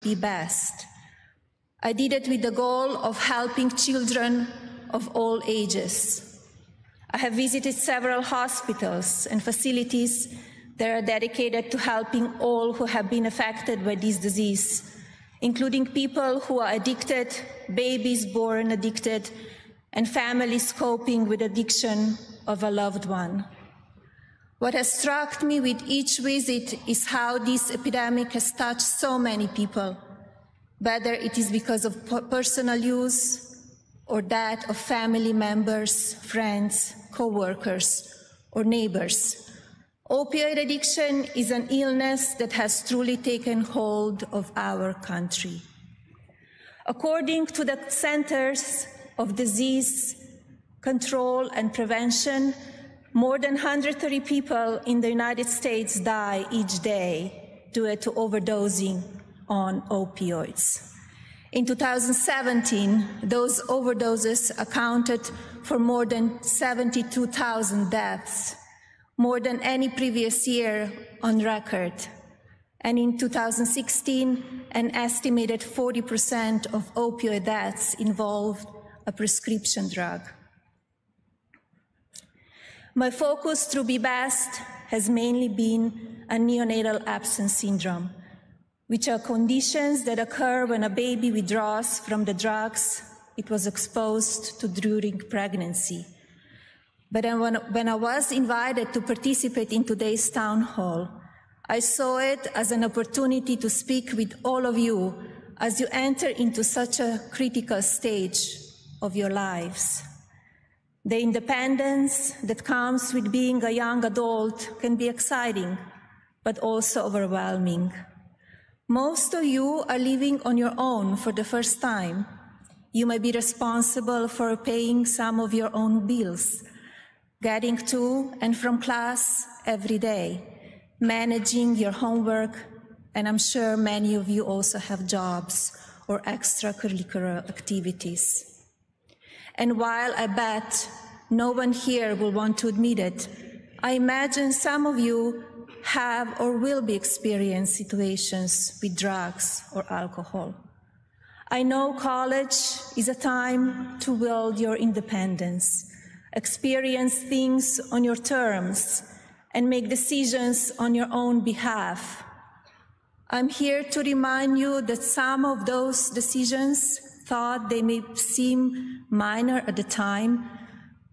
be best. I did it with the goal of helping children of all ages. I have visited several hospitals and facilities that are dedicated to helping all who have been affected by this disease, including people who are addicted, babies born addicted, and families coping with addiction of a loved one. What has struck me with each visit is how this epidemic has touched so many people, whether it is because of personal use or that of family members, friends, co-workers, or neighbors. Opioid addiction is an illness that has truly taken hold of our country. According to the Centers of Disease Control and Prevention, more than 130 people in the United States die each day due to overdosing on opioids. In 2017, those overdoses accounted for more than 72,000 deaths, more than any previous year on record. And in 2016, an estimated 40% of opioid deaths involved a prescription drug. My focus through Be Best has mainly been a neonatal absence syndrome, which are conditions that occur when a baby withdraws from the drugs it was exposed to during pregnancy. But when I was invited to participate in today's town hall, I saw it as an opportunity to speak with all of you as you enter into such a critical stage of your lives. The independence that comes with being a young adult can be exciting, but also overwhelming. Most of you are living on your own for the first time. You may be responsible for paying some of your own bills, getting to and from class every day, managing your homework, and I'm sure many of you also have jobs or extracurricular activities. And while I bet no one here will want to admit it, I imagine some of you have or will be experiencing situations with drugs or alcohol. I know college is a time to build your independence, experience things on your terms, and make decisions on your own behalf. I'm here to remind you that some of those decisions, thought they may seem minor at the time,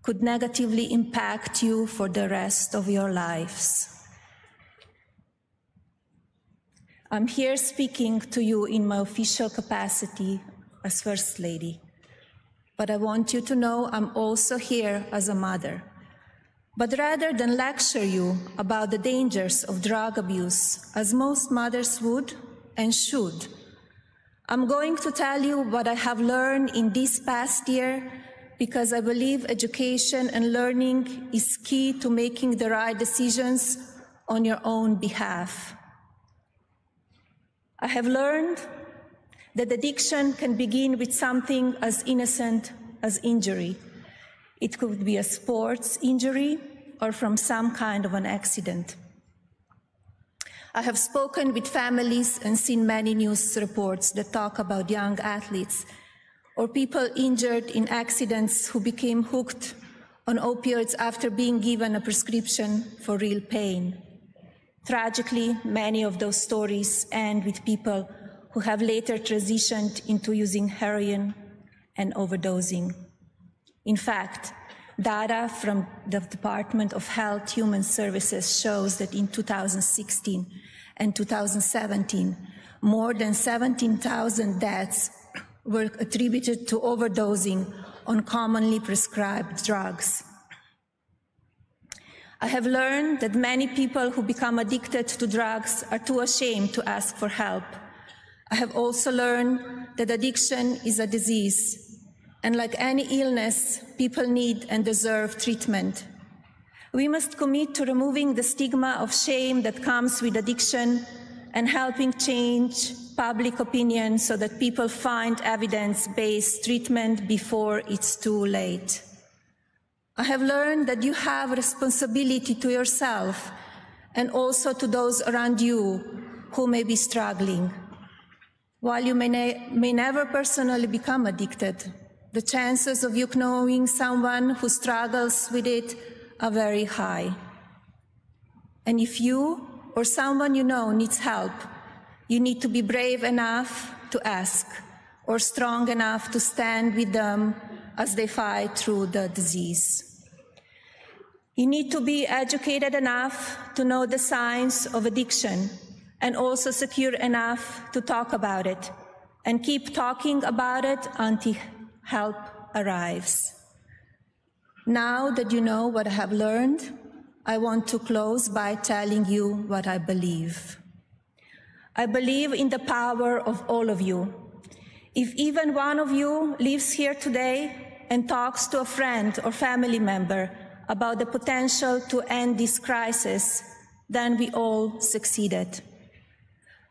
could negatively impact you for the rest of your lives. I'm here speaking to you in my official capacity as First Lady, but I want you to know I'm also here as a mother. But rather than lecture you about the dangers of drug abuse, as most mothers would and should, I'm going to tell you what I have learned in this past year, because I believe education and learning is key to making the right decisions on your own behalf. I have learned that addiction can begin with something as innocent as injury. It could be a sports injury or from some kind of an accident. I have spoken with families and seen many news reports that talk about young athletes or people injured in accidents who became hooked on opioids after being given a prescription for real pain. Tragically, many of those stories end with people who have later transitioned into using heroin and overdosing. In fact, data from the Department of Health Human Services shows that in 2016 and 2017, more than 17,000 deaths were attributed to overdosing on commonly prescribed drugs. I have learned that many people who become addicted to drugs are too ashamed to ask for help. I have also learned that addiction is a disease, and like any illness, people need and deserve treatment. We must commit to removing the stigma of shame that comes with addiction and helping change public opinion so that people find evidence-based treatment before it's too late. I have learned that you have a responsibility to yourself and also to those around you who may be struggling. While you may never personally become addicted, the chances of you knowing someone who struggles with it are very high. And if you or someone you know needs help, you need to be brave enough to ask, or strong enough to stand with them as they fight through the disease. You need to be educated enough to know the signs of addiction, and also secure enough to talk about it, and keep talking about it until help arrives. Now that you know what I have learned, I want to close by telling you what I believe. I believe in the power of all of you. If even one of you lives here today and talks to a friend or family member about the potential to end this crisis, then we all succeeded.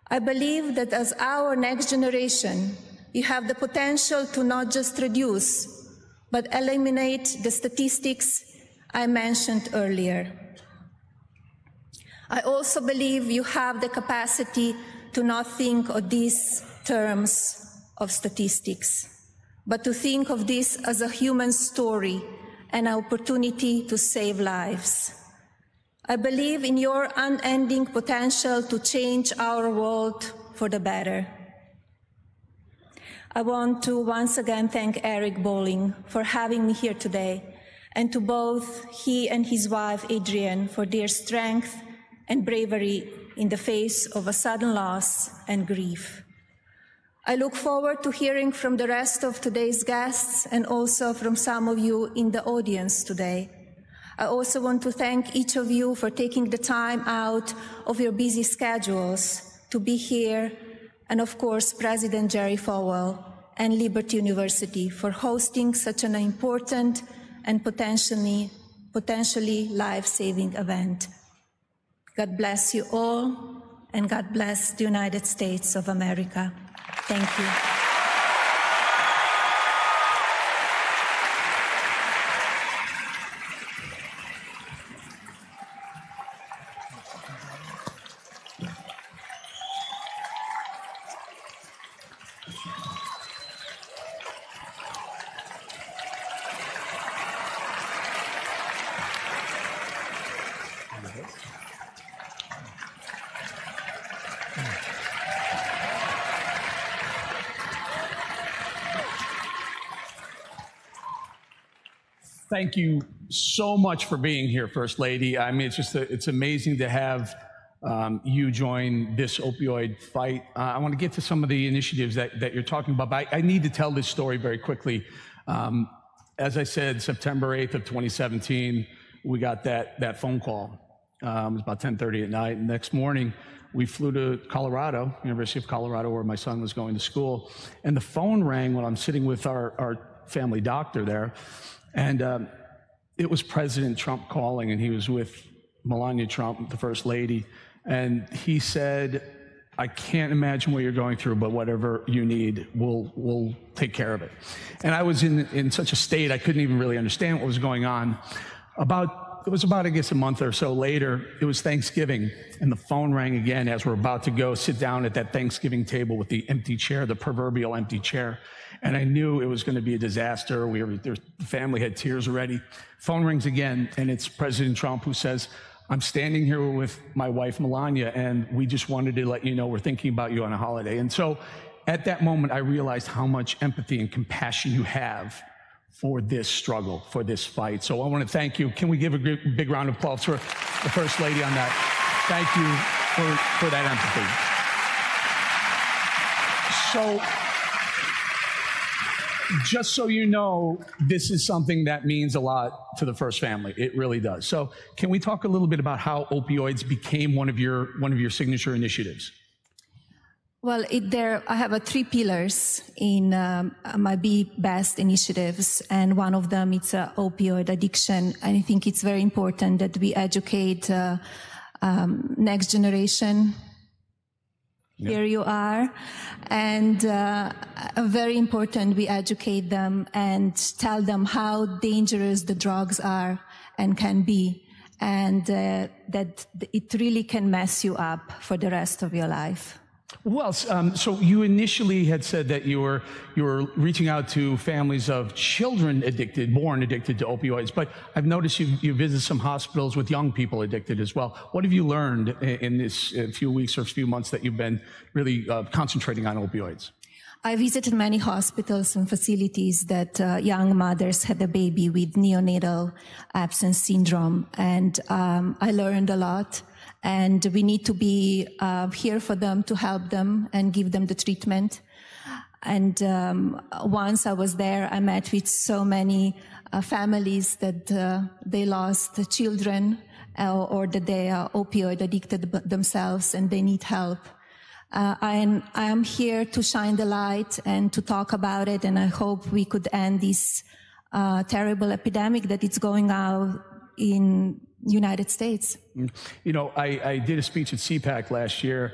I believe that as our next generation, you have the potential to not just reduce, but eliminate the statistics I mentioned earlier. I also believe you have the capacity to not think of these terms of statistics, but to think of this as a human story and an opportunity to save lives. I believe in your unending potential to change our world for the better. I want to once again thank Eric Bowling for having me here today, and to both he and his wife Adrienne for their strength and bravery in the face of a sudden loss and grief. I look forward to hearing from the rest of today's guests and also from some of you in the audience today. I also want to thank each of you for taking the time out of your busy schedules to be here, and of course, President Jerry Falwell and Liberty University for hosting such an important and potentially life-saving event. God bless you all, and God bless the United States of America. Thank you. Thank you so much for being here, First Lady. I mean, it's amazing to have you join this opioid fight. I want to get to some of the initiatives that you're talking about, but I need to tell this story very quickly. As I said, September 8th of 2017, we got that phone call. It was about 10:30 at night. And next morning, we flew to Colorado, University of Colorado, where my son was going to school. And the phone rang when I'm sitting with our family doctor there. And it was President Trump calling, and he was with Melania Trump, the First Lady. And he said, I can't imagine what you're going through, but whatever you need, we'll take care of it. And I was in such a state, I couldn't even really understand what was going on. It was about, I guess, a month or so later, it was Thanksgiving, and the phone rang again as we're about to go sit down at that Thanksgiving table with the empty chair, the proverbial empty chair. And I knew it was going to be a disaster. The family had tears already. Phone rings again, and it's President Trump who says, I'm standing here with my wife, Melania, and we just wanted to let you know we're thinking about you on a holiday. And so at that moment, I realized how much empathy and compassion you have for this struggle, for this fight. So I want to thank you. Can we give a big round of applause for the First Lady on that? Thank you for that empathy. So, just so you know, this is something that means a lot to the First family. It really does. So can we talk a little bit about how opioids became one of your signature initiatives? Well, I have 3 pillars in my Be Best initiatives, and one of them is opioid addiction. And I think it's very important that we educate next generation. Yep. Here you are. And very important we educate them and tell them how dangerous the drugs are and can be, and that it really can mess you up for the rest of your life. Well, so you initially had said that you were reaching out to families of children born addicted to opioids, but I've noticed you visit some hospitals with young people addicted as well. What have you learned in this few weeks or few months that you've been really concentrating on opioids? I visited many hospitals and facilities that young mothers had a baby with neonatal absence syndrome, and I learned a lot. And we need to be here for them, to help them and give them the treatment. And once I was there, I met with so many families that they lost children or that they are opioid addicted themselves and they need help. I am here to shine the light and to talk about it, and I hope we could end this terrible epidemic that is going out in United States. You know, I did a speech at CPAC last year,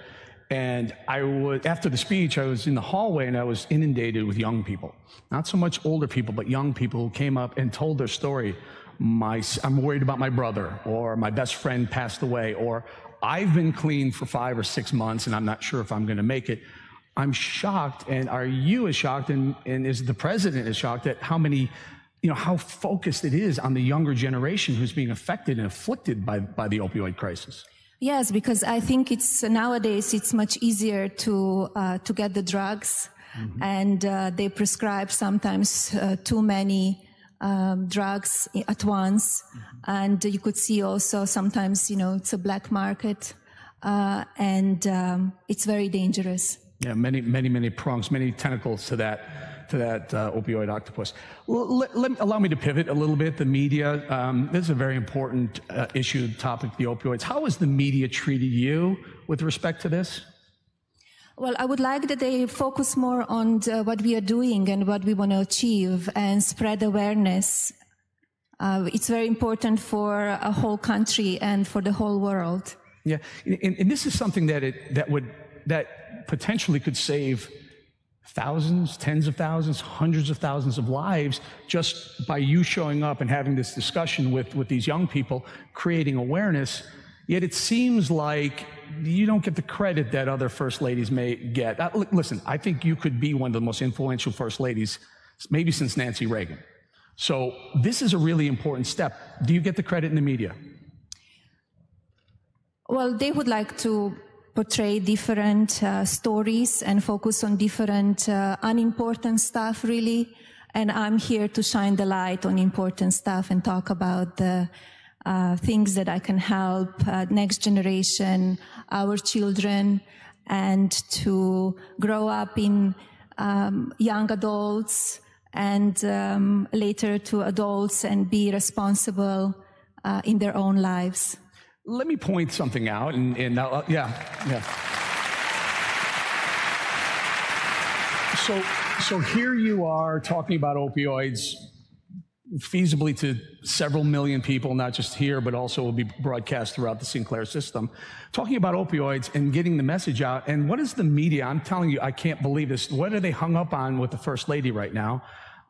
and after the speech, I was in the hallway and I was inundated with young people. Not so much older people, but young people who came up and told their story. I'm worried about my brother, or my best friend passed away, or I've been clean for 5 or 6 months and I'm not sure if I'm going to make it. I'm shocked, and are you as shocked, and is the president as shocked at how many, how focused it is on the younger generation who's being affected and afflicted by the opioid crisis? Yes, because I think nowadays it's much easier to get the drugs, mm-hmm. and they prescribe sometimes too many drugs at once, mm-hmm. and you could see also sometimes it's a black market, and it's very dangerous. Yeah, many prongs, many tentacles to that opioid octopus. Allow me to pivot a little bit. The media, this is a very important issue, topic, the opioids. How has the media treated you with respect to this? Well, I would like that they focus more on what we are doing and what we want to achieve and spread awareness. It's very important for a whole country and for the whole world. Yeah, and this is something that potentially could save thousands, tens of thousands, hundreds of thousands of lives just by you showing up and having this discussion with these young people, creating awareness. Yet it seems like you don't get the credit that other first ladies may get. Listen, I think you could be one of the most influential first ladies, maybe since Nancy Reagan. So this is a really important step. Do you get the credit in the media? Well, they would like to portray different stories and focus on different unimportant stuff, really. And I'm here to shine the light on important stuff and talk about the things that I can help next generation, our children, and to grow up in young adults and later to adults and be responsible in their own lives. Let me point something out, and yeah. So here you are talking about opioids, feasibly to several million people, not just here, but also will be broadcast throughout the Sinclair system, talking about opioids and getting the message out. And what is the media? I'm telling you, I can't believe this. What are they hung up on with the First Lady right now?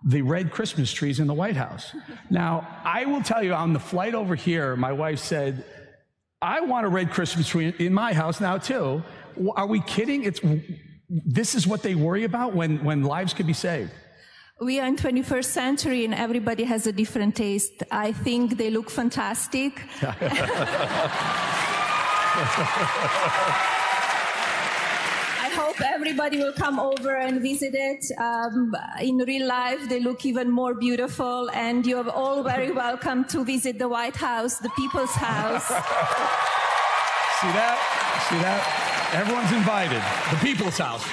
The red Christmas trees in the White House. Now, I will tell you, on the flight over here, my wife said, I want a red Christmas tree in my house now, too. Are we kidding? This is what they worry about when lives could be saved. We are in 21st century and everybody has a different taste. I think they look fantastic. I hope everybody will come over and visit it. In real life, they look even more beautiful, and you're all very welcome to visit the White House, the People's House. See that? Everyone's invited. The People's House.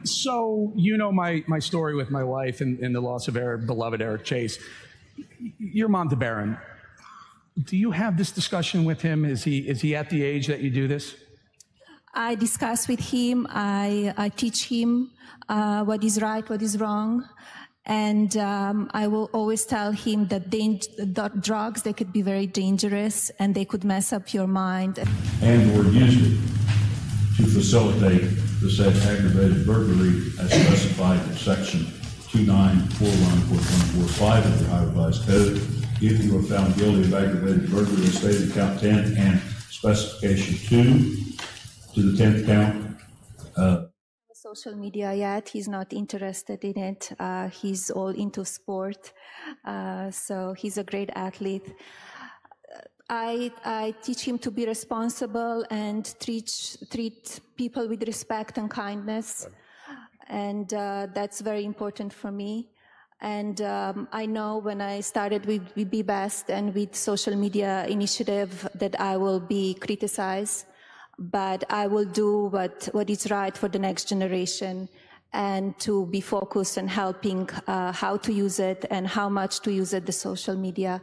So, my story with my wife and the loss of our beloved Eric Chase. Your mom, DeBaron, do you have this discussion with him? Is he at the age that you do this? I discuss with him. I teach him what is right, what is wrong. And I will always tell him that drugs, they could be very dangerous and they could mess up your mind. And or used it to facilitate the said aggravated burglary as specified in section 2941.145 of the Ohio Revised Code. If you are found guilty of aggravated burglary as stated in count 10 and specification 2, to the 10th count. Social media yet. He's not interested in it. He's all into sport. So he's a great athlete. I teach him to be responsible and treat people with respect and kindness. And that's very important for me. And I know when I started with Be Best and with social media initiative that I will be criticized, but I will do what is right for the next generation and to be focused on helping how to use it and how much to use it, the social media.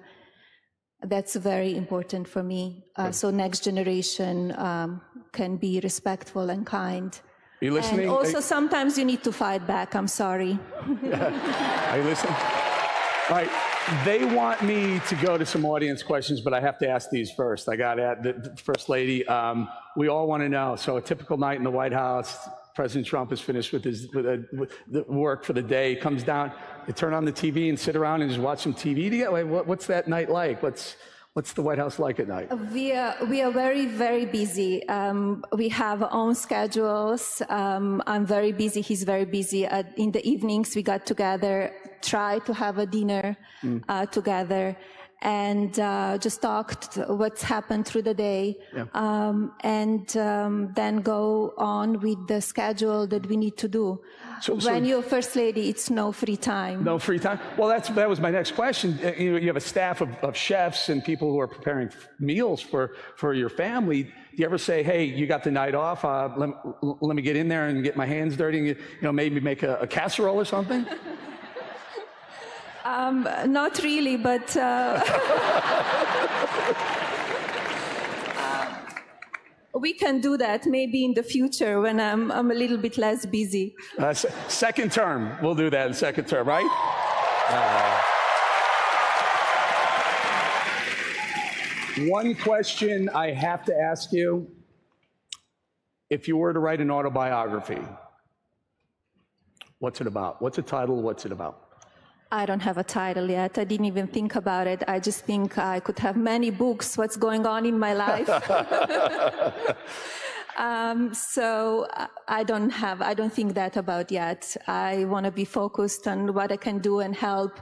That's very important for me. So next generation can be respectful and kind. Are you listening? And also sometimes you need to fight back. I'm sorry. Are you listening? All right. They want me to go to some audience questions, but I have to ask these first. I got the First Lady. We all want to know. So a typical night in the White House, President Trump is finished with the work for the day, comes down, you turn on the TV and sit around and just watch some TV together. What's that night like? What's the White House like at night? We are very, very busy. We have our own schedules. I'm very busy. He's very busy. In the evenings, we got together, try to have a dinner together, and just talked what's happened through the day, and then go on with the schedule that we need to do. When you're First Lady, it's no free time. No free time? Well, that was my next question. You have a staff of chefs and people who are preparing meals for your family. Do you ever say, hey, you got the night off, let me get in there and get my hands dirty and maybe make a casserole or something? Not really, but we can do that maybe in the future when I'm a little bit less busy. Second term, we'll do that in second term, right? One question I have to ask you. If you were to write an autobiography, what's it about? What's the title? What's it about? I don't have a title yet. I didn't even think about it. I just think I could have many books, what's going on in my life. So I don't think that about yet. I want to be focused on what I can do and help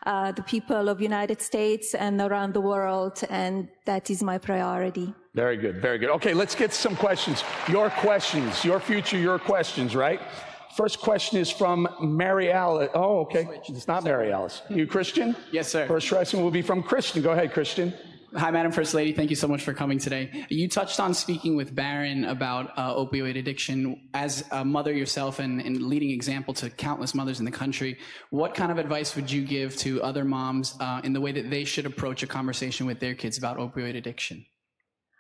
the people of United States and around the world, and that is my priority. Very good, very good. Okay, let's get some questions. Your future, your questions, right? First question is from Mary Alice. Oh, okay. It's not Mary Alice. You Christian? Yes, sir. First question will be from Christian. Go ahead, Christian. Hi, Madam First Lady. Thank you so much for coming today. You touched on speaking with Barron about opioid addiction. As a mother yourself and leading example to countless mothers in the country, what kind of advice would you give to other moms in the way that they should approach a conversation with their kids about opioid addiction?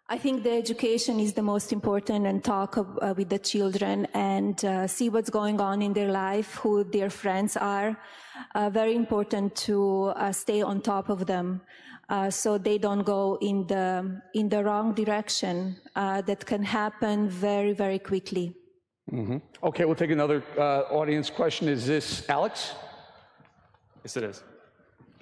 I think the education is the most important, and talk with the children and see what's going on in their life, who their friends are. Very important to stay on top of them so they don't go in the wrong direction. That can happen very, very quickly. Mm-hmm. Okay, we'll take another audience question. Is this Alex? Yes, it is.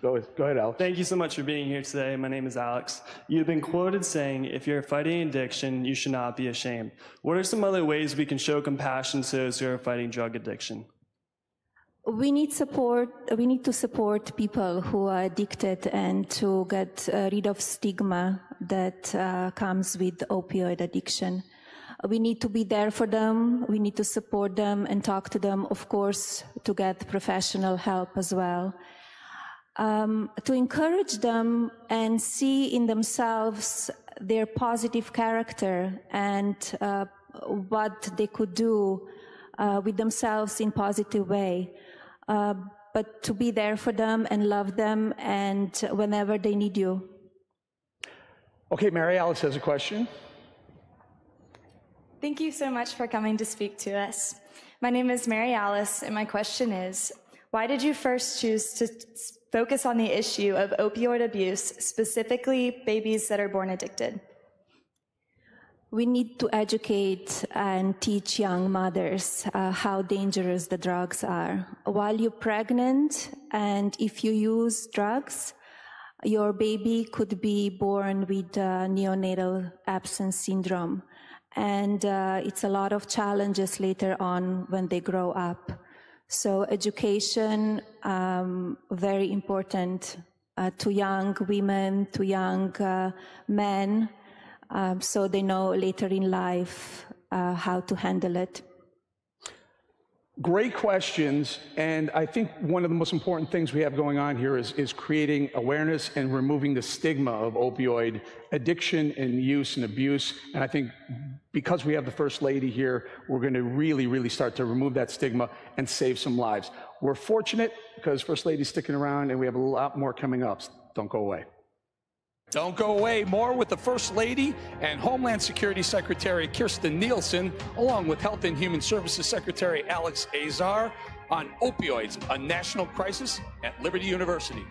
Go ahead, Alex. Thank you so much for being here today. My name is Alex. You've been quoted saying, if you're fighting addiction, you should not be ashamed. What are some other ways we can show compassion to those who are fighting drug addiction? We need support. We need to support people who are addicted and to get rid of stigma that comes with opioid addiction. We need to be there for them. We need to support them and talk to them, of course, to get professional help as well. To encourage them and see in themselves their positive character and what they could do with themselves in a positive way. But to be there for them and love them and whenever they need you. Okay, Mary Alice has a question. Thank you so much for coming to speak to us. My name is Mary Alice, and my question is, why did you first choose to focus on the issue of opioid abuse, specifically babies that are born addicted? We need to educate and teach young mothers how dangerous the drugs are. While you're pregnant and if you use drugs, your baby could be born with neonatal absence syndrome. and it's a lot of challenges later on when they grow up. So education, very important to young women, to young men, so they know later in life how to handle it. Great questions, and I think one of the most important things we have going on here is creating awareness and removing the stigma of opioid addiction and use and abuse. And I think because we have the First Lady here, we're going to really start to remove that stigma and save some lives. We're fortunate because First Lady's sticking around, and we have a lot more coming up. Don't go away. Don't go away. More with the First Lady and Homeland Security Secretary Kirstjen Nielsen, along with Health and Human Services Secretary Alex Azar, on opioids, a national crisis at Liberty University.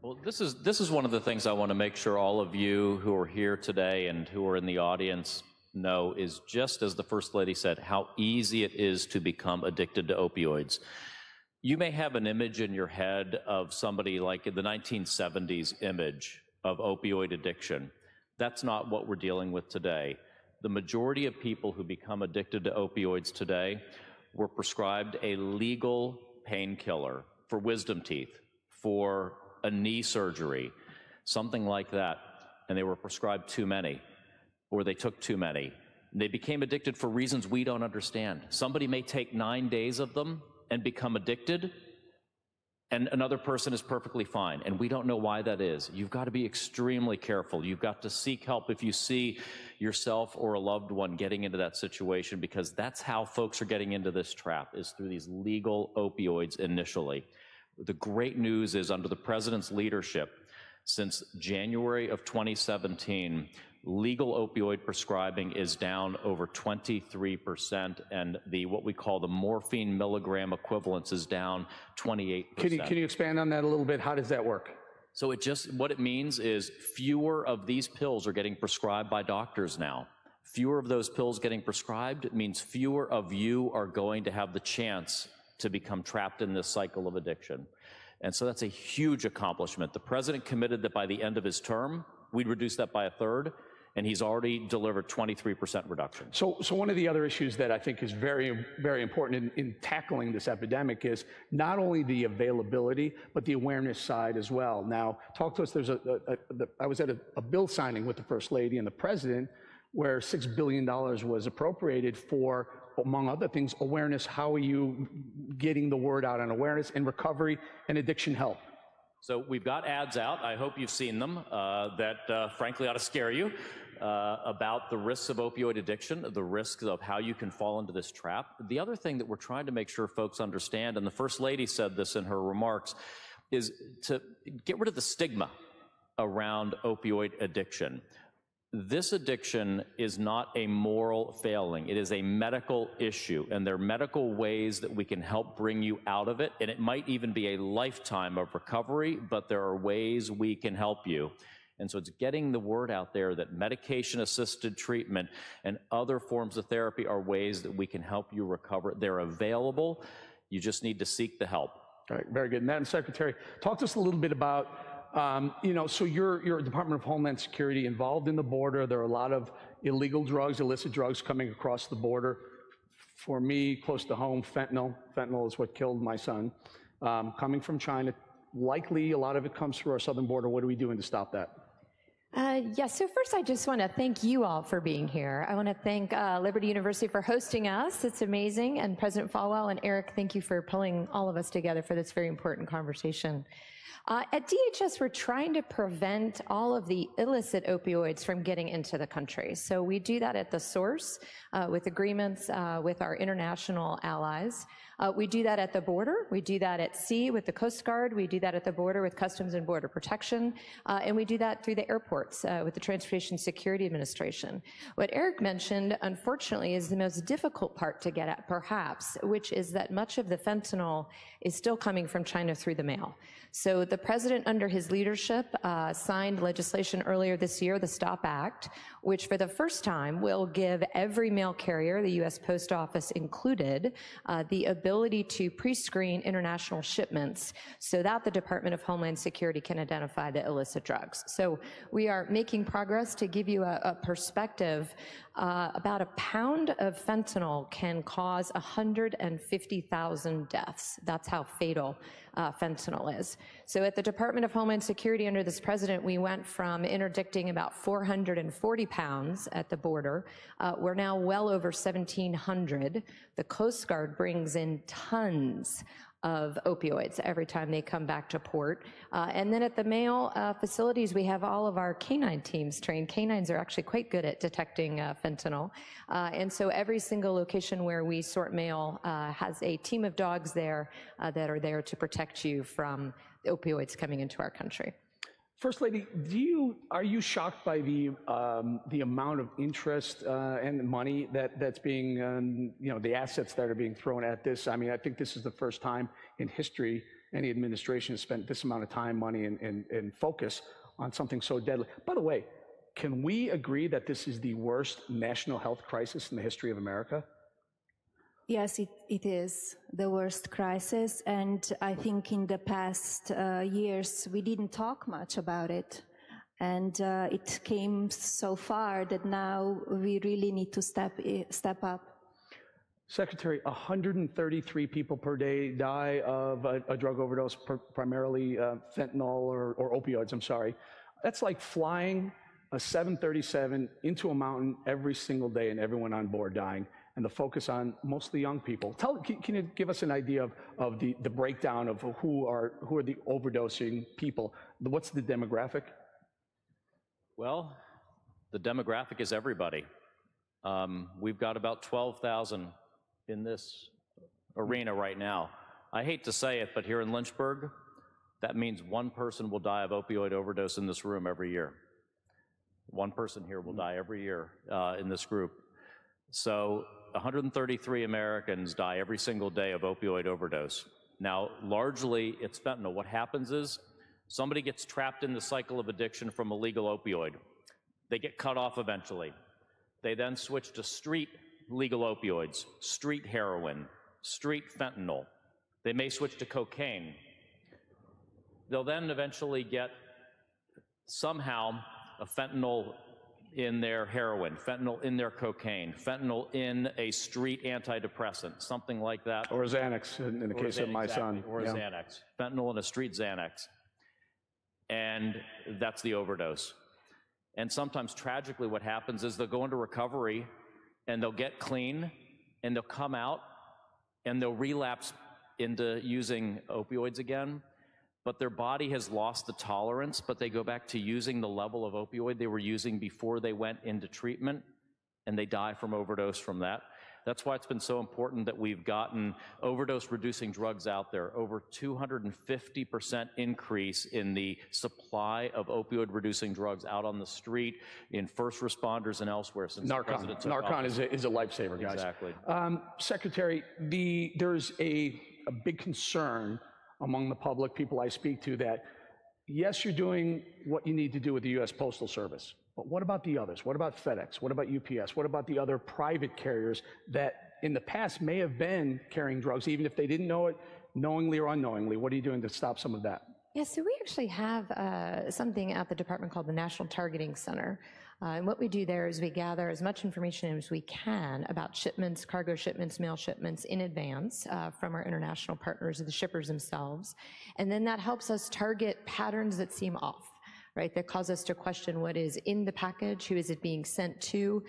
Well, this is one of the things I want to make sure all of you who are here today and who are in the audience know is, just as the First Lady said, how easy it is to become addicted to opioids. You may have an image in your head of somebody like in the 1970s image of opioid addiction. That's not what we're dealing with today. The majority of people who become addicted to opioids today were prescribed a legal painkiller for wisdom teeth, for a knee surgery, something like that, and they were prescribed too many, or they took too many. They became addicted for reasons we don't understand. Somebody may take 9 days of them and become addicted, and another person is perfectly fine, and we don't know why that is. You've got to be extremely careful. You've got to seek help if you see yourself or a loved one getting into that situation, because that's how folks are getting into this trap, is through these legal opioids initially. The great news is, under the president's leadership, since January of 2017, legal opioid prescribing is down over 23%, and what we call the morphine milligram equivalence is down 28%. Can you expand on that a little bit? How does that work? So what it means is fewer of these pills are getting prescribed by doctors now. Fewer of those pills getting prescribed means fewer of you are going to have the chance to become trapped in this cycle of addiction. And so that's a huge accomplishment. The president committed that by the end of his term, we'd reduce that by a third, and he's already delivered 23% reduction. So one of the other issues that I think is very, very important in tackling this epidemic is not only the availability, but the awareness side as well. Now, talk to us, I was at a bill signing with the First Lady and the President where $6 billion was appropriated for, among other things, awareness. How are you getting the word out on awareness and recovery and addiction help? So we've got ads out, I hope you've seen them, that frankly ought to scare you, about the risks of opioid addiction, the risks of how you can fall into this trap. The other thing that we're trying to make sure folks understand, and the First Lady said this in her remarks, is to get rid of the stigma around opioid addiction. This addiction is not a moral failing. It is a medical issue, and there are medical ways that we can help bring you out of it, and it might even be a lifetime of recovery, but there are ways we can help you. And so it's getting the word out there that medication-assisted treatment and other forms of therapy are ways that we can help you recover. They're available. You just need to seek the help. All right, very good. Madam Secretary, talk to us a little bit about so you're Department of Homeland Security involved in the border. There are a lot of illegal drugs, illicit drugs coming across the border. For me, close to home, fentanyl. Fentanyl is what killed my son. Coming from China, likely a lot of it comes through our southern border. What are we doing to stop that? Yes, so first I just want to thank you all for being here. I want to thank Liberty University for hosting us. It's amazing. And President Falwell and Eric, thank you for pulling all of us together for this very important conversation. At DHS, we're trying to prevent all of the illicit opioids from getting into the country. So we do that at the source with agreements with our international allies. We do that at the border. We do that at sea with the Coast Guard. We do that at the border with Customs and Border Protection. And we do that through the airports with the Transportation Security Administration. What Eric mentioned, unfortunately, is the most difficult part to get at, perhaps, which is that much of the fentanyl is still coming from China through the mail. So the president, under his leadership, signed legislation earlier this year, the STOP Act, which for the first time will give every mail carrier, the U.S. Post Office included, the ability to pre-screen international shipments so that the Department of Homeland Security can identify the illicit drugs. So we are making progress. To give you a perspective, about a pound of fentanyl can cause 150,000 deaths. That's how fatal fentanyl is. So at the Department of Homeland Security under this president, we went from interdicting about 440 pounds at the border. We're now well over 1,700. The Coast Guard brings in tons of opioids every time they come back to port. And then at the mail facilities, we have all of our canine teams trained. Canines are actually quite good at detecting fentanyl. And so every single location where we sort mail has a team of dogs there that are there to protect you from opioids coming into our country. First Lady, are you shocked by the amount of interest and the money that's being, the assets that are being thrown at this? I mean, I think this is the first time in history any administration has spent this amount of time, money, and focus on something so deadly. By the way, can we agree that this is the worst national health crisis in the history of America? Yes, it is the worst crisis, and I think in the past years we didn't talk much about it, and it came so far that now we really need to step up. Secretary, 133 people per day die of a drug overdose, primarily fentanyl or opioids, I'm sorry. That's like flying a 737 into a mountain every single day and everyone on board dying. And the focus on mostly young people. Can you give us an idea of the breakdown of who are the overdosing people? What's the demographic? Well, the demographic is everybody. We've got about 12,000 in this arena right now. I hate to say it, but here in Lynchburg, that means one person will die of opioid overdose in this room every year. One person here will die every year in this group. So 133 Americans die every single day of opioid overdose. Now, largely it's fentanyl. What happens is Somebody gets trapped in the cycle of addiction from a legal opioid. They get cut off eventually. They then switch to street legal opioids, street heroin, street fentanyl. They may switch to cocaine. They'll then eventually get somehow a fentanyl in their heroin, fentanyl in their cocaine, fentanyl in a street antidepressant, something like that. Or Xanax, in the case of my son. Or Xanax. Fentanyl in a street Xanax. And that's the overdose. And sometimes, tragically, what happens is they'll go into recovery, and they'll get clean, and they'll come out, and they'll relapse into using opioids again. But their body has lost the tolerance, but they go back to using the level of opioid they were using before they went into treatment, and they die from overdose from that. That's why it's been so important that we've gotten overdose-reducing drugs out there. Over 250% increase in the supply of opioid-reducing drugs out on the street, in first responders and elsewhere since the president took office. Narcan is a lifesaver, guys. Exactly. Secretary, there's a big concern among the public, people I speak to, that yes, you're doing what you need to do with the U.S. Postal Service, but what about the others? What about FedEx? What about UPS? What about the other private carriers that in the past may have been carrying drugs, even if they didn't know it, knowingly or unknowingly? What are you doing to stop some of that? Yeah, so we actually have something at the department called the National Targeting Center. And what we do there is we gather as much information as we can about shipments, cargo shipments, mail shipments in advance from our international partners, the shippers themselves. And then that helps us target patterns that seem off, right? That cause us to question what is in the package, who is it being sent to.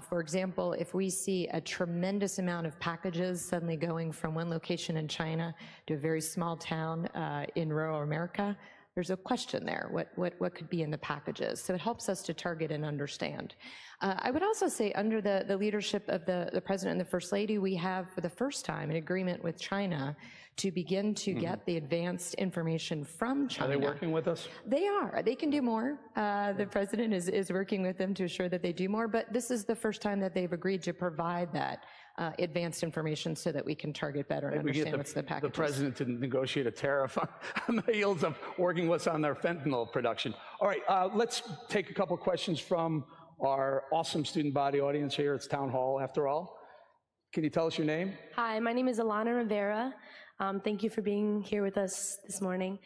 For example, if we see a tremendous amount of packages suddenly going from one location in China to a very small town in rural America, there's a question there, what could be in the packages. So it helps us to target and understand. I would also say under the leadership of the President and the First Lady, we have for the first time an agreement with China to begin to get the advanced information from China. Are they working with us? They are. They can do more. The President is working with them to assure that they do more, but this is the first time that they've agreed to provide that advanced information so that we can target better and understand what's the packages. The President to negotiate a tariff on the heels of working with us on their fentanyl production. All right, let's take a couple questions from our awesome student body audience here. It's Town Hall, after all. Can you tell us your name? Hi, my name is Alana Rivera. Thank you for being here with us this morning.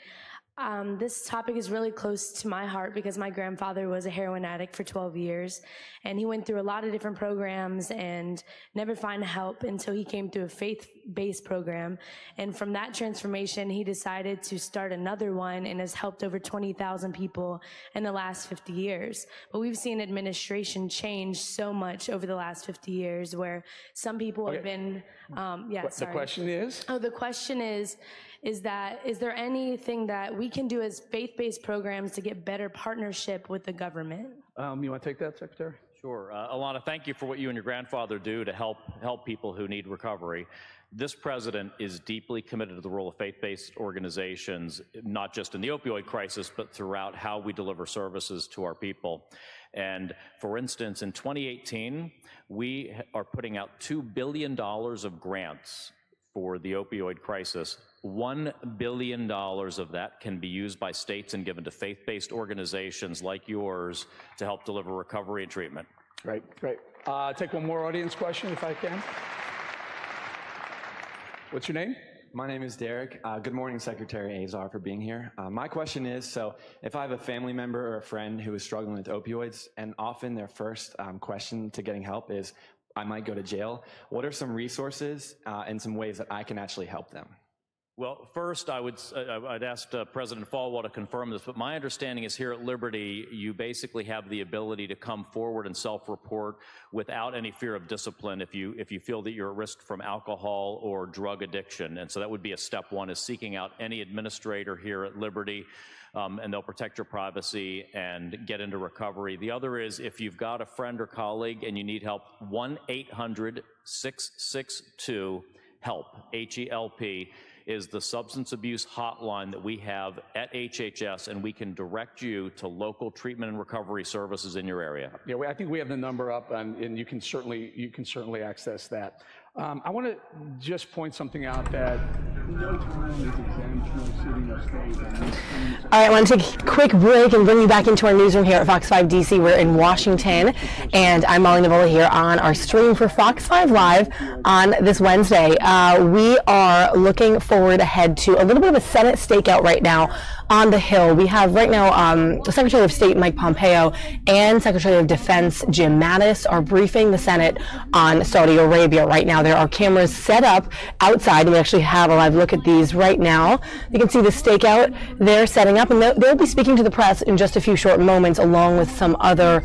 This topic is really close to my heart because my grandfather was a heroin addict for 12 years, and he went through a lot of different programs and never found help until he came to a faith-based program. And from that transformation, he decided to start another one and has helped over 20,000 people in the last 50 years. But we've seen administration change so much over the last 50 years where some people have been, The question is? Oh, the question is there anything that we can do as faith-based programs to get better partnership with the government? You want to take that, Secretary? Sure. Alana, thank you for what you and your grandfather do to help people who need recovery. This president is deeply committed to the role of faith-based organizations, not just in the opioid crisis, but throughout how we deliver services to our people. And for instance, in 2018, we are putting out $2 billion of grants for the opioid crisis. $1 billion of that can be used by states and given to faith-based organizations like yours to help deliver recovery and treatment. Great. Take one more audience question if I can. What's your name? My name is Derek. Good morning, Secretary Azar, for being here. My question is, so if I have a family member or a friend who is struggling with opioids, and often their first question to getting help is, I might go to jail. What are some resources and some ways that I can actually help them? Well, first, I'd ask President Falwell to confirm this, but my understanding is here at Liberty, you basically have the ability to come forward and self-report without any fear of discipline if you feel that you're at risk from alcohol or drug addiction. And so that would be a step one, is seeking out any administrator here at Liberty, and they'll protect your privacy and get into recovery. The other is, if you've got a friend or colleague and you need help, 1-800-662-HELP, H-E-L-P, is the substance abuse hotline that we have at HHS, and we can direct you to local treatment and recovery services in your area. Yeah, I think we have the number up, and you can certainly access that. I want to just point something out that no town is exempt, no city, no state. All right, I want to take a quick break and bring you back into our newsroom here at Fox 5 DC. We're in Washington, and I'm Molly Nevola here on our stream for Fox 5 Live on this Wednesday. We are looking forward ahead to a little bit of a Senate stakeout right now on the Hill. We have right now Secretary of State Mike Pompeo and Secretary of Defense Jim Mattis are briefing the Senate on Saudi Arabia right now. There are cameras set up outside, and we actually have a live look at these right now. You can see the stakeout they're setting up, and they'll be speaking to the press in just a few short moments, along with some other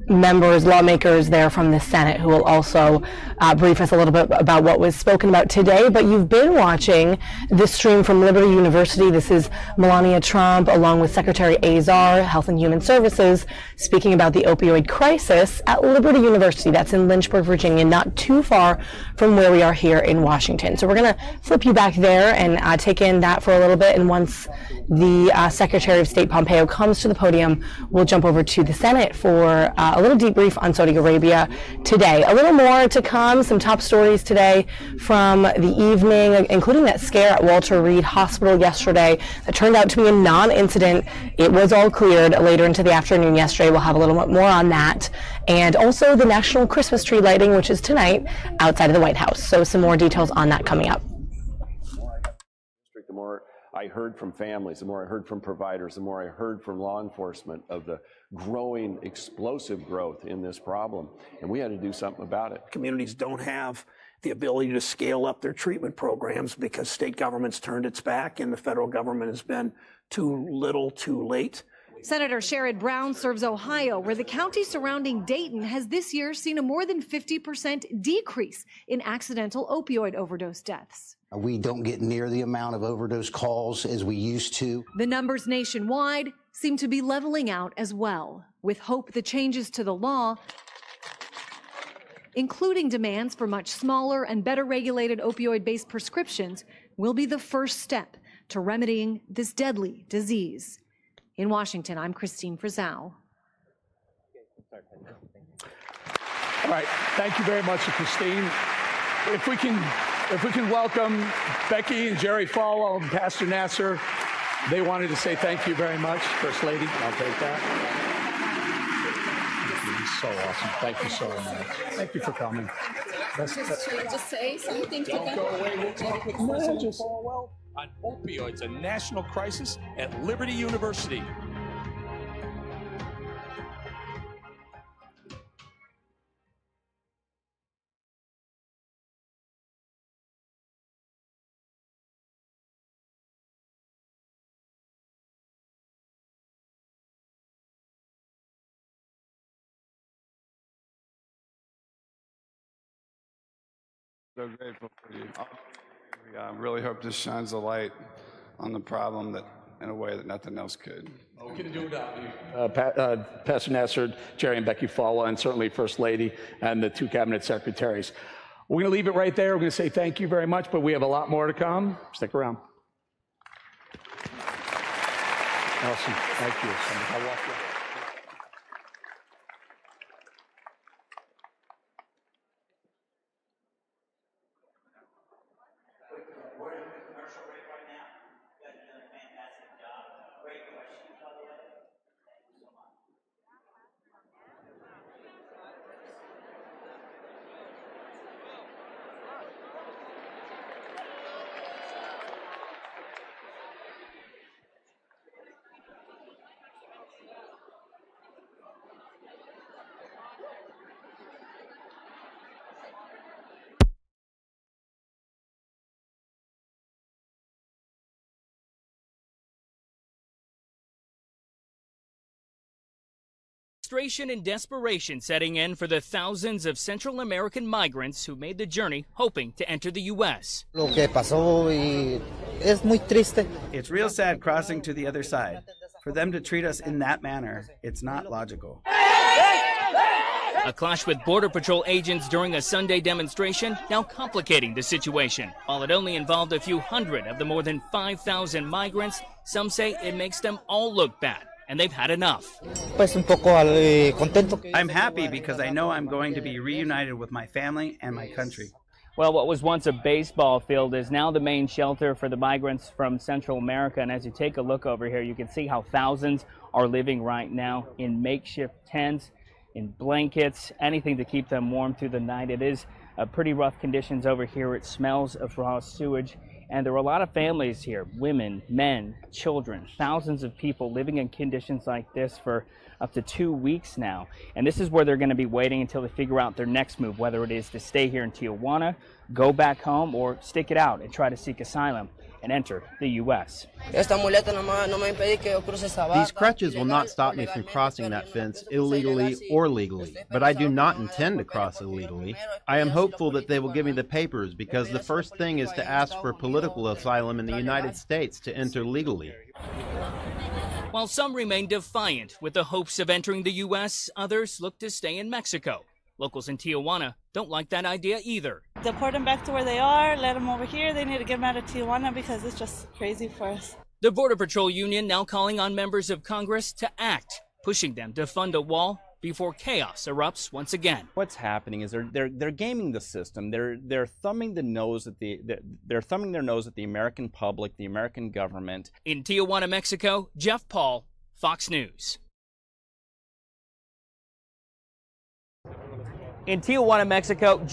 members, lawmakers there from the Senate who will also brief us a little bit about what was spoken about today. But you've been watching this stream from Liberty University. This is Melania Trump along with Secretary Azar, Health and Human Services, speaking about the opioid crisis at Liberty University. That's in Lynchburg, Virginia, not too far from where we are here in Washington. So we're going to flip you back there and take in that for a little bit. And once the Secretary of State Pompeo comes to the podium, we'll jump over to the Senate for a little debrief on Saudi Arabia today. A little more to come, some top stories today from the evening, including that scare at Walter Reed Hospital yesterday that turned out to be a non-incident. It was all cleared later into the afternoon yesterday. We'll have a little bit more on that. And also the National Christmas Tree lighting, which is tonight outside of the White House. So some more details on that coming up. The more I heard from families, the more I heard from providers, the more I heard from law enforcement of the growing, explosive growth in this problem. And we had to do something about it. Communities don't have the ability to scale up their treatment programs because state governments turned its back and the federal government has been too little, too late. Senator Sherrod Brown serves Ohio, where the county surrounding Dayton has this year seen a more than 50% decrease in accidental opioid overdose deaths. We don't get near the amount of overdose calls as we used to. The numbers nationwide seem to be leveling out as well, with hope the changes to the law, including demands for much smaller and better regulated opioid-based prescriptions, will be the first step to remedying this deadly disease. In Washington, I'm Christine Frizzell. All right, thank you very much, Christine. If we can welcome Becky and Jerry Falwell and Pastor Nasser. They wanted to say thank you very much, First Lady. I'll take that. So awesome. Thank you so much. Thank you for coming. Just say something to them. Don't go away. We'll talk with President Falwell on opioids, a national crisis at Liberty University. So grateful for you. I really hope this shines a light on the problem that, in a way that nothing else could. We can do without you. Pastor Nasser, Jerry and Becky Falwell, and certainly First Lady and the two cabinet secretaries. We're going to leave it right there. We're going to say thank you very much, but we have a lot more to come. Stick around. Awesome. Thank you. I'll walk you. Frustration and desperation setting in for the thousands of Central American migrants who made the journey hoping to enter the U.S. It's real sad crossing to the other side. For them to treat us in that manner, it's not logical. A clash with Border Patrol agents during a Sunday demonstration now complicating the situation. While it only involved a few hundred of the more than 5,000 migrants, some say it makes them all look bad. And they've had enough. I'm happy because I know I'm going to be reunited with my family and my country. Well, what was once a baseball field is now the main shelter for the migrants from Central America. And as you take a look over here, you can see how thousands are living right now in makeshift tents, in blankets, anything to keep them warm through the night. It is pretty rough conditions over here. It smells of raw sewage. And there are a lot of families here, women, men, children, thousands of people living in conditions like this for up to 2 weeks now. And this is where they're going to be waiting until they figure out their next move, whether it is to stay here in Tijuana, go back home, or stick it out and try to seek asylum and enter the U.S. These crutches will not stop me from crossing that fence illegally or legally, but I do not intend to cross illegally. I am hopeful that they will give me the papers, because the first thing is to ask for political asylum in the United States to enter legally. While some remain defiant with the hopes of entering the U.S., others look to stay in Mexico. Locals in Tijuana don't like that idea either. Deport them back to where they are, let them over here. They need to get them out of Tijuana because it's just crazy for us. The Border Patrol Union now calling on members of Congress to act, pushing them to fund a wall before chaos erupts once again. What's happening is they're gaming the system. They're thumbing their nose at the American public, the American government. In Tijuana, Mexico, Jeff Paul, Fox News. In Tijuana, Mexico,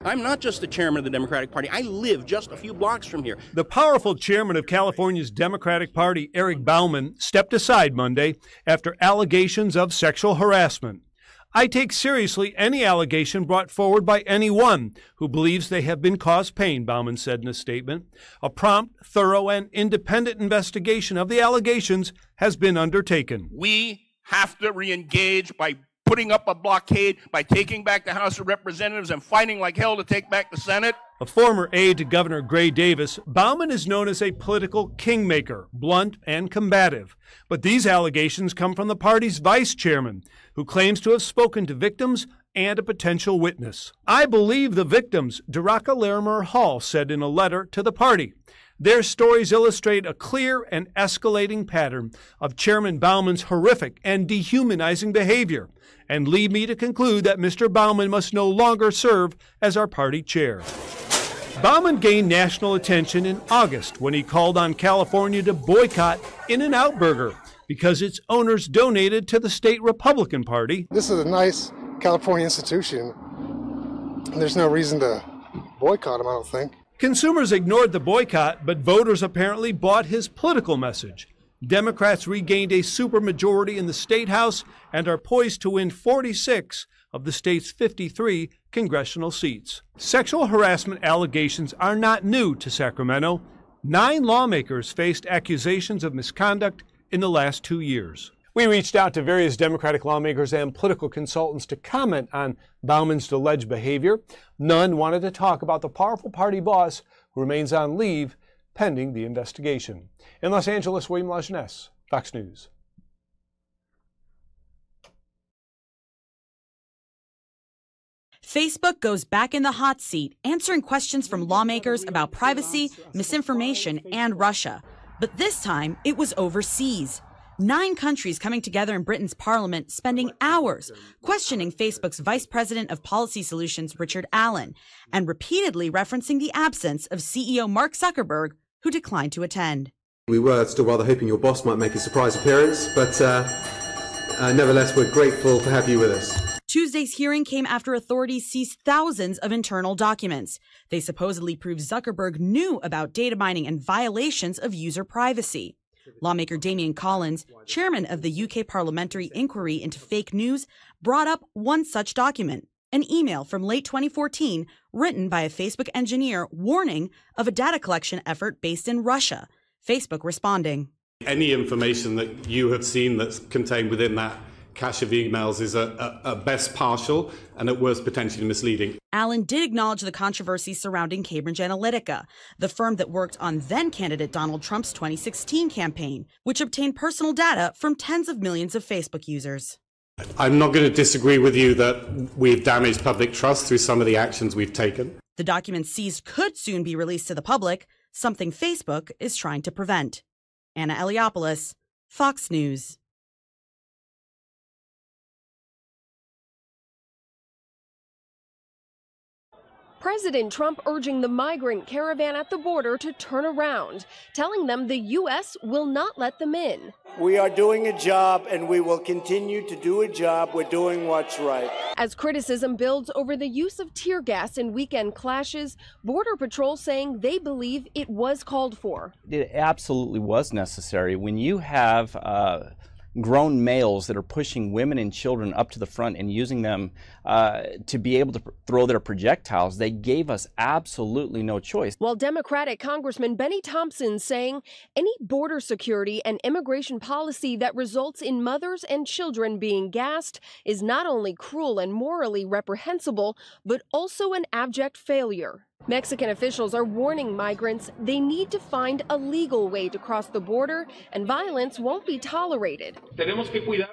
I'm not just the chairman of the Democratic Party. I live just a few blocks from here. The powerful chairman of California's Democratic Party, Eric Bauman, stepped aside Monday after allegations of sexual harassment. I take seriously any allegation brought forward by anyone who believes they have been caused pain, Bauman said in a statement. A prompt, thorough, and independent investigation of the allegations has been undertaken. We have to re-engage by putting up a blockade, by taking back the House of Representatives and fighting like hell to take back the Senate. A former aide to Governor Gray Davis, Bauman is known as a political kingmaker, blunt and combative. But these allegations come from the party's vice chairman, who claims to have spoken to victims and a potential witness. I believe the victims, Duraka Larimer Hall said in a letter to the party. Their stories illustrate a clear and escalating pattern of Chairman Bauman's horrific and dehumanizing behavior, and lead me to conclude that Mr. Bauman must no longer serve as our party chair. Bauman gained national attention in August when he called on California to boycott In-N-Out Burger because its owners donated to the state Republican Party. This is a nice California institution. There's no reason to boycott them, I don't think. Consumers ignored the boycott, but voters apparently bought his political message. Democrats regained a supermajority in the state house and are poised to win 46 of the state's 53 congressional seats. Sexual harassment allegations are not new to Sacramento. 9 lawmakers faced accusations of misconduct in the last 2 years. We reached out to various Democratic lawmakers and political consultants to comment on Bauman's alleged behavior. None wanted to talk about the powerful party boss who remains on leave pending the investigation. In Los Angeles, William Lajeunesse, Fox News. Facebook goes back in the hot seat, answering questions from lawmakers about privacy, misinformation, and Russia. But this time, it was overseas. 9 countries coming together in Britain's parliament, spending hours questioning Facebook's Vice President of Policy Solutions, Richard Allen, and repeatedly referencing the absence of CEO Mark Zuckerberg, who declined to attend. We were still rather hoping your boss might make a surprise appearance, but nevertheless, we're grateful to have you with us. Tuesday's hearing came after authorities seized thousands of internal documents. They supposedly proved Zuckerberg knew about data mining and violations of user privacy. Lawmaker Damian Collins, chairman of the UK Parliamentary Inquiry into Fake News, brought up one such document, an email from late 2014 written by a Facebook engineer warning of a data collection effort based in Russia. Facebook responding. Any information that you have seen that's contained within that cache of emails is at best partial and at worst potentially misleading. Allen did acknowledge the controversy surrounding Cambridge Analytica, the firm that worked on then-candidate Donald Trump's 2016 campaign, which obtained personal data from tens of millions of Facebook users. I'm not going to disagree with you that we've damaged public trust through some of the actions we've taken. The documents seized could soon be released to the public, something Facebook is trying to prevent. Anna Eliopoulos, Fox News. President Trump urging the migrant caravan at the border to turn around, telling them the U.S. will not let them in. We are doing a job, and we will continue to do a job. We're doing what's right. As criticism builds over the use of tear gas in weekend clashes, Border Patrol saying they believe it was called for. It absolutely was necessary. When you have grown males that are pushing women and children up to the front and using them to be able to throw their projectiles, they gave us absolutely no choice. While Democratic Congressman Benny Thompson saying any border security and immigration policy that results in mothers and children being gassed is not only cruel and morally reprehensible, but also an abject failure. Mexican officials are warning migrants they need to find a legal way to cross the border, and violence won't be tolerated.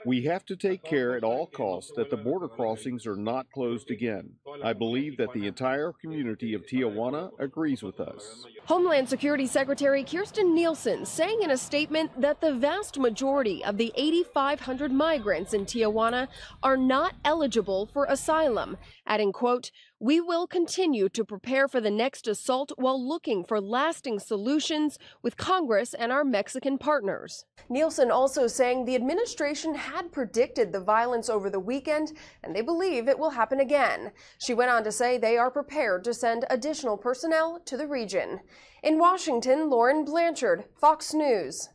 We have to take care at all costs that the border crossings are not closed again. I believe that the entire community of Tijuana agrees with us. Homeland Security Secretary Kirstjen Nielsen saying in a statement that the vast majority of the 8,500 migrants in Tijuana are not eligible for asylum, adding, quote, "We will continue to prepare for the next assault while looking for lasting solutions with Congress and our Mexican partners." Nielsen also saying the administration had predicted the violence over the weekend and they believe it will happen again. She went on to say they are prepared to send additional personnel to the region. In Washington, Lauren Blanchard, Fox News.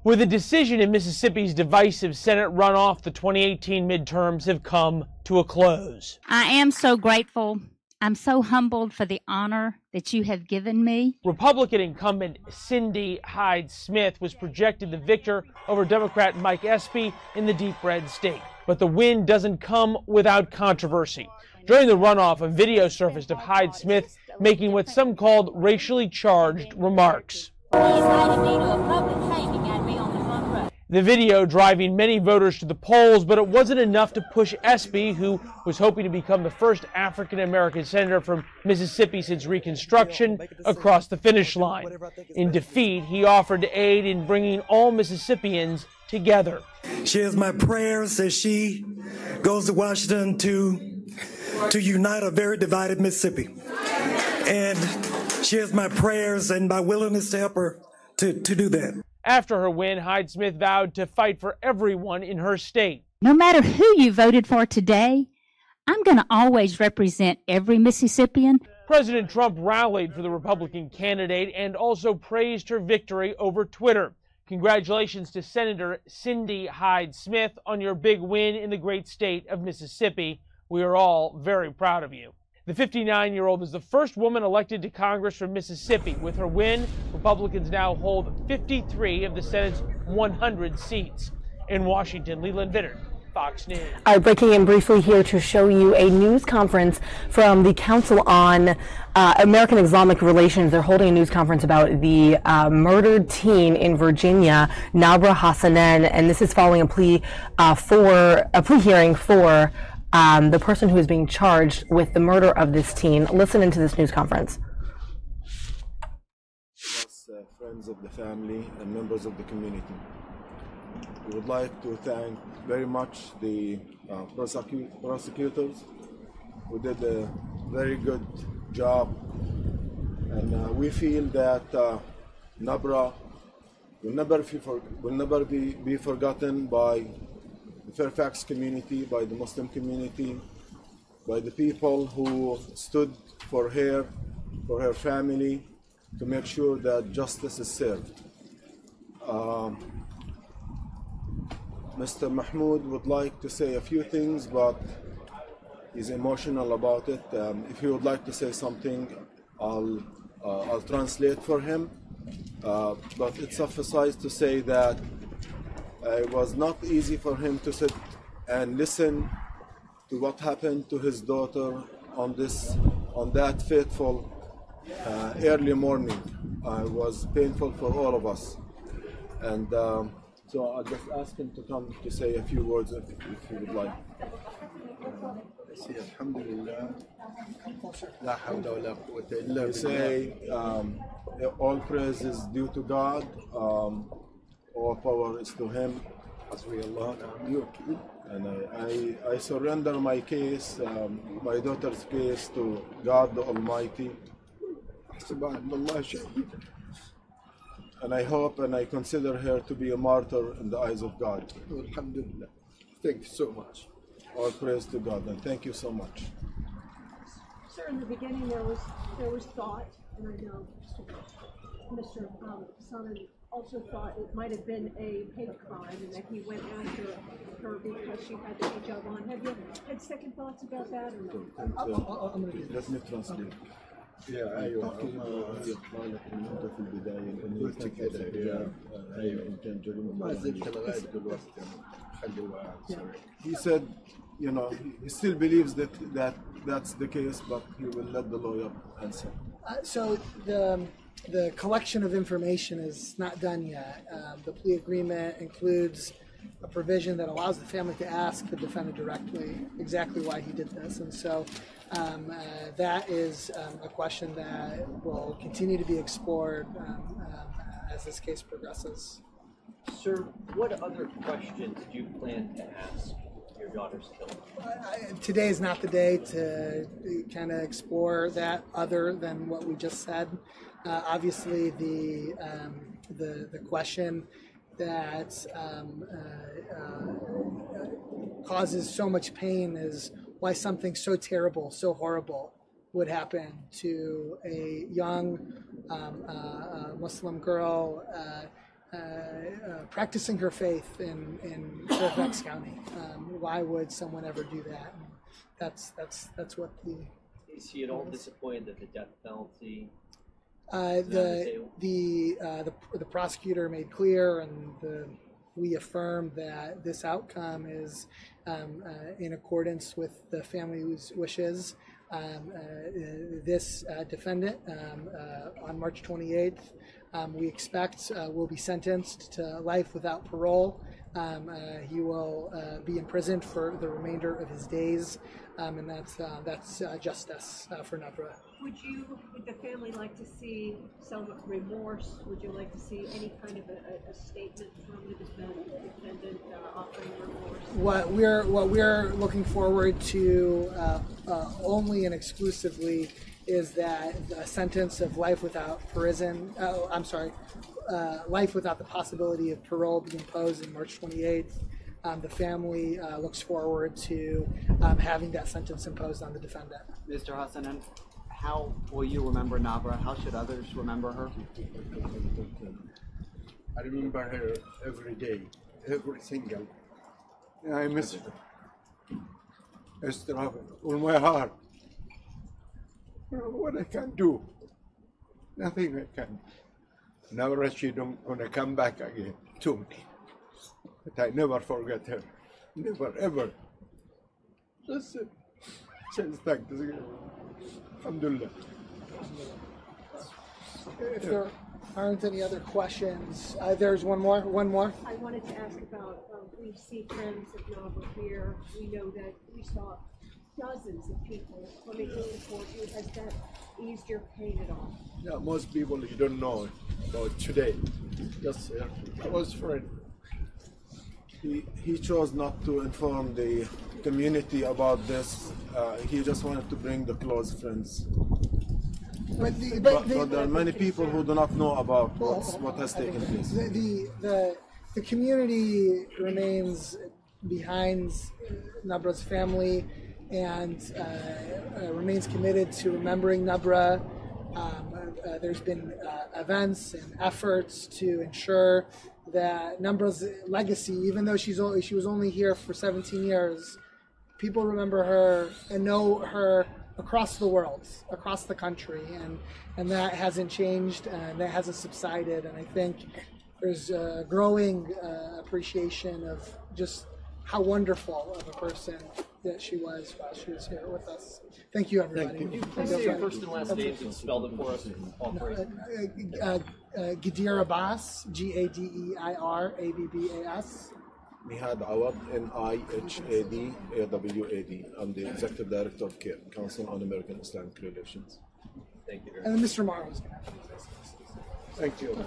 With a decision in Mississippi's divisive Senate runoff, the 2018 midterms have come to a close. I am so grateful. I'm so humbled for the honor that you have given me. Republican incumbent Cindy Hyde-Smith was projected the victor over Democrat Mike Espy in the deep red state. But the win doesn't come without controversy. During the runoff, a video surfaced of Hyde-Smith making what some called racially charged remarks. The video driving many voters to the polls, but it wasn't enough to push Espy, who was hoping to become the first African-American senator from Mississippi since Reconstruction, across the finish line. In defeat, he offered to aid in bringing all Mississippians together. She has my prayers as she goes to Washington to unite a very divided Mississippi. And she has my prayers and my willingness to help her to do that. After her win, Hyde-Smith vowed to fight for everyone in her state. No matter who you voted for today, I'm going to always represent every Mississippian. President Trump rallied for the Republican candidate and also praised her victory over Twitter. Congratulations to Senator Cindy Hyde-Smith on your big win in the great state of Mississippi. We are all very proud of you. The 59-year-old is the first woman elected to Congress from Mississippi. With her win, Republicans now hold 53 of the Senate's 100 seats. In Washington, Leland Vittert, Fox News. All right, breaking in briefly here to show you a news conference from the Council on American Islamic Relations. They're holding a news conference about the murdered teen in Virginia, Nabra Hassanen, and this is following a plea hearing for the person who is being charged with the murder of this teen. Listen into this news conference. Friends of the family and members of the community, we would like to thank very much the prosecutors who did a very good job, and we feel that Nabra will never be forgotten by the Fairfax community, by the Muslim community, by the people who stood for her family, to make sure that justice is served. Mr. Mahmoud would like to say a few things, but he's emotional about it. If he would like to say something, I'll translate for him. But it's emphasized to say that it was not easy for him to sit and listen to what happened to his daughter on that fateful early morning. It was painful for all of us, and so I'll just ask him to come to say a few words if he would like. We say all praise is due to God. All power is to Him. And I surrender my case, my daughter's case, to God the Almighty. And I hope and I consider her to be a martyr in the eyes of God. Alhamdulillah. Thank you so much. All praise to God, and thank you so much. Sir, in the beginning there was thought, and I know Mr. Hassanen also thought it might have been a hate crime and that he went after her because she had the hijab on. Have you had second thoughts about that? Let me translate. أيوة هي قالت إن أنت في البداية إنه قلت كذا أيوة إن كان جريمة ما زلت لغاية دلوقتي خلي. He said, you know, he still believes that's the case, but he will let the lawyer answer. So the collection of information is not done yet. The plea agreement includes a provision that allows the family to ask the defendant directly exactly why he did this, and so that is a question that will continue to be explored as this case progresses. Sir, what other questions do you plan to ask your daughter's killer? Today is not the day to kind of explore that other than what we just said. Obviously, the question that causes so much pain is why something so terrible, so horrible would happen to a young Muslim girl practicing her faith in Fairfax County. Why would someone ever do that? And that's what the. Is he at all disappointed that the death penalty? The prosecutor made clear, and we affirmed that this outcome is in accordance with the family's wishes. This defendant, on March 28th, we expect will be sentenced to life without parole. He will be imprisoned for the remainder of his days, and that's justice for Nabra. Would the family like to see some remorse? Would you like to see any kind of a statement from the defendant offering remorse? What we're looking forward to only and exclusively is that a sentence of life without prison. Life without the possibility of parole being imposed on March 28th. The family looks forward to having that sentence imposed on the defendant. Mr. Hassanen, how will you remember Nabra? How should others remember her? I remember her every day, every single. I miss her. It's on my heart. What I can do? Nothing I can. Nabra, she don't gonna come back again to me. But I never forget her. Never, ever. Just thank you. Alhamdulillah. If there aren't any other questions, there's one more. I wanted to ask about, we see friends of Nabra here. We know that we saw dozens of people coming to support you. Has that eased your pain at all? Yeah, most people you don't know about today. Just a close friend. He chose not to inform the community about this. He just wanted to bring the close friends. But there are many people who do not know about what has taken place. The community remains behind Nabra's family and remains committed to remembering Nabra. There's been events and efforts to ensure that Nabra's legacy, even though she was only here for 17 years, people remember her and know her across the world, across the country, and that hasn't changed and that hasn't subsided. And I think there's a growing appreciation of just how wonderful of a person that she was while she was here with us. Thank you, everybody. Could you please say your first and last names and spell them for us? All three. Gadeir Abbas, Gadeir-Abbas. Nihad Awad, Nihad-Awad. I'm the Executive Director of CARE, Council on American Islamic Relations. Thank you very much. And Mr. Morrow is going to have Thank you.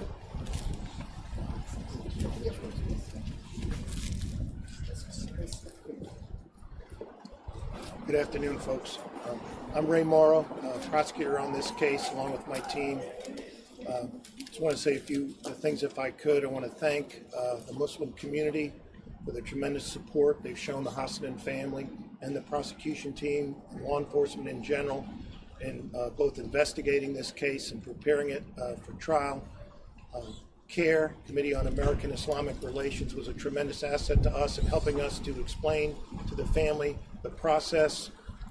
Good afternoon, folks. I'm Ray Morrow, prosecutor on this case, along with my team. Just want to say a few things if I could. I want to thank the Muslim community for the tremendous support they've shown the Hassanen family and the prosecution team and law enforcement in general in both investigating this case and preparing it for trial. CARE, Committee on American Islamic Relations, was a tremendous asset to us in helping us to explain to the family the process,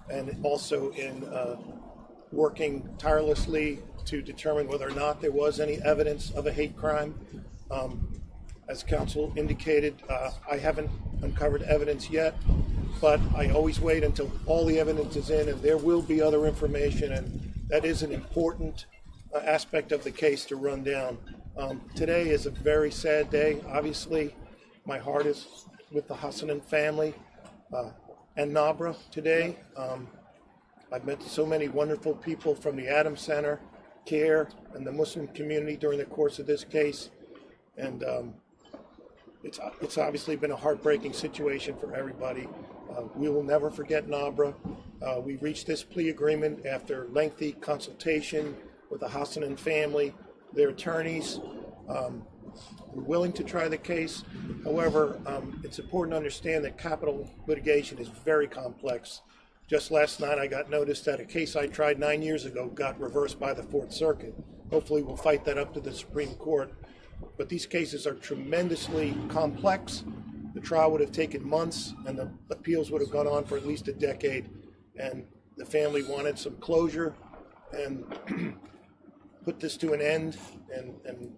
and also in working tirelessly to determine whether or not there was any evidence of a hate crime. As counsel indicated, I haven't uncovered evidence yet, but I always wait until all the evidence is in, and there will be other information, and that is an important aspect of the case to run down. Today is a very sad day. Obviously, my heart is with the Hassanen family and Nabra today. I've met so many wonderful people from the Adams Center, CARE, and the Muslim community during the course of this case, and it's obviously been a heartbreaking situation for everybody. We will never forget Nabra. We reached this plea agreement after lengthy consultation with the Hassanen family, their attorneys. We're willing to try the case. However, it's important to understand that capital litigation is very complex. Just last night I got notice that a case I tried 9 years ago got reversed by the Fourth Circuit. Hopefully we'll fight that up to the Supreme Court. But these cases are tremendously complex. The trial would have taken months, and the appeals would have gone on for at least a decade. And the family wanted some closure and put this to an end and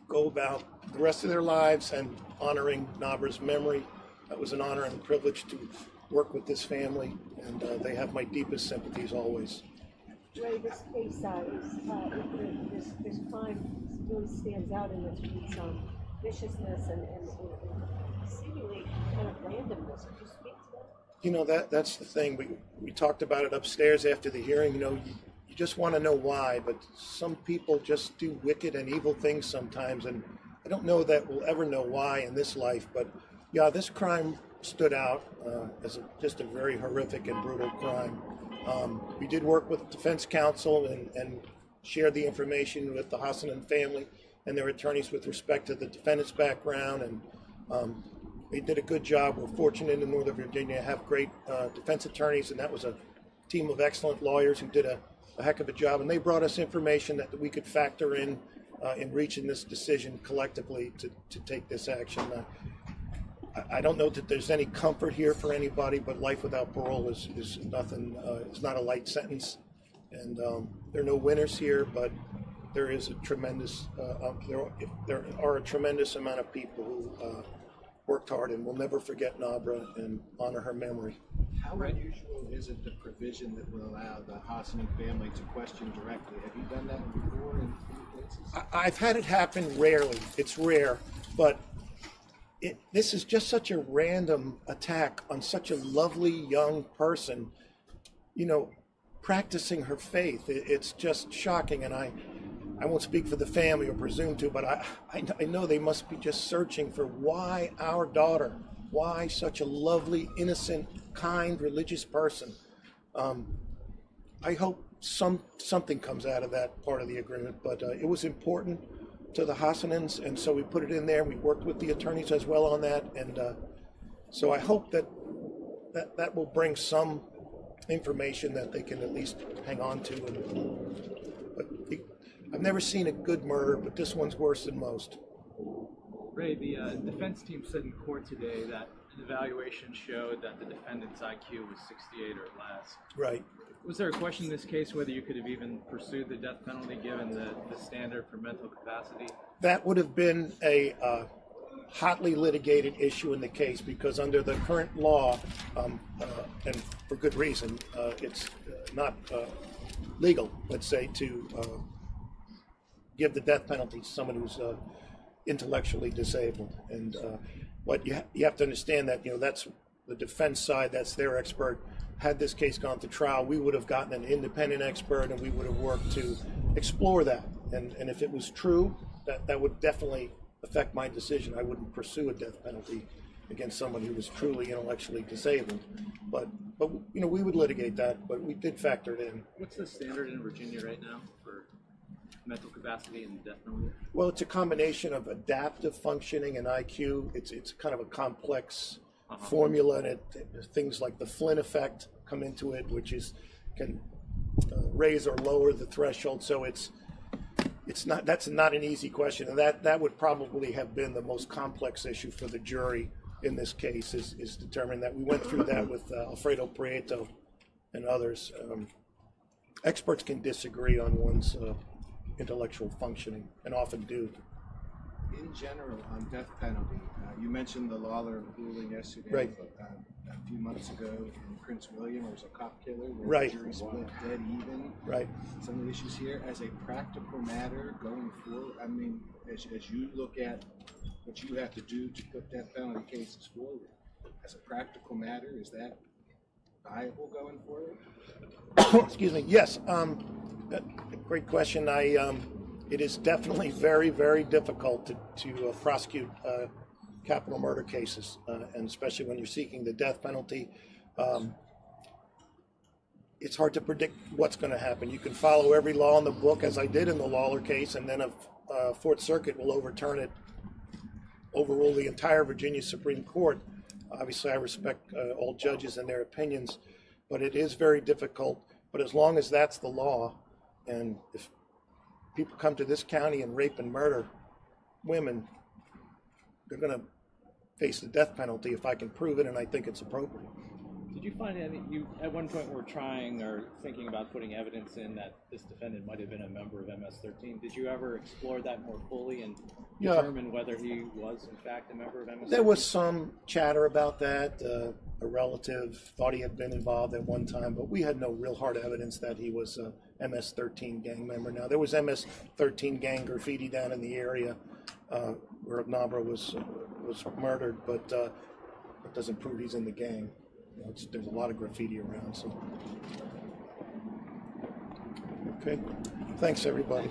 go about the rest of their lives and honoring Nabra's memory. That was an honor and a privilege to work with this family, and they have my deepest sympathies always. Ray, this case this crime really stands out in its viciousness and seemingly kind of randomness. Could you speak to that? You know, that's the thing. We talked about it upstairs after the hearing. You know, you just want to know why, but some people just do wicked and evil things sometimes, and I don't know that we'll ever know why in this life, but yeah, this crime stood out as just a very horrific and brutal crime. We did work with defense counsel and shared the information with the Hassanen family and their attorneys with respect to the defendant's background, and they did a good job. We're fortunate in Northern Virginia to have great defense attorneys, and that was a team of excellent lawyers who did a heck of a job, and they brought us information that we could factor in reaching this decision collectively to take this action. I don't know that there's any comfort here for anybody, but life without parole is nothing. It's not a light sentence, and there are no winners here. But there is a tremendous there are a tremendous amount of people who worked hard, and we'll never forget Nabra and honor her memory. How unusual is it the provision that will allow the Hassanen family to question directly? Have you done that before in cases? I've had it happen rarely. It's rare, but this is just such a random attack on such a lovely young person, you know, practicing her faith. It's just shocking, and I won't speak for the family or presume to, but I know they must be just searching for why our daughter, why such a lovely, innocent, kind, religious person. I hope something comes out of that part of the agreement, but it was important to the Hassanens, and so we put it in there. We worked with the attorneys as well on that, and so I hope that will bring some information that they can at least hang on to. But I've never seen a good murder, but this one's worse than most. Ray, the defense team said in court today that an evaluation showed that the defendant's IQ was 68 or less. Right. Was there a question in this case whether you could have even pursued the death penalty given the standard for mental capacity? That would have been a hotly litigated issue in the case, because under the current law, and for good reason, it's not legal, let's say, to give the death penalty to someone who's intellectually disabled. And what you have to understand that, you know, that's the defense side, that's their expert. Had this case gone to trial, we would have gotten an independent expert, and we would have worked to explore that. And if it was true, that would definitely affect my decision. I wouldn't pursue a death penalty against someone who was truly intellectually disabled. But but we would litigate that, but we did factor it in. What's the standard in Virginia right now for mental capacity and death penalty? Well, it's a combination of adaptive functioning and IQ. It's kind of a complex formula, and things like the Flynn effect come into it, which can raise or lower the threshold. So that's not an easy question, and that would probably have been the most complex issue for the jury in this case, is determining that. We went through that with Alfredo Prieto and others. Experts can disagree on one's intellectual functioning, and often do. In general, on death penalty, you mentioned the Lawler ruling yesterday. Right. A few months ago in Prince William, there was a cop killer where right. the jury split dead even. Right. Some of the issues here, as a practical matter going forward, I mean, as you look at what you have to do to put death penalty cases forward, as a practical matter, is that viable going forward? Excuse me. Yes. Great question. It is definitely very, very difficult to prosecute capital murder cases, and especially when you're seeking the death penalty. It's hard to predict what's going to happen. You can follow every law in the book, as I did in the Lawler case, and then a Fourth Circuit will overrule the entire Virginia Supreme Court. Obviously, I respect all judges and their opinions, but it is very difficult. But as long as that's the law, and if people come to this county and rape and murder women, they're going to face the death penalty if I can prove it, and I think it's appropriate. Did you find any, you at one point were trying or thinking about putting evidence in that this defendant might have been a member of MS-13? Did you ever explore that more fully and determine whether he was in fact a member of MS-13? There was some chatter about that. A relative thought he had been involved at one time, but we had no real hard evidence that he was a MS-13 gang member. Now, there was MS-13 gang graffiti down in the area where Nabra was murdered, but it doesn't prove he's in the gang. There's a lot of graffiti around. So, okay. Thanks, everybody.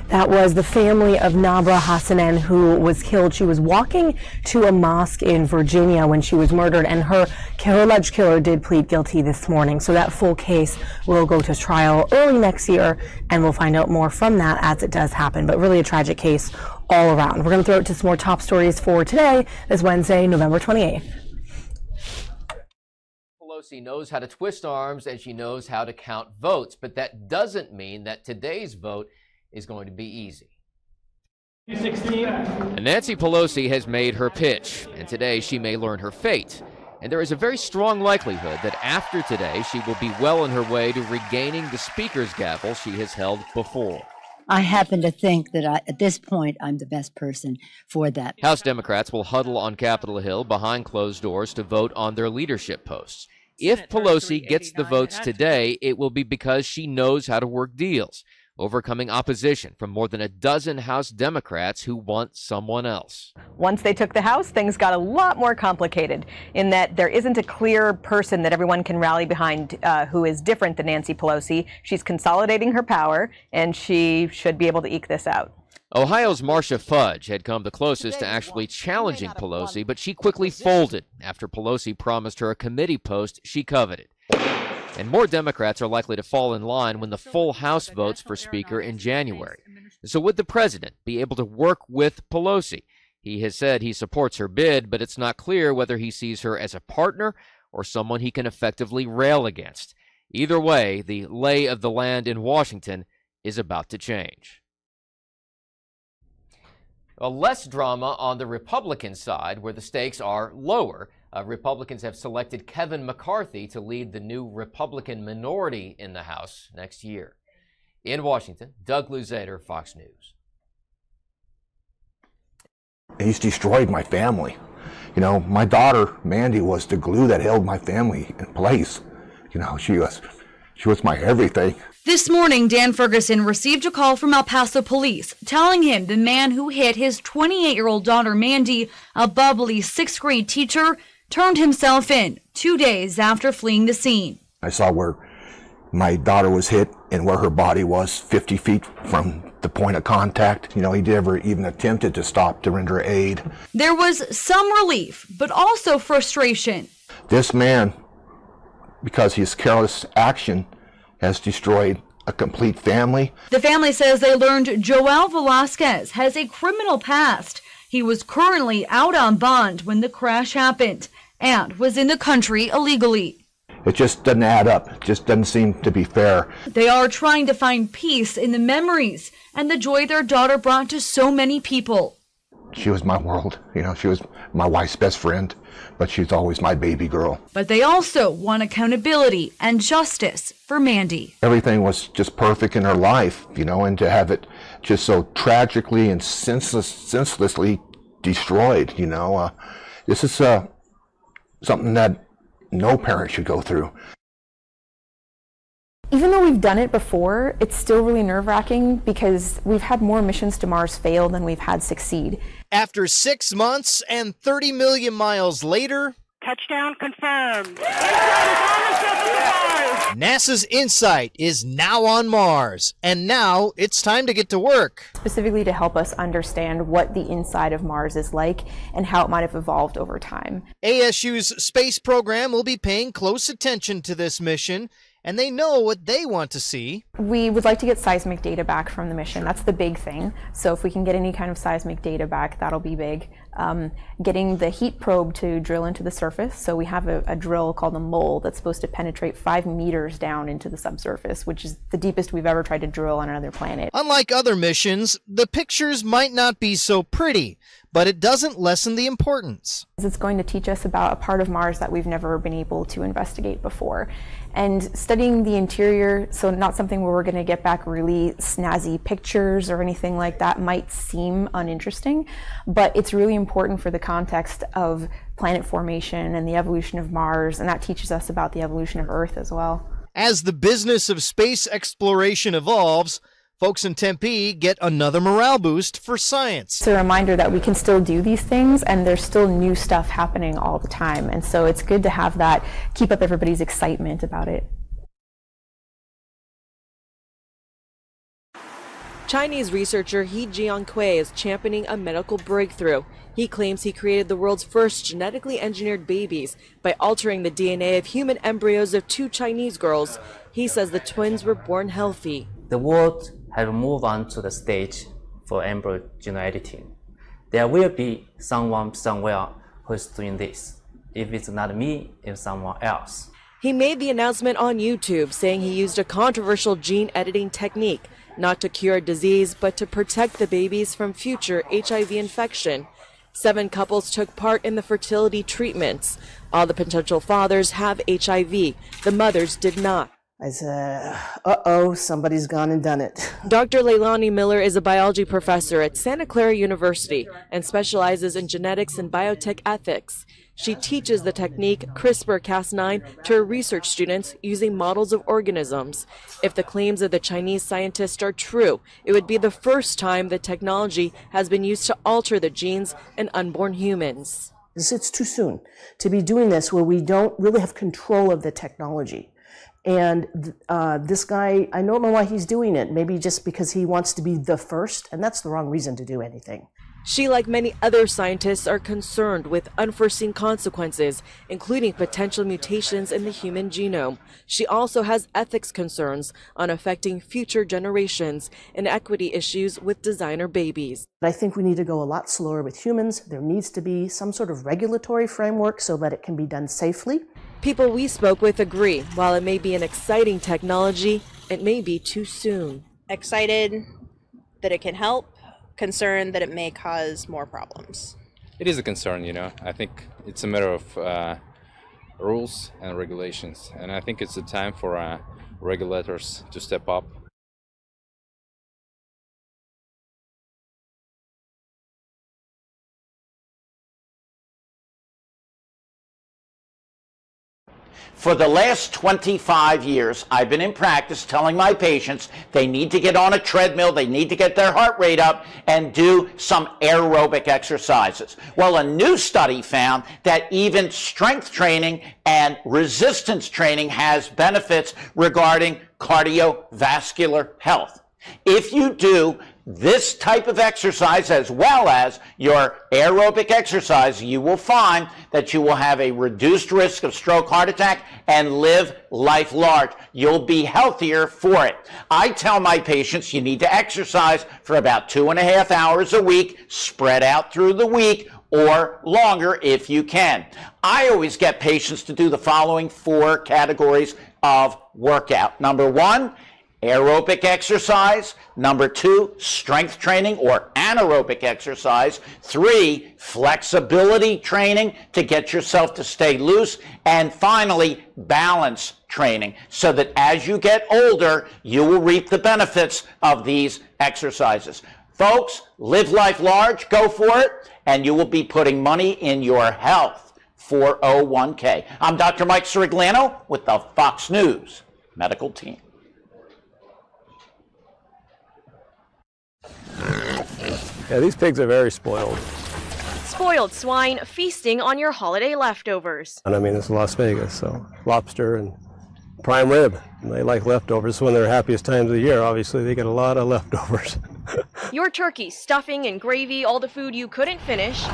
That was the family of Nabra Hassanen, who was killed. She was walking to a mosque in Virginia when she was murdered, and her alleged killer did plead guilty this morning. So that full case will go to trial early next year, and we'll find out more from that as it does happen. But really a tragic case all around. We're going to throw it to some more top stories for today, this Wednesday, November 28th. Pelosi knows how to twist arms, and she knows how to count votes, but that doesn't mean that today's vote is going to be easy. Nancy Pelosi has made her pitch, and today she may learn her fate. And there is a very strong likelihood that after today she will be well on her way to regaining the speaker's gavel she has held before. I happen to think that at this point I'm the best person for that. House Democrats will huddle on Capitol Hill behind closed doors to vote on their leadership posts. If Pelosi gets the votes today, it will be because she knows how to work deals, overcoming opposition from more than a dozen House Democrats who want someone else. Once they took the House, things got a lot more complicated in that there isn't a clear person that everyone can rally behind who is different than Nancy Pelosi. She's consolidating her power, and she should be able to eke this out. Ohio's Marcia Fudge had come the closest to actually challenging Pelosi, but she quickly folded after Pelosi promised her a committee post she coveted. And more Democrats are likely to fall in line when the full House votes for Speaker in January. So would the president be able to work with Pelosi? He has said he supports her bid, but it's not clear whether he sees her as a partner or someone he can effectively rail against. Either way, the lay of the land in Washington is about to change. Less drama on the Republican side, where the stakes are lower. Republicans have selected Kevin McCarthy to lead the new Republican minority in the House next year. In Washington, Doug Luzader, Fox News. He's destroyed my family. You know, my daughter, Mandy, was the glue that held my family in place. You know, she was my everything. This morning, Dan Ferguson received a call from El Paso police telling him the man who hit his 28-year-old daughter, Mandy, a bubbly 6th grade teacher, turned himself in 2 days after fleeing the scene. I saw where my daughter was hit and where her body was 50 feet from the point of contact. He never even attempted to stop to render aid. There was some relief, but also frustration. This man, because his careless action, has destroyed a complete family. The family says they learned Joel Velasquez has a criminal past. He was currently out on bond when the crash happened and was in the country illegally. It just doesn't add up. It just doesn't seem to be fair. They are trying to find peace in the memories and the joy their daughter brought to so many people. She was my world. She was my wife's best friend, but she's always my baby girl. But they also want accountability and justice for Mandy. Everything was just perfect in her life, and to have it just so tragically and senselessly destroyed, this is something that no parent should go through. Even though we've done it before, it's still really nerve-wracking because we've had more missions to Mars fail than we've had succeed. After 6 months and 30 million miles later, touchdown confirmed. NASA's InSight is now on Mars, and now it's time to get to work. Specifically to help us understand what the inside of Mars is like and how it might have evolved over time. ASU's space program will be paying close attention to this mission, and they know what they want to see. We would like to get seismic data back from the mission. That's the big thing. So if we can get any kind of seismic data back, that'll be big. Getting the heat probe to drill into the surface. So we have a drill called a mole that's supposed to penetrate 5 meters down into the subsurface, which is the deepest we've ever tried to drill on another planet. Unlike other missions, the pictures might not be so pretty, but it doesn't lessen the importance. It's going to teach us about a part of Mars that we've never been able to investigate before. And studying the interior, so not something where we're going to get back really snazzy pictures or anything like that, might seem uninteresting, but it's really important for the context of planet formation and the evolution of Mars, and that teaches us about the evolution of Earth as well. As the business of space exploration evolves, folks in Tempe get another morale boost for science. It's a reminder that we can still do these things and there's still new stuff happening all the time. And so it's good to have that, keep up everybody's excitement about it. Chinese researcher He Jiankui is championing a medical breakthrough. He claims he created the world's first genetically engineered babies by altering the DNA of human embryos of 2 Chinese girls. He says the twins were born healthy. The world has moved on to the stage for embryo gene editing. There will be someone somewhere who is doing this. If it's not me, it's someone else. He made the announcement on YouTube, saying he used a controversial gene editing technique, not to cure a disease, but to protect the babies from future HIV infection. 7 couples took part in the fertility treatments. All the potential fathers have HIV. The mothers did not. I said, uh-oh, somebody's gone and done it. Dr. Leilani Miller is a biology professor at Santa Clara University and specializes in genetics and biotech ethics. She teaches the technique CRISPR-Cas9 to her research students using models of organisms. If the claims of the Chinese scientists are true, it would be the first time the technology has been used to alter the genes in unborn humans. It's too soon to be doing this where we don't really have control of the technology. And this guy, I don't know why he's doing it. Maybe just because he wants to be the first, and that's the wrong reason to do anything. She, like many other scientists, are concerned with unforeseen consequences, including potential mutations in the human genome. She also has ethics concerns on affecting future generations and equity issues with designer babies. I think we need to go a lot slower with humans. There needs to be some sort of regulatory framework so that it can be done safely. People we spoke with agree, while it may be an exciting technology, it may be too soon. Excited that it can help, concerned that it may cause more problems. It is a concern, you know. I think it's a matter of rules and regulations, and I think it's a time for regulators to step up. For the last 25 years, I've been in practice telling my patients they need to get on a treadmill, they need to get their heart rate up, and do some aerobic exercises. Well, a new study found that even strength training and resistance training has benefits regarding cardiovascular health. If you do this type of exercise as well as your aerobic exercise, you will find that you will have a reduced risk of stroke, heart attack, and live life large. You'll be healthier for it. I tell my patients you need to exercise for about 2.5 hours a week, spread out through the week, or longer if you can. I always get patients to do the following 4 categories of workout. Number 1, aerobic exercise. Number 2, strength training or anaerobic exercise. 3, flexibility training to get yourself to stay loose. And finally, balance training, so that as you get older, you will reap the benefits of these exercises. Folks, live life large, go for it, and you will be putting money in your health 401k. I'm Dr. Mike Sirigliano with the Fox News medical team. Yeah, these pigs are very spoiled. Spoiled swine feasting on your holiday leftovers. And I mean, it's Las Vegas, so lobster and prime rib. And they like leftovers. It's one of their happiest times of the year. Obviously, they get a lot of leftovers. Your turkey, stuffing, and gravy, all the food you couldn't finish.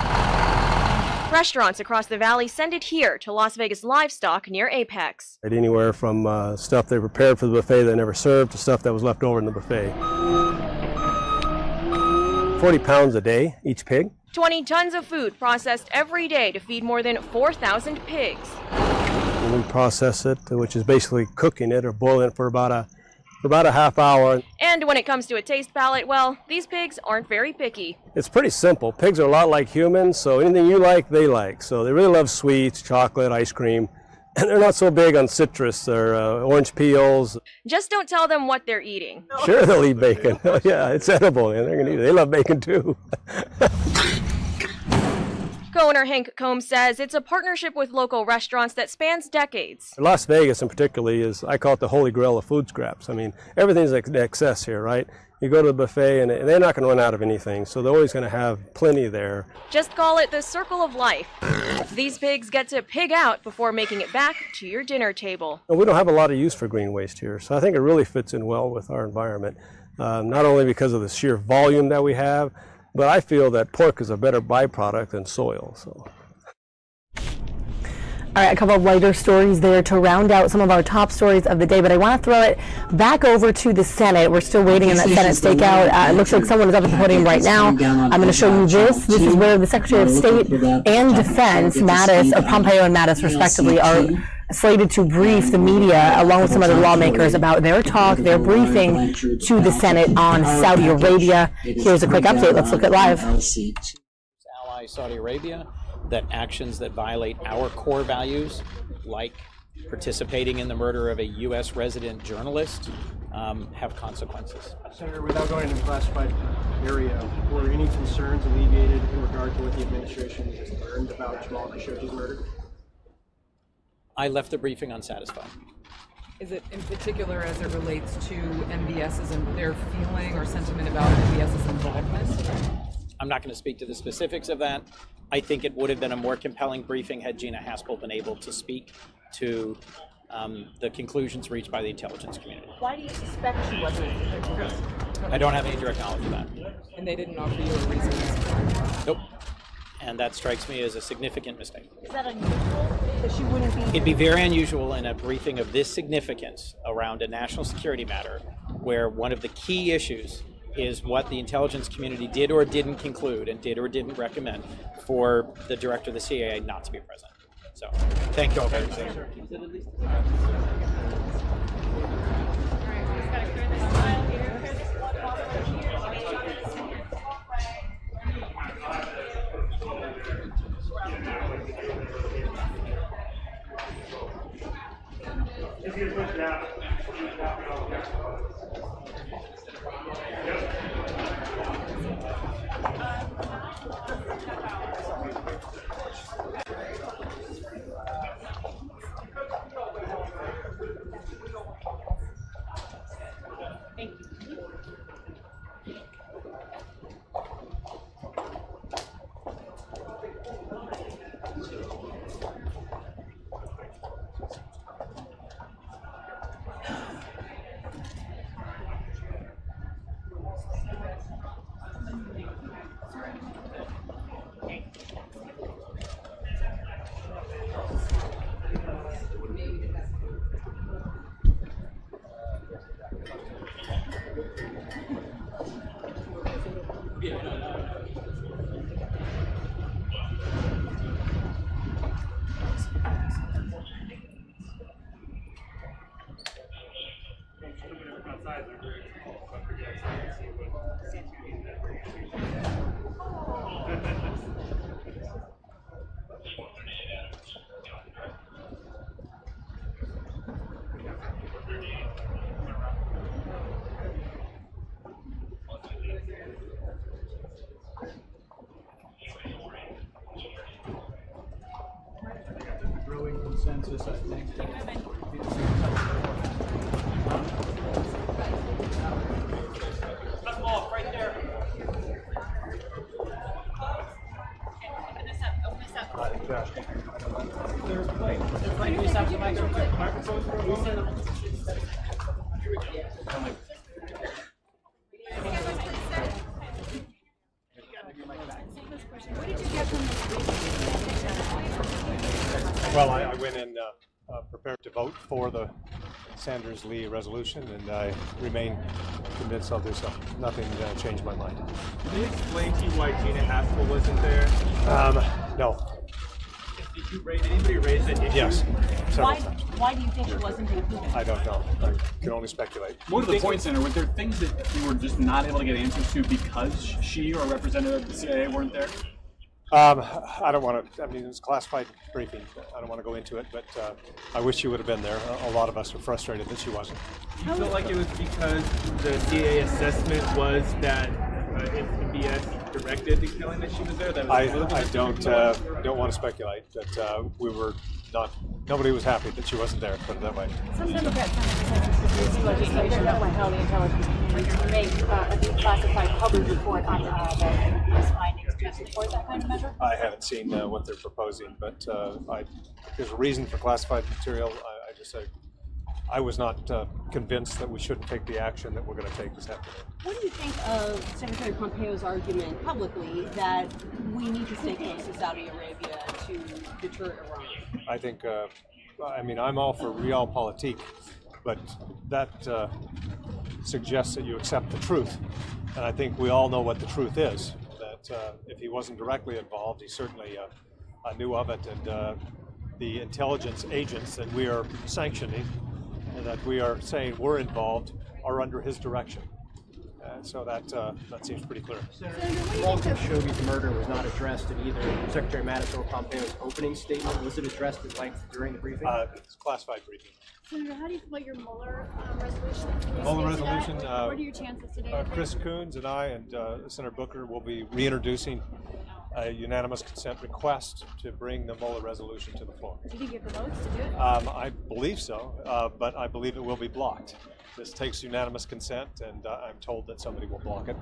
Restaurants across the valley send it here to Las Vegas Livestock near Apex. Anywhere from stuff they prepared for the buffet they never served to stuff that was left over in the buffet. 40 pounds a day, each pig. 20 tons of food processed every day to feed more than 4,000 pigs. And we process it, which is basically cooking it or boiling it for about a half hour. And when it comes to a taste palate, well, these pigs aren't very picky. It's pretty simple. Pigs are a lot like humans, so anything you like, they like. So they really love sweets, chocolate, ice cream, and they're not so big on citrus or orange peels. Just don't tell them what they're eating. Sure, they'll eat bacon. Yeah, it's edible, and they're gonna eat it. They love bacon too. Co-owner Hank Combs says it's a partnership with local restaurants that spans decades. Las Vegas in particular is, I call it the holy grail of food scraps. I mean, everything's excess here, right? You go to the buffet and they're not going to run out of anything, so they're always going to have plenty there. Just call it the circle of life. These pigs get to pig out before making it back to your dinner table. And we don't have a lot of use for green waste here, so I think it really fits in well with our environment, not only because of the sheer volume that we have, but I feel that pork is a better byproduct than soil. So. All right, a couple of lighter stories there to round out some of our top stories of the day, but I want to throw it back over to the Senate. We're still waiting on that Senate stakeout. It looks like someone is up at the podium right now. I'm going to show you this. This is where the Secretary of State and Defense, Pompeo and Mattis, respectively, are slated to brief the media along with some other lawmakers about their talk, their briefing to the Senate on Saudi Arabia. Here's a quick update. Let's look at live. Ally Saudi Arabia, that actions that violate our core values, like participating in the murder of a U.S. resident journalist, have consequences. Senator, without going into the classified area, were any concerns alleviated in regard to what the administration has learned about Jamal Khashoggi's murder? I left the briefing unsatisfied. Is it in particular as it relates to MBS's and their feeling or sentiment about MBS's involvement? I'm not going to speak to the specifics of that. I think it would have been a more compelling briefing had Gina Haspel been able to speak to the conclusions reached by the intelligence community. Why do you suspect she wasn't? I don't have any direct knowledge of that. And they didn't offer you a reason? Nope. And that strikes me as a significant mistake. Is that unusual? That she wouldn't be? It'd be very unusual in a briefing of this significance around a national security matter, where one of the key issues is what the intelligence community did or didn't conclude and did or didn't recommend, for the director of the CIA not to be present. So, thank you all very much. Growing consensus, I think. Right there. Open this up. Open this What did you get from this? Well, I went in prepared to vote for the Sanders-Lee resolution, and I remain convinced I'll do so. Nothing changed my mind. Can you explain to you why Gina Haspel wasn't there? No. Did anybody raise that issue? Yes, several times. Why do you think she wasn't included? I don't know. I can only speculate. More to the point, Senator, were there things that you were just not able to get answers to because she or a representative of the CIA weren't there? I don't want to, I mean, it's a classified briefing. I don't want to go into it, but I wish she would have been there. A lot of us are frustrated that she wasn't. Do you feel like it was because the CIA assessment was that if MBS directed the killing that she was there? That was I don't want to speculate, but we were not, nobody was happy that she wasn't there, put it that way. Some Democrats have legislation that would help the intelligence community to make a declassified public report on these findings. Do you support that kind of measure? I haven't seen what they're proposing, but there's a reason for classified material. I just said I was not convinced that we shouldn't take the action that we're going to take this afternoon. What do you think of Secretary Pompeo's argument publicly that we need to stay close to Saudi Arabia to deter Iran? I think, I mean, I'm all for realpolitik, but that suggests that you accept the truth. And I think we all know what the truth is, that if he wasn't directly involved, he certainly knew of it, and the intelligence agents that we are sanctioning and that we are saying were involved are under his direction. So that seems pretty clear. Walter Khashoggi's murder was not addressed in either Secretary Mattis or Pompeo's opening statement. Was it addressed at length during the briefing? It's a classified briefing. Senator, how do you feel about your Mueller resolution? Mueller resolution. What are your chances today? Chris Coons and I and Senator Booker will be reintroducing a unanimous consent request to bring the Mueller resolution to the floor. Do you think you have the votes to do it? I believe so, but I believe it will be blocked. This takes unanimous consent, and I'm told that somebody will block it.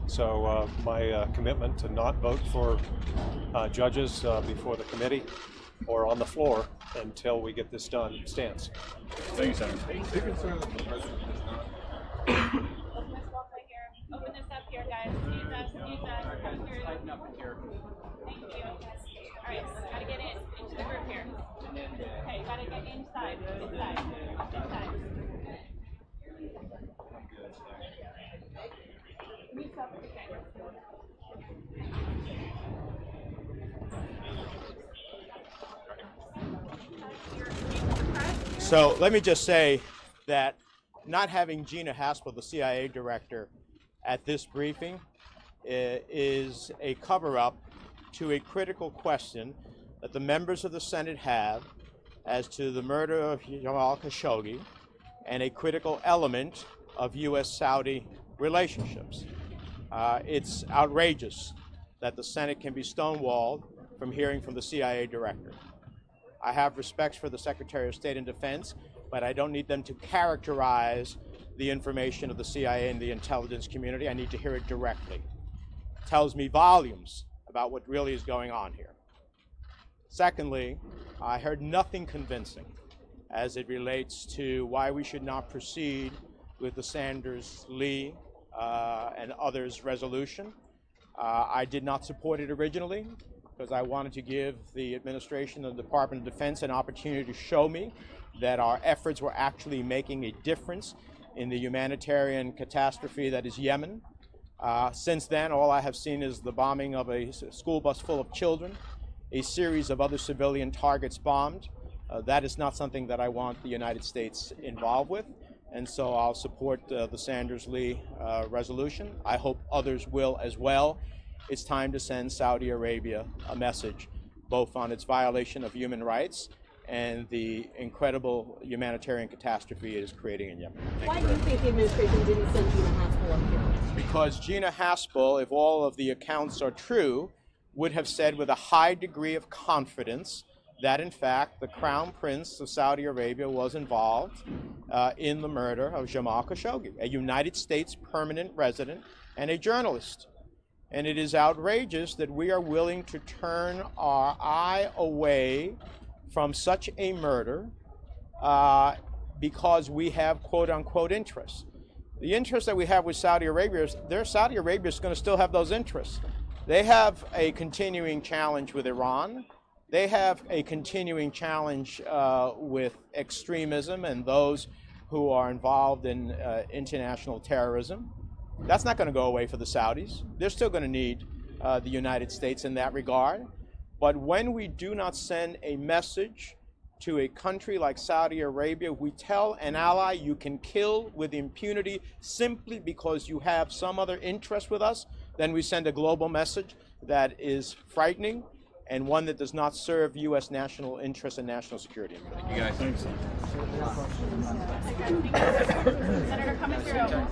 So my commitment to not vote for judges before the committee or on the floor until we get this done stands. Thank you, Senator. Open this up here, guys. Use us. Come through. Thank you. All right, gotta get into the group here. Okay, gotta get inside. So let me just say that not having Gina Haspel, the CIA director, at this briefing is a cover-up to a critical question that the members of the Senate have as to the murder of Jamal Khashoggi and a critical element of U.S.-Saudi relationships. It's outrageous that the Senate can be stonewalled from hearing from the CIA director. I have respect for the Secretary of State and Defense, but I don't need them to characterize the information of the CIA and the intelligence community. I need to hear it directly. It tells me volumes about what really is going on here. Secondly, I heard nothing convincing as it relates to why we should not proceed with the Sanders-Lee and others resolution. I did not support it originally because I wanted to give the administration and the Department of Defense an opportunity to show me that our efforts were actually making a difference in the humanitarian catastrophe that is Yemen. Since then, all I have seen is the bombing of a school bus full of children, a series of other civilian targets bombed. That is not something that I want the United States involved with, and so I'll support the Sanders-Lee resolution. I hope others will as well. It's time to send Saudi Arabia a message, both on its violation of human rights and the incredible humanitarian catastrophe it is creating in Yemen. Why do you think the administration didn't send Gina Haspel up here? Because Gina Haspel, if all of the accounts are true, would have said with a high degree of confidence that, in fact, the Crown Prince of Saudi Arabia was involved in the murder of Jamal Khashoggi, a United States permanent resident and a journalist. And it is outrageous that we are willing to turn our eye away from such a murder because we have quote-unquote interests. The interests that we have with Saudi Arabia, Saudi Arabia is going to still have those interests. They have a continuing challenge with Iran. They have a continuing challenge with extremism and those who are involved in international terrorism. That's not going to go away for the Saudis. They're still going to need the United States in that regard. But when we do not send a message to a country like Saudi Arabia, we tell an ally you can kill with impunity simply because you have some other interest with us, then we send a global message that is frightening and one that does not serve U.S. national interests and national security. Thank you guys. Thanks. Senator, coming through.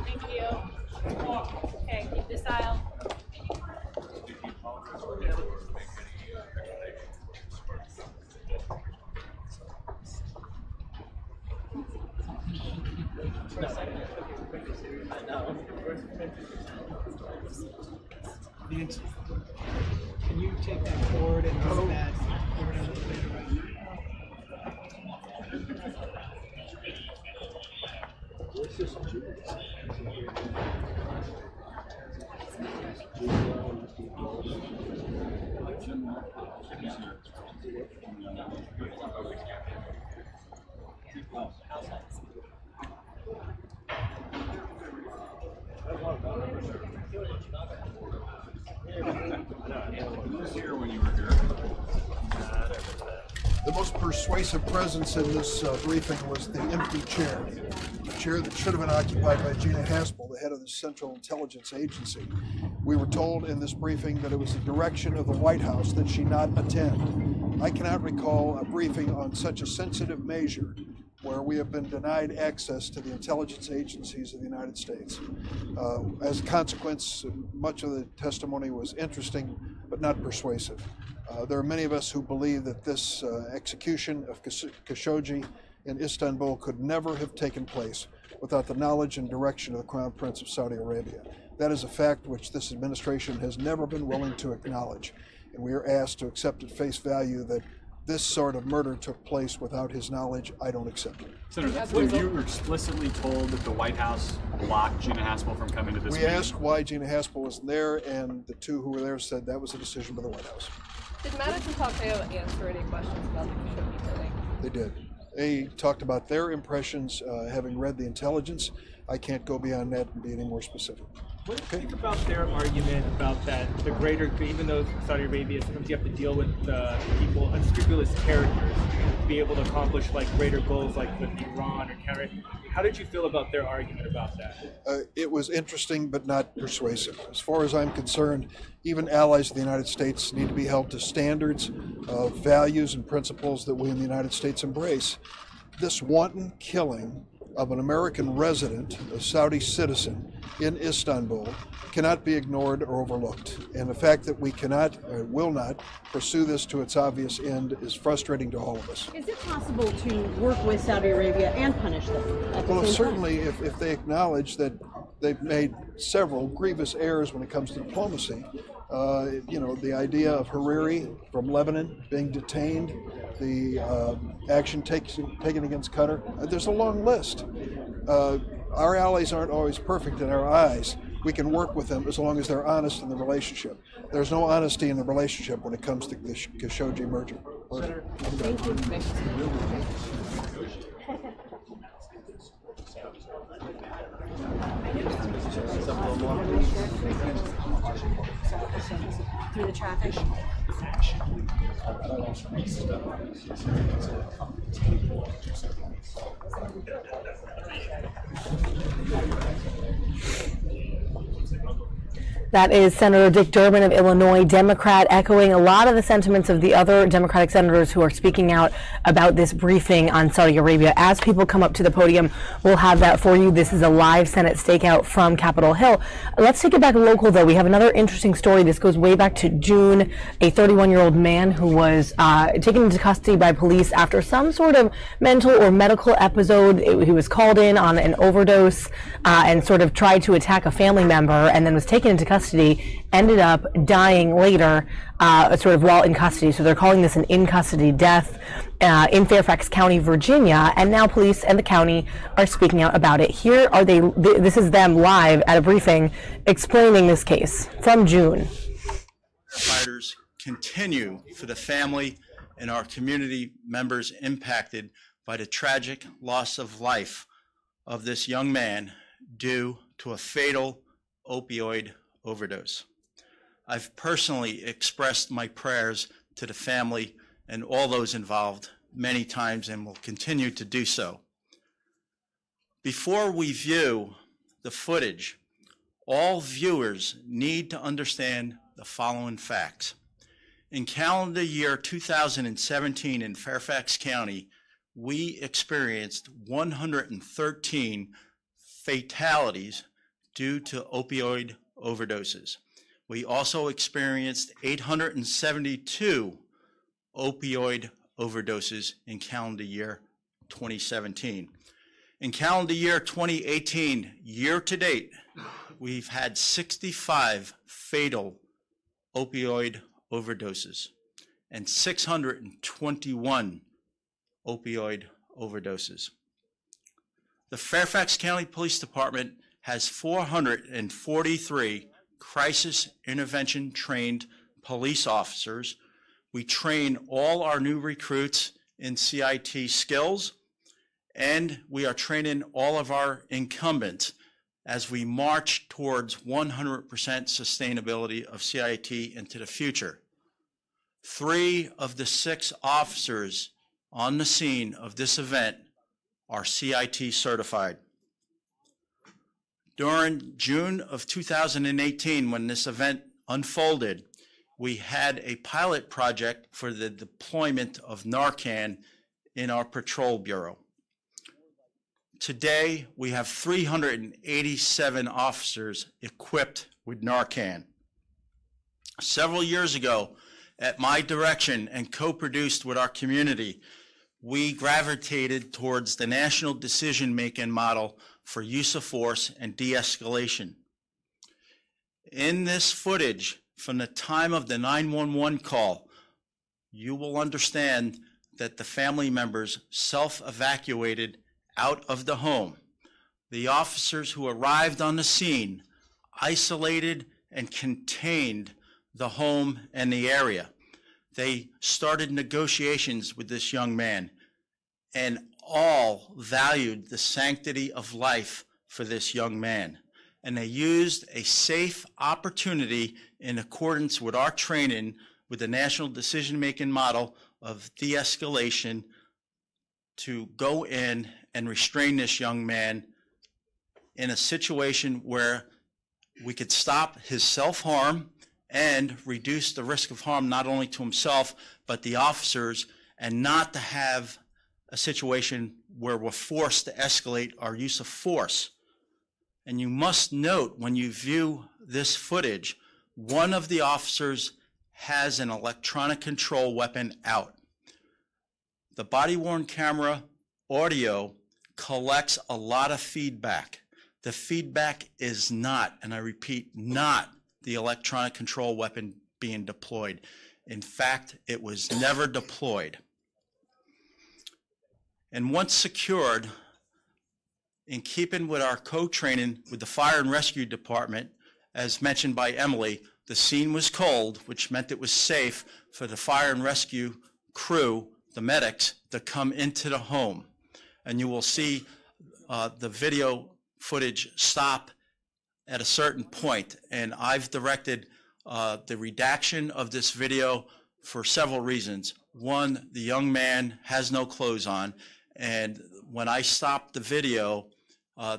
Thank you. Okay, keep this aisle. Nancy, can you take that forward and move that forward a little bit around? The most persuasive presence in this briefing was the empty chair, the chair that should have been occupied by Gina Haspel, the head of the Central Intelligence Agency. We were told in this briefing that it was the direction of the White House that she not attend. I cannot recall a briefing on such a sensitive measure where we have been denied access to the intelligence agencies of the United States. As a consequence, much of the testimony was interesting but not persuasive. There are many of us who believe that this execution of Khashoggi in Istanbul could never have taken place without the knowledge and direction of the Crown Prince of Saudi Arabia. That is a fact which this administration has never been willing to acknowledge, and we are asked to accept at face value that this sort of murder took place without his knowledge. I don't accept it. Senator, you were explicitly told that the White House blocked Gina Haspel from coming to this meeting. We asked why Gina Haspel wasn't there, and the two who were there said that was a decision by the White House. Did Madison Pompeo answer any questions about the Khashoggi killing? They did. They talked about their impressions, having read the intelligence. I can't go beyond that and be any more specific. What do you think about their argument about that the greater, even though Saudi Arabia, sometimes you have to deal with people, unscrupulous characters, to be able to accomplish like greater goals like with Iran or counter. How did you feel about their argument about that? It was interesting but not persuasive. As far as I'm concerned, even allies of the United States need to be held to standards of values and principles that we in the United States embrace. This wanton killing of an American resident, a Saudi citizen, in Istanbul cannot be ignored or overlooked. And the fact that we cannot or will not pursue this to its obvious end is frustrating to all of us. Is it possible to work with Saudi Arabia and punish them at the same time? Certainly if they acknowledge that they've made several grievous errors when it comes to diplomacy. The idea of Hariri from Lebanon being detained, the action taken against Qatar, there's a long list. Our allies aren't always perfect in our eyes. We can work with them as long as they're honest in the relationship. There's no honesty in the relationship when it comes to the Khashoggi merger. Senator, thank you. Through the traffic. That is Senator Dick Durbin of Illinois, Democrat, echoing a lot of the sentiments of the other Democratic senators who are speaking out about this briefing on Saudi Arabia. As people come up to the podium, we'll have that for you. This is a live Senate stakeout from Capitol Hill. Let's take it back local, though. We have another interesting story. This goes way back to June. A 31-year-old man who was taken into custody by police after some sort of mental or medical episode. He was called in on an overdose and sort of tried to attack a family member and then was taken into custody, ended up dying later, sort of while in custody. So they're calling this an in-custody death in Fairfax County, Virginia, and now police and the county are speaking out about it. Here are they, this is them live at a briefing explaining this case from June. Firefighters continue for the family and our community members impacted by the tragic loss of life of this young man due to a fatal opioid overdose. I've personally expressed my prayers to the family and all those involved many times and will continue to do so. Before we view the footage, all viewers need to understand the following facts. In calendar year 2017 in Fairfax County, we experienced 113 fatalities due to opioid overdoses. We also experienced 872 opioid overdoses in calendar year 2017. In calendar year 2018, year to date, we've had 65 fatal opioid overdoses and 621 opioid overdoses. The Fairfax County Police Department has 443 crisis intervention trained police officers. We train all our new recruits in CIT skills, and we are training all of our incumbents as we march towards 100% sustainability of CIT into the future. 3 of the 6 officers on the scene of this event are CIT certified. During June of 2018, when this event unfolded, we had a pilot project for the deployment of Narcan in our patrol bureau. Today, we have 387 officers equipped with Narcan. Several years ago, at my direction and co-produced with our community, we gravitated towards the national decision-making model for use of force and de-escalation. In this footage, from the time of the 911 call, you will understand that the family members self-evacuated out of the home. The officers who arrived on the scene isolated and contained the home and the area. They started negotiations with this young man, and all valued the sanctity of life for this young man. And they used a safe opportunity in accordance with our training with the national decision-making model of de-escalation to go in and restrain this young man in a situation where we could stop his self-harm and reduce the risk of harm not only to himself but the officers, and not to have a situation where we're forced to escalate our use of force. And you must note, when you view this footage, one of the officers has an electronic control weapon out. The body-worn camera audio collects a lot of feedback. The feedback is not, and I repeat, not the electronic control weapon being deployed. In fact, it was never deployed. And once secured, in keeping with our co-training with the Fire and Rescue Department, as mentioned by Emily, the scene was cold, which meant it was safe for the fire and rescue crew, the medics, to come into the home. And you will see the video footage stop at a certain point. And I've directed the redaction of this video for several reasons. One, the young man has no clothes on. And when I stop the video,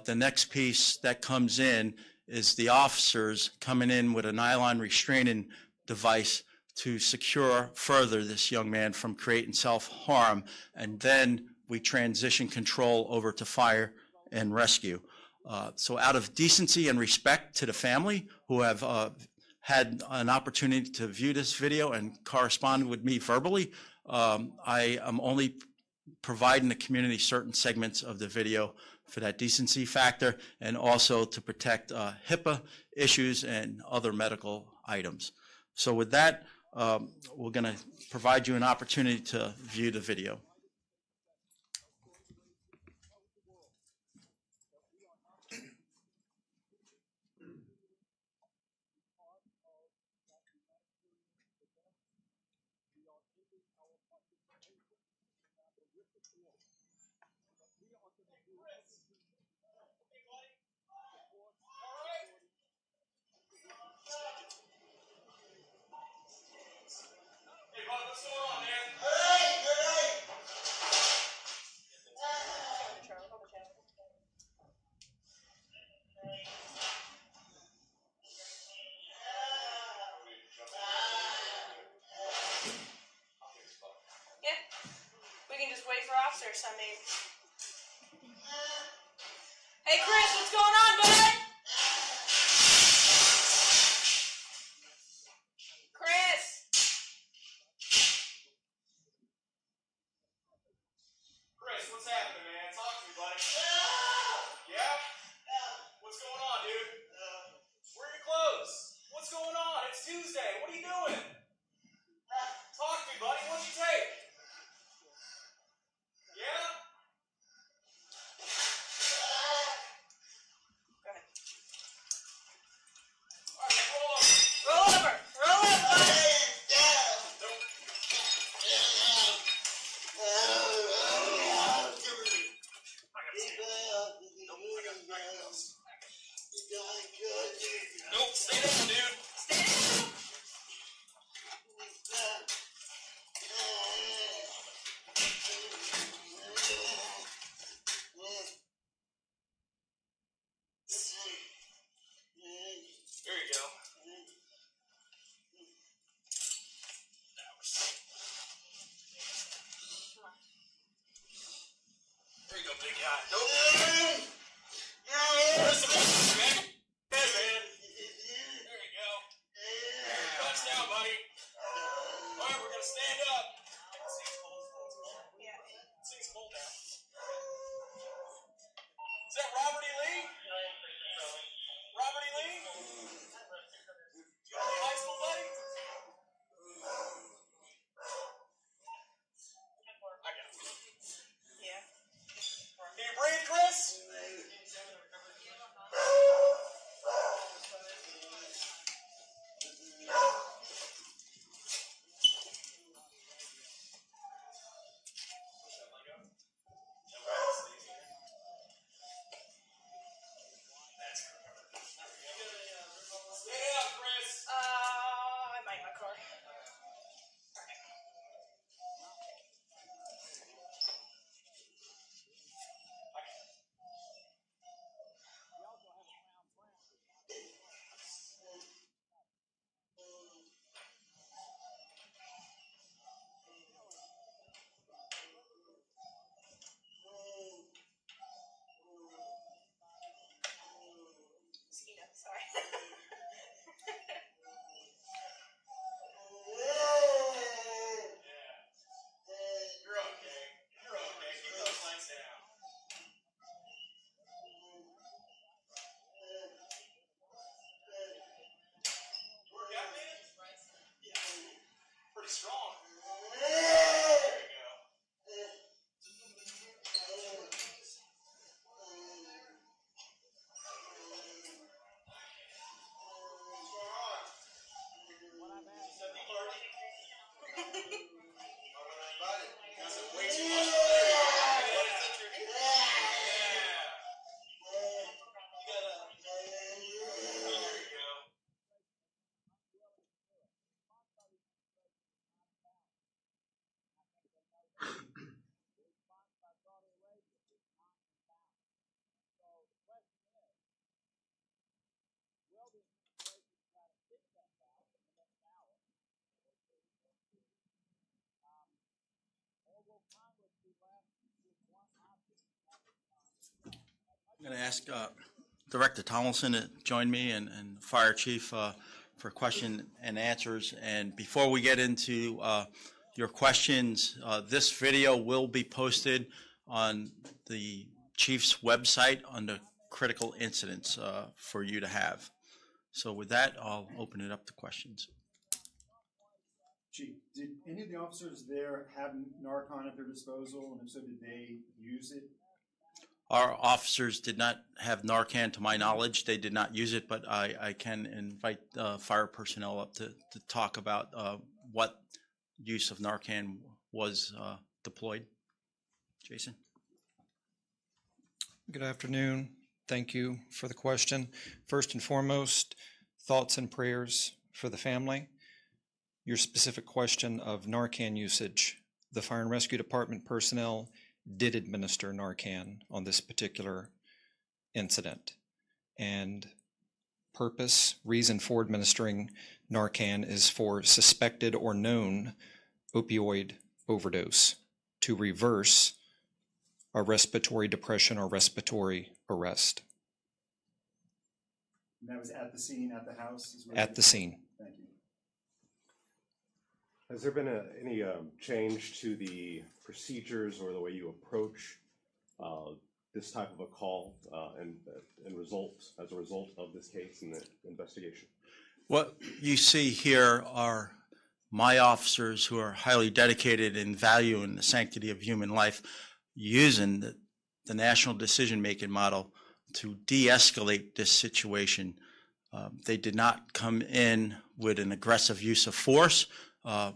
the next piece that comes in is the officers coming in with a nylon restraining device to secure further this young man from creating self-harm. And then we transition control over to fire and rescue. So out of decency and respect to the family who have had an opportunity to view this video and correspond with me verbally, I am only providing the community certain segments of the video for that decency factor, and also to protect HIPAA issues and other medical items. So with that, we're going to provide you an opportunity to view the video. I mean. Hey Chris, what's going on, bud? Chris! Chris, what's happening, man? Talk to me, buddy. Yeah? What's going on, dude? Where are your clothes? What's going on? It's Tuesday. What are you doing? Talk to me, buddy. What'd you take? Yeah? Go ahead. All right, roll over. Roll over. Roll over, bud. Nope, stay down, dude. Stay down. There you go. There you go, big guy. Nope. Listen, man. Hey, man. There you go. Touch down, buddy. All right, we're going to stand up. Sing's cold now. Is that Robert E. Lee? Robert E. Lee? You play high school, buddy? I got it. Yeah. Can you breathe, Chris? Stay up, Chris. I might in my car. Mosquito, sorry. You're okay. You're okay. Keep those lights down. Work out, man? Yeah. Pretty strong. There you go. What's going on? Is that the party? I'm going to ask Director Tomlinson to join me and Fire Chief for question and answers. And before we get into your questions, this video will be posted on the Chief's website under critical incidents for you to have. So with that, I'll open it up to questions. Chief, did any of the officers there have Narcan at their disposal, and if so, did they use it? Our officers did not have Narcan, to my knowledge. They did not use it, but I can invite fire personnel up to talk about what use of Narcan was deployed. Jason? Good afternoon. Thank you for the question. First and foremost, thoughts and prayers for the family. Your specific question of Narcan usage, the Fire and Rescue Department personnel did administer Narcan on this particular incident. And reason for administering Narcan is for suspected or known opioid overdose to reverse a respiratory depression or respiratory arrest. And that was at the scene, at the house? At the scene. Thank you. Has there been any change to the procedures or the way you approach this type of a call and as a result of this case and the investigation? What you see here are my officers who are highly dedicated in value and the sanctity of human life, using the national decision-making model to de-escalate this situation. They did not come in with an aggressive use of force.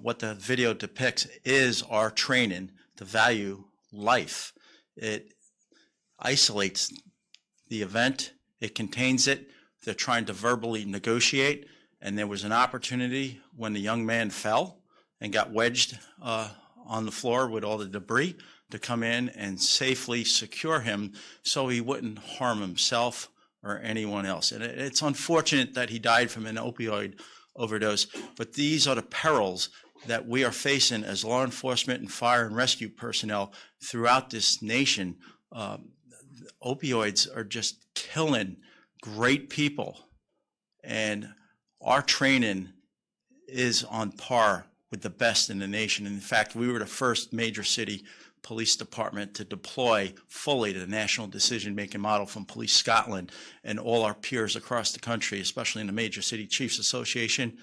What the video depicts is our training to value life. It isolates the event, it contains it. They're trying to verbally negotiate, and there was an opportunity when the young man fell and got wedged on the floor with all the debris to come in and safely secure him so he wouldn't harm himself or anyone else. And it's unfortunate that he died from an opioid overdose, but these are the perils that we are facing as law enforcement and fire and rescue personnel throughout this nation. Opioids are just killing great people, and our training is on par with the best in the nation. In fact, we were the first major city police department to deploy fully the national decision-making model from Police Scotland, and all our peers across the country, especially in the Major City Chiefs Association.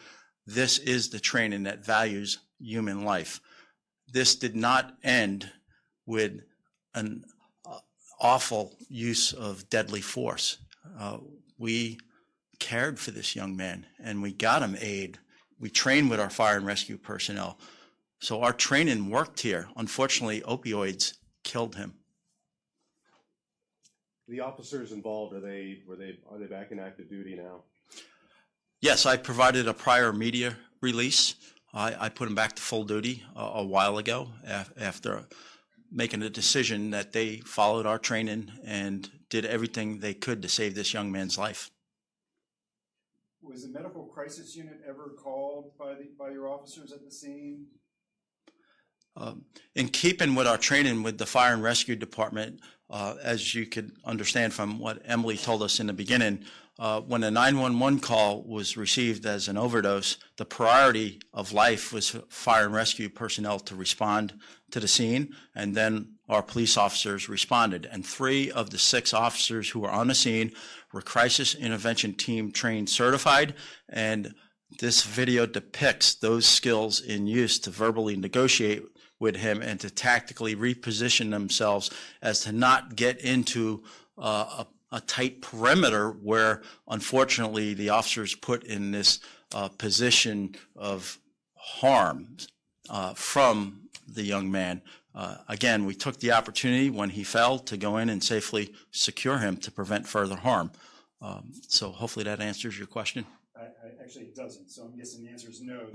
This is the training that values human life. This did not end with an awful use of deadly force. We cared for this young man, and we got him aid. We trained with our fire and rescue personnel. So our training worked here. Unfortunately, opioids killed him. The officers involved, are they back in active duty now? Yes, I provided a prior media release. I put them back to full duty a while ago after making a decision that they followed our training and did everything they could to save this young man's life. Was the medical crisis unit ever called by your officers at the scene? In keeping with our training with the Fire and Rescue Department, as you could understand from what Emily told us in the beginning, when a 911 call was received as an overdose, the priority of life was fire and rescue personnel to respond to the scene, and then our police officers responded. And 3 of the 6 officers who were on the scene were crisis intervention team trained certified, and this video depicts those skills in use to verbally negotiate with him and to tactically reposition themselves as to not get into a tight perimeter where, unfortunately, the officers put in this position of harm from the young man. Again, we took the opportunity when he fell to go in and safely secure him to prevent further harm. So hopefully that answers your question. Actually, it doesn't. So I'm guessing the answer is no.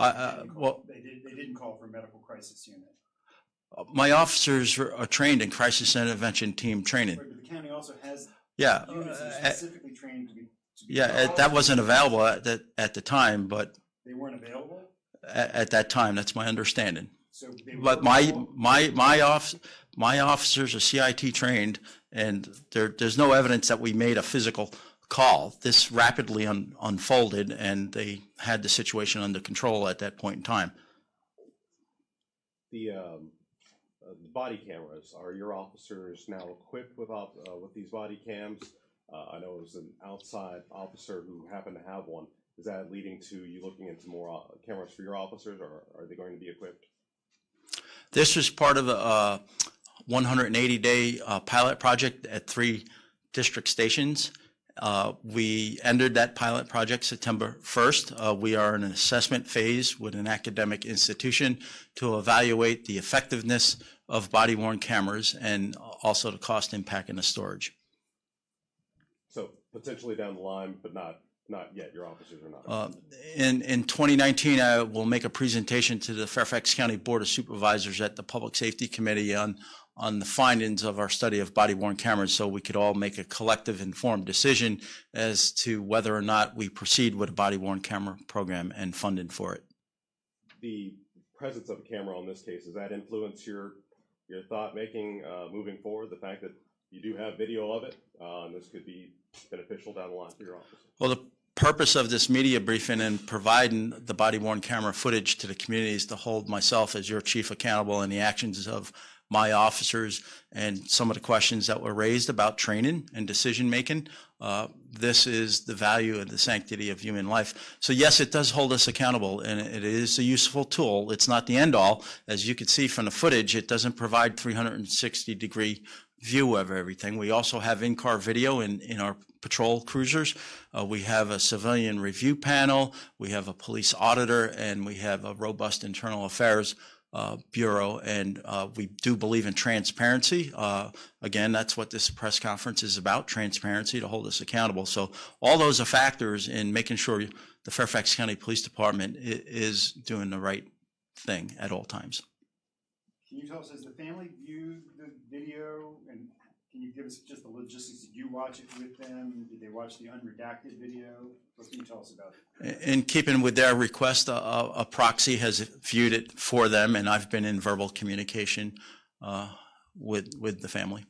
They didn't call for a medical crisis unit. My officers are trained in crisis intervention team training. But the county also has Yeah, units that are specifically trained to be that wasn't available at the time, but they weren't available at that time. That's my understanding. So but my officers are CIT trained, and there's no evidence that we made a physical call. This rapidly unfolded, and they had the situation under control at that point in time. The body cameras, are your officers now equipped with these body cams? I know it was an outside officer who happened to have one. Is that leading to you looking into more cameras for your officers, or are they going to be equipped? This was part of a 180-day pilot project at 3 district stations. We ended that pilot project September 1st. We are in an assessment phase with an academic institution to evaluate the effectiveness of body-worn cameras and also the cost impact and the storage. So potentially down the line, but not yet. Your officers are not. In 2019, I will make a presentation to the Fairfax County Board of Supervisors at the Public Safety Committee on the findings of our study of body-worn cameras, so we could all make a collective informed decision as to whether or not we proceed with a body-worn camera program and funding for it. The presence of a camera on this case, does that influence your thought making moving forward? The fact that you do have video of it, and this could be beneficial down the line for your office? Well, the purpose of this media briefing and providing the body-worn camera footage to the community is to hold myself as your chief accountable in the actions of my officers and some of the questions that were raised about training and decision making. This is the value and the sanctity of human life. So yes, it does hold us accountable, and it is a useful tool. It's not the end all. As you can see from the footage, it doesn't provide 360-degree view of everything. We also have in-car video in our patrol cruisers. We have a civilian review panel, we have a police auditor, and we have a robust internal affairs bureau, and we do believe in transparency. Again, that's what this press conference is about, transparency, to hold us accountable. So all those are factors in making sure the Fairfax County Police Department is doing the right thing at all times. Can you tell us, has the family viewed the video, and can you give us just the logistics? Did you watch it with them? Did they watch the unredacted video? What can you tell us about it? In keeping with their request, a proxy has viewed it for them, and I've been in verbal communication with the family.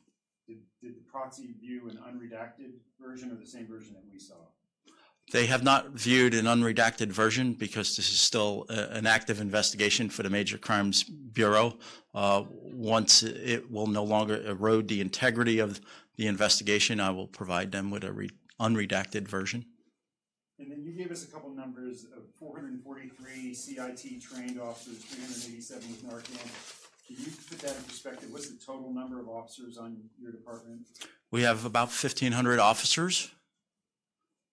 Did the proxy view an unredacted version or the same version that we saw? They have not viewed an unredacted version because this is still an active investigation for the Major Crimes Bureau. Once it will no longer erode the integrity of the investigation, I will provide them with a unredacted version. And then you gave us a couple numbers of 443 CIT trained officers, 387 with Narcan. Can you put that in perspective? What's the total number of officers on your department? We have about 1,500 officers.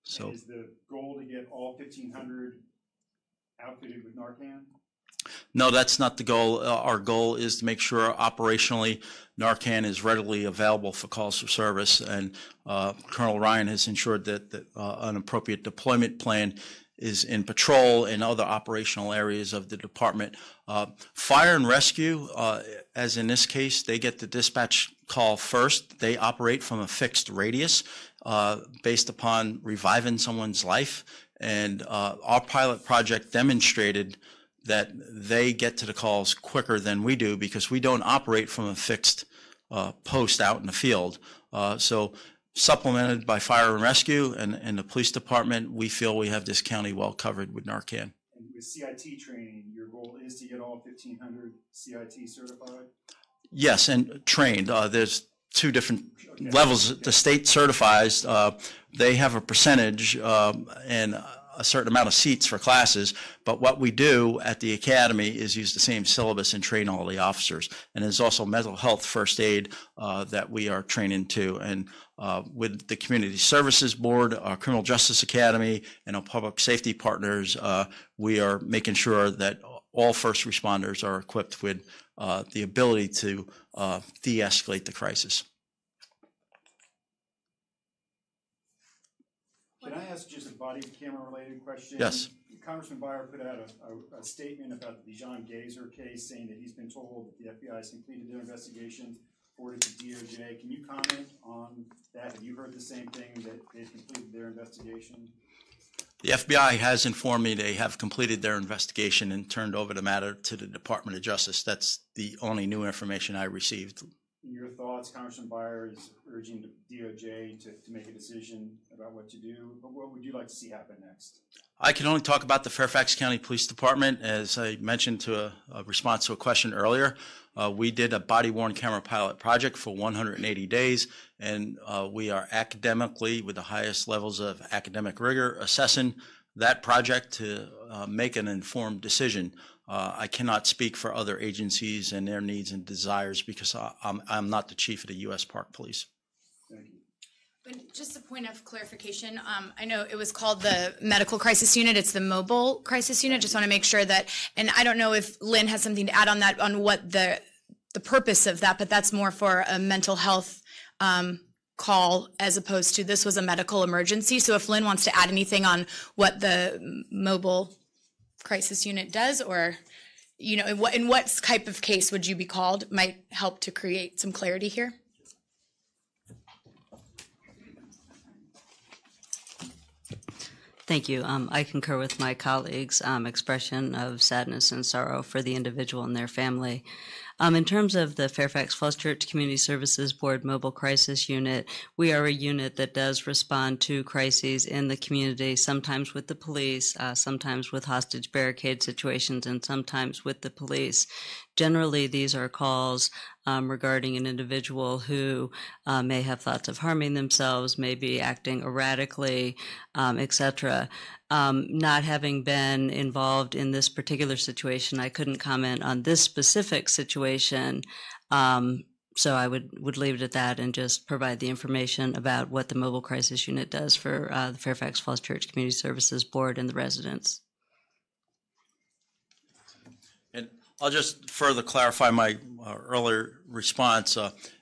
So, and is the goal to get all 1,500 outfitted with Narcan? No, that's not the goal. Our goal is to make sure operationally Narcan is readily available for calls for service, and Colonel Ryan has ensured that an appropriate deployment plan is in patrol and other operational areas of the department. Fire and rescue, as in this case, they get the dispatch call first. They operate from a fixed radius based upon reviving someone's life. And our pilot project demonstrated that they get to the calls quicker than we do because we don't operate from a fixed post out in the field. So supplemented by fire and rescue and the police department, we feel we have this county well covered with Narcan. And with CIT training, your goal is to get all 1,500 CIT certified? Yes, and trained. There's two different levels. The state certifies, they have a percentage and a certain amount of seats for classes, but what we do at the academy is use the same syllabus and train all the officers. And there's also mental health first aid that we are training to. And with the Community Services Board, our Criminal Justice Academy, and our public safety partners, we are making sure that all first responders are equipped with the ability to de-escalate the crisis. Can I ask just a body camera related question? Yes. Congressman Byer put out a statement about the Dijon Gazer case, saying that he's been told that the FBI has completed their investigation, forwarded to DOJ. Can you comment on that? Have you heard the same thing, that they've completed their investigation? The FBI has informed me they have completed their investigation and turned over the matter to the Department of Justice. That's the only new information I received your thoughts, Congressman Beyer is urging the DOJ to make a decision about what to do. But what would you like to see happen next? I can only talk about the Fairfax County Police Department. As I mentioned to a response to a question earlier, we did a body-worn camera pilot project for 180 days, and we are academically, with the highest levels of academic rigor, assessing that project to make an informed decision. I cannot speak for other agencies and their needs and desires because I'm not the chief of the U.S. Park Police. Thank you. But just a point of clarification, I know it was called the Medical Crisis Unit. It's the Mobile Crisis Unit. Just want to make sure that, and I don't know if Lynn has something to add on that, on what the purpose of that, but that's more for a mental health call as opposed to this was a medical emergency. So if Lynn wants to add anything on what the Mobile Crisis Unit does, or, you know, in what type of case would you be called, might help to create some clarity here. Thank you. I concur with my colleagues' expression of sadness and sorrow for the individual and their family. In terms of the Fairfax Falls Church Community Services Board Mobile Crisis Unit, we are a unit that does respond to crises in the community, sometimes with the police, sometimes with hostage barricade situations, and sometimes with the police. Generally, these are calls regarding an individual who may have thoughts of harming themselves, may be acting erratically, etc. Not having been involved in this particular situation, I couldn't comment on this specific situation. So I would leave it at that and just provide the information about what the Mobile Crisis Unit does for the Fairfax Falls Church Community Services Board and the residents. And I'll just further clarify my earlier response.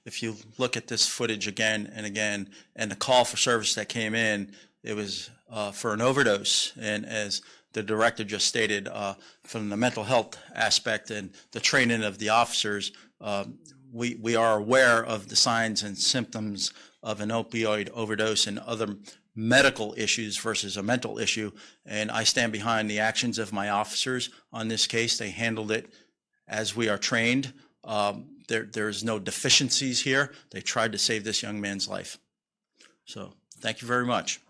If you look at this footage again and again, and the call for service that came in, it was for an overdose. And as the director just stated, from the mental health aspect and the training of the officers, we are aware of the signs and symptoms of an opioid overdose and other medical issues versus a mental issue. And I stand behind the actions of my officers on this case. They handled it as we are trained. There's no deficiencies here. They tried to save this young man's life. So thank you very much.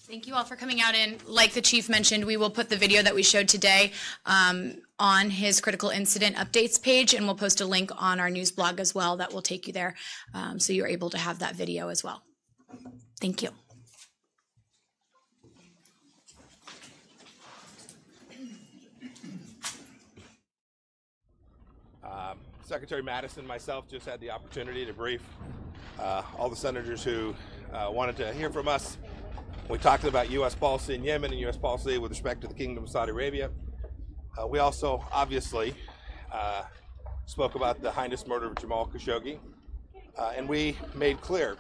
Thank you all for coming out. And like the chief mentioned, we will put the video that we showed today on his critical incident updates page, and we'll post a link on our news blog as well that will take you there, so you're able to have that video as well. Thank you. Secretary Madison and myself just had the opportunity to brief all the senators who wanted to hear from us. We talked about U.S. policy in Yemen and U.S. policy with respect to the Kingdom of Saudi Arabia. We also obviously spoke about the heinous murder of Jamal Khashoggi, and we made clear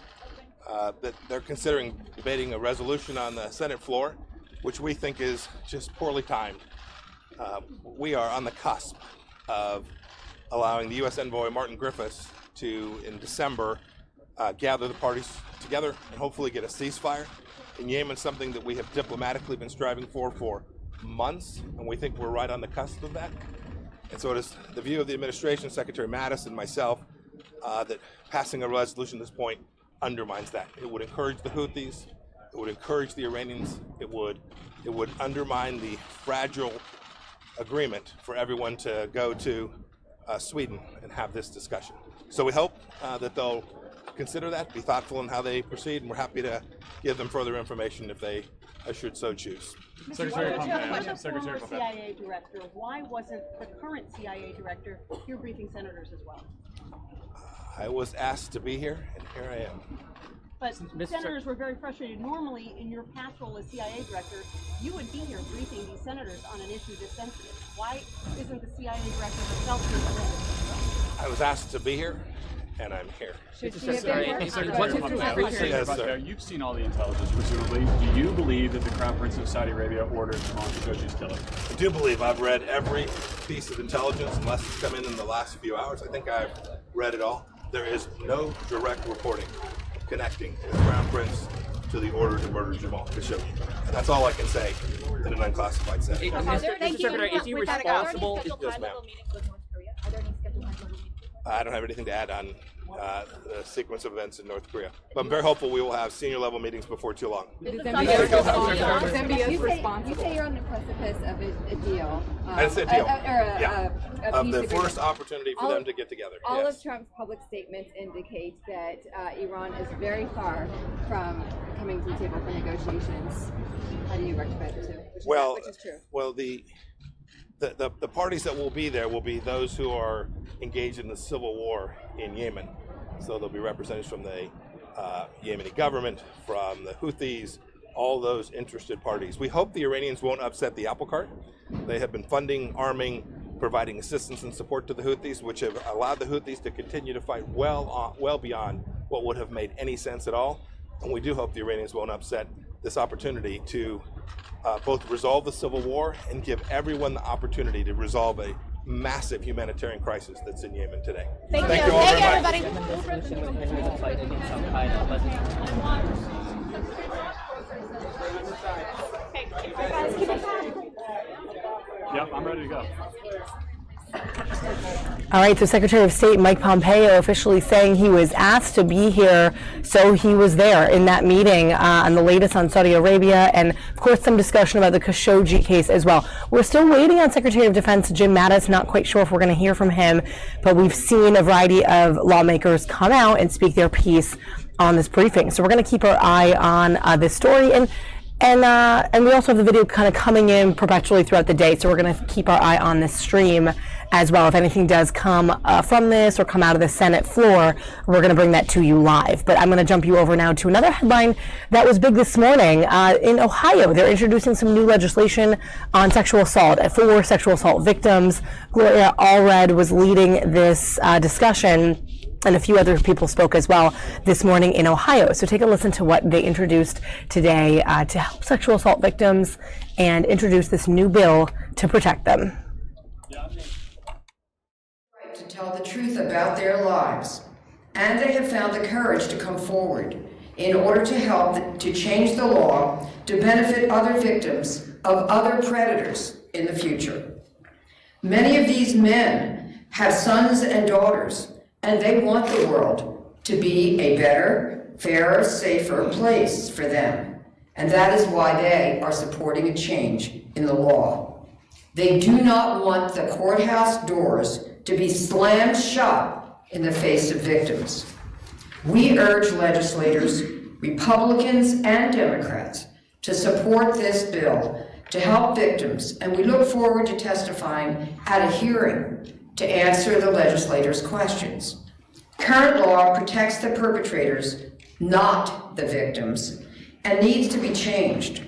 that they're considering debating a resolution on the Senate floor, which we think is just poorly timed. We are on the cusp of allowing the U.S. envoy Martin Griffiths to, in December, gather the parties together and hopefully get a ceasefire in Yemen, something that we have diplomatically been striving for months, and we think we're right on the cusp of that. And so it is the view of the administration, Secretary Madison, myself, that passing a resolution at this point undermines that. It would encourage the Houthis, it would encourage the Iranians, it would undermine the fragile agreement for everyone to go to Sweden and have this discussion. So we hope that they'll consider that, be thoughtful in how they proceed, and we're happy to give them further information if they should so choose. Secretary CIA director, why wasn't the current CIA director here briefing senators as well? I was asked to be here, and here I am. But senators were very frustrated. Normally, in your past role as CIA director, you would be here briefing these senators on an issue this sensitive. Why isn't the CIA director herself here? I was asked to be here, and I'm here. You've seen all the intelligence, presumably. Do you believe that the Crown Prince of Saudi Arabia ordered Jamal Khashoggi's killing? I do believe. I've read every piece of intelligence, unless it's come in the last few hours. I think I've read it all. There is no direct reporting connecting the Crown Prince to the order to murder Jamal Khashoggi. And that's all I can say in an unclassified setting. Mr. Secretary, is he responsible? Yes, ma'am. Are there any scheduled meetings I don't have anything to add on the sequence of events in North Korea. But I'm very hopeful we will have senior level meetings before too long. Is MBS You responsible? say you're on the precipice of a deal. That's a deal. A Of peace the agreement. first opportunity for them to get together. All Yes. of Trump's public statements indicate that Iran is very far from coming to the table for negotiations. How do you rectify the two? Which is true. Well, the parties that will be there will be those who are engaged in the civil war in Yemen. So there'll be representatives from the Yemeni government, from the Houthis, all those interested parties. We hope the Iranians won't upset the apple cart. They have been funding, arming, providing assistance and support to the Houthis, which have allowed the Houthis to continue to fight well beyond what would have made any sense at all. And we do hope the Iranians won't upset this opportunity to both resolve the civil war and give everyone the opportunity to resolve a massive humanitarian crisis that's in Yemen today. Thank you all very much. Yep, I'm ready to go. All right, so Secretary of State Mike Pompeo officially saying he was asked to be here, so he was there in that meeting on the latest on Saudi Arabia, and of course some discussion about the Khashoggi case as well. We're still waiting on Secretary of Defense Jim Mattis, not quite sure if we're going to hear from him, but we've seen a variety of lawmakers come out and speak their piece on this briefing. So we're going to keep our eye on this story, and we also have the video kind of coming in perpetually throughout the day, so we're going to keep our eye on this stream as well. If anything does come from this or come out of the Senate floor, we're going to bring that to you live. But I'm going to jump you over now to another headline that was big this morning. In Ohio, they're introducing some new legislation on sexual assault for sexual assault victims. Gloria Allred was leading this discussion, and a few other people spoke as well this morning in Ohio. So take a listen to what they introduced today to help sexual assault victims and introduce this new bill to protect them. To tell the truth about their lives, and they have found the courage to come forward in order to help to change the law to benefit other victims of other predators in the future. Many of these men have sons and daughters, and they want the world to be a better, fairer, safer place for them. And that is why they are supporting a change in the law. They do not want the courthouse doors to be slammed shut in the face of victims. We urge legislators, Republicans and Democrats, to support this bill to help victims, and we look forward to testifying at a hearing to answer the legislators' questions. Current law protects the perpetrators, not the victims, and needs to be changed.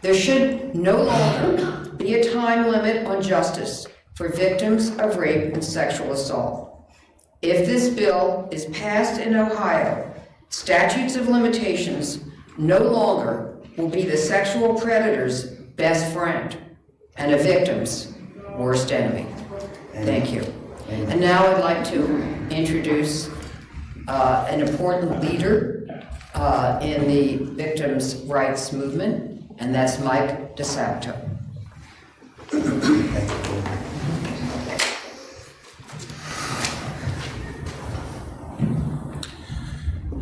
There should no longer be a time limit on justice for victims of rape and sexual assault. If this bill is passed in Ohio, statutes of limitations no longer will be the sexual predator's best friend and a victim's worst enemy. Thank you. And now I'd like to introduce an important leader in the victims' rights movement, and that's Mike DeSanto.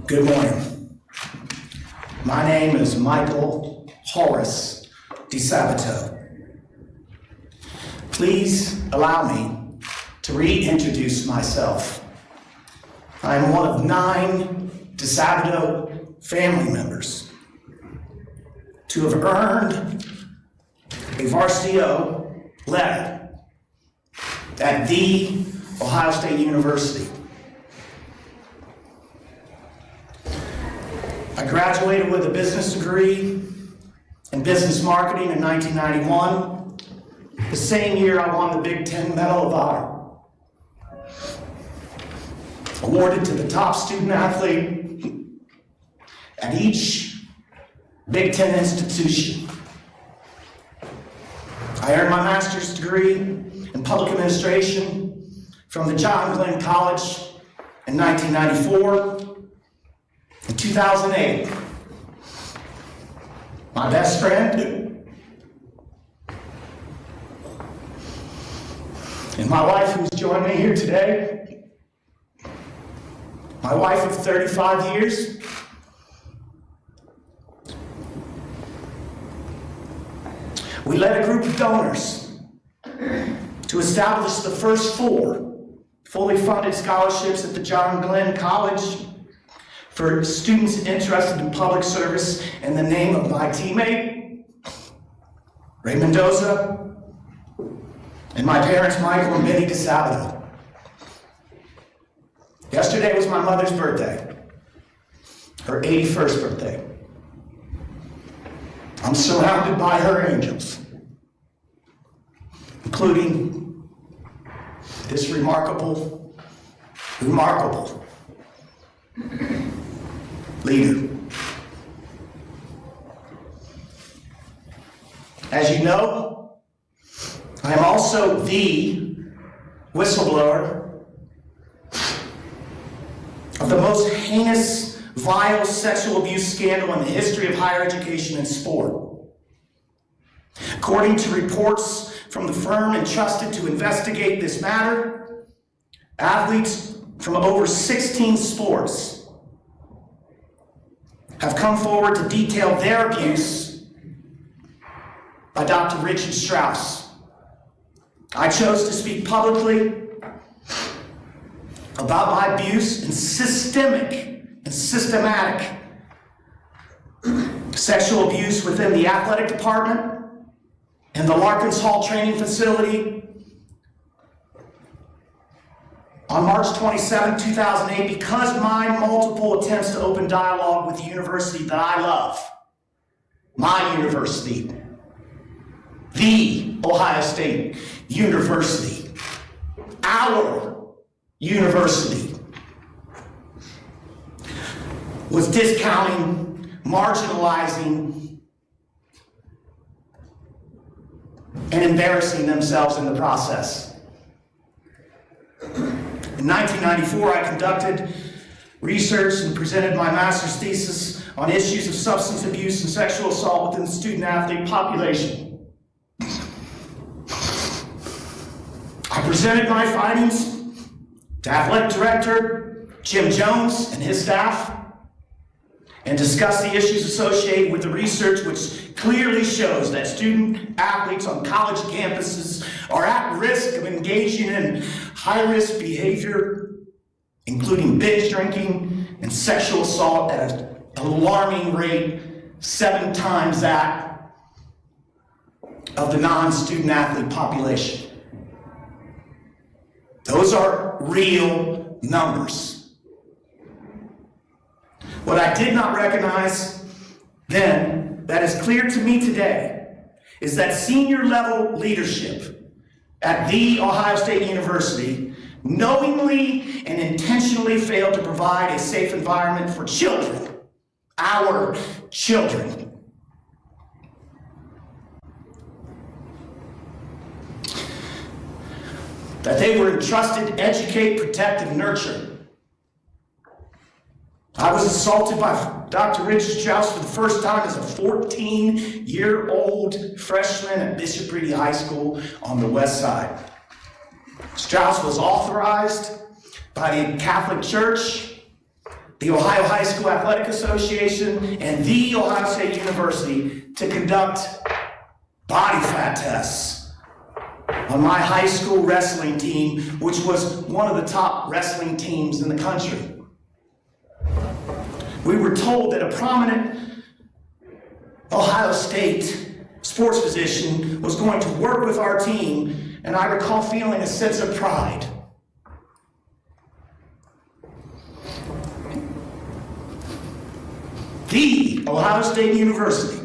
Good morning. My name is Michael Horace DeSabato. Please allow me to reintroduce myself. I am one of 9 DeSabato family members to have earned a Varsity O letter at the Ohio State University. I graduated with a business degree in business marketing in 1991, the same year I won the Big Ten Medal of Honor, awarded to the top student athlete at each Big Ten institution. I earned my master's degree in public administration from the John Glenn College in 1994. In 2008, my best friend and my wife, who's joined me here today, my wife of 35 years, we led a group of donors to establish the first 4 fully funded scholarships at the John Glenn College for students interested in public service in the name of my teammate, Ray Mendoza, and my parents, Michael and Benny DeSabato. Yesterday was my mother's birthday, her 81st birthday. I'm surrounded by her angels, including this remarkable leader. As you know, I am also the whistleblower of the most heinous, vile sexual abuse scandal in the history of higher education and sport. According to reports from the firm entrusted to investigate this matter, athletes from over 16 sports have come forward to detail their abuse by Dr. Richard Strauss. I chose to speak publicly about my abuse and systematic sexual abuse within the athletic department and the Larkins Hall training facility on March 27, 2008, because my multiple attempts to open dialogue with the university that I love, my university, the Ohio State University, our university, was discounting, marginalizing, and embarrassing themselves in the process. In 1994, I conducted research and presented my master's thesis on issues of substance abuse and sexual assault within the student-athlete population. I presented my findings to athletic director Jim Jones and his staff and discussed the issues associated with the research, which clearly shows that student athletes on college campuses are at risk of engaging in high-risk behavior, including binge drinking and sexual assault at an alarming rate, 7 times that of the non-student athlete population. Those are real numbers. What I did not recognize then, that is clear to me today, is that senior level leadership at the Ohio State University knowingly and intentionally failed to provide a safe environment for children, our children. That they were entrusted to educate, protect, and nurture. I was assaulted by Dr. Richard Strauss for the first time as a 14-year-old freshman at Bishop Ready High School on the west side. Strauss was authorized by the Catholic Church, the Ohio High School Athletic Association, and the Ohio State University to conduct body fat tests on my high school wrestling team, which was one of the top wrestling teams in the country. We were told that a prominent Ohio State sports physician was going to work with our team, and I recall feeling a sense of pride. The Ohio State University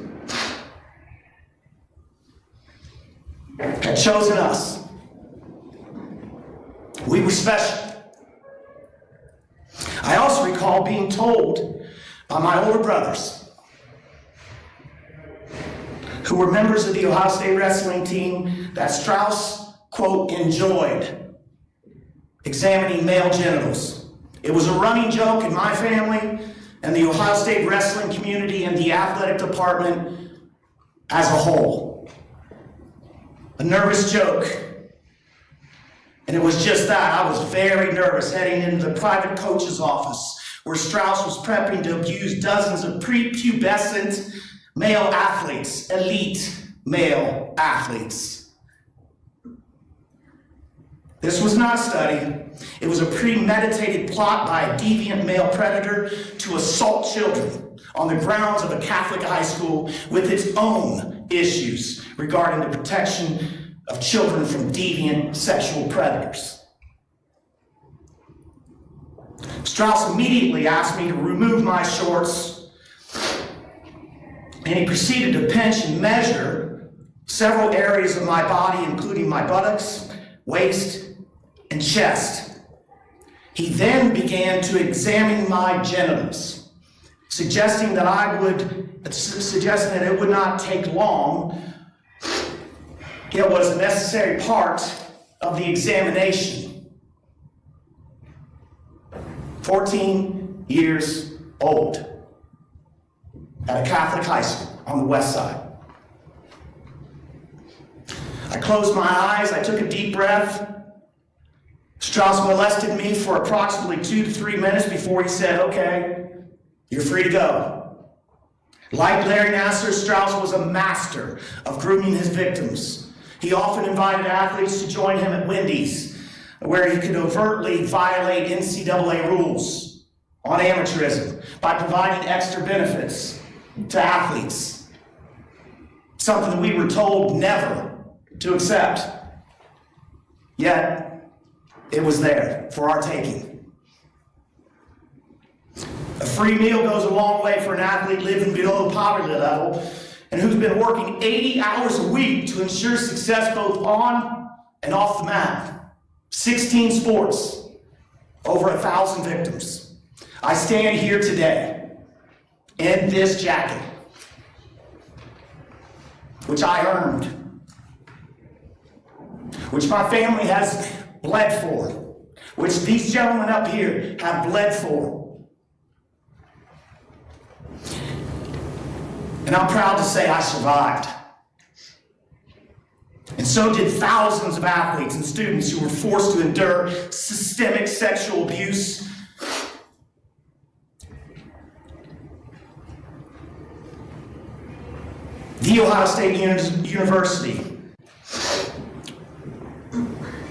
had chosen us. We were special. I also recall being told by my older brothers, who were members of the Ohio State wrestling team, that Strauss, quote, enjoyed examining male genitals. It was a running joke in my family and the Ohio State wrestling community and the athletic department as a whole. A nervous joke And it was just that. I was very nervous heading into the private coach's office where Strauss was prepping to abuse dozens of prepubescent male athletes, elite male athletes. This was not a study. It was a premeditated plot by a deviant male predator to assault children on the grounds of a Catholic high school with its own issues regarding the protection of children from deviant sexual predators. Strauss immediately asked me to remove my shorts, and he proceeded to pinch and measure several areas of my body, including my buttocks, waist, and chest. He then began to examine my genitals, suggesting that it would not take long. It was a necessary part of the examination. 14 years old at a Catholic high school on the west side. I closed my eyes, I took a deep breath. Strauss molested me for approximately 2 to 3 minutes before he said, "Okay, you're free to go." Like Larry Nassar, Strauss was a master of grooming his victims. He often invited athletes to join him at Wendy's, where he could overtly violate NCAA rules on amateurism by providing extra benefits to athletes, something that we were told never to accept. Yet, it was there for our taking. A free meal goes a long way for an athlete living below the poverty level and who's been working 80 hours a week to ensure success both on and off the mat. 16 sports, over 1,000 victims. I stand here today in this jacket, which I earned, which my family has bled for, which these gentlemen up here have bled for. And I'm proud to say I survived. And so did thousands of athletes and students who were forced to endure systemic sexual abuse. The Ohio State University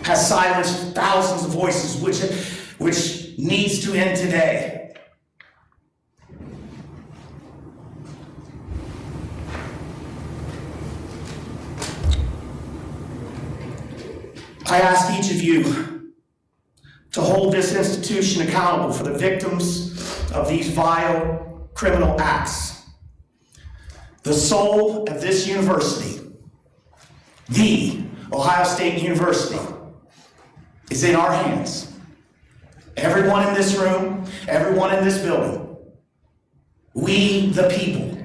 has silenced thousands of voices, which needs to end today. I ask each of you to hold this institution accountable for the victims of these vile criminal acts. The soul of this university, the Ohio State University, is in our hands. Everyone in this room, everyone in this building, we the people.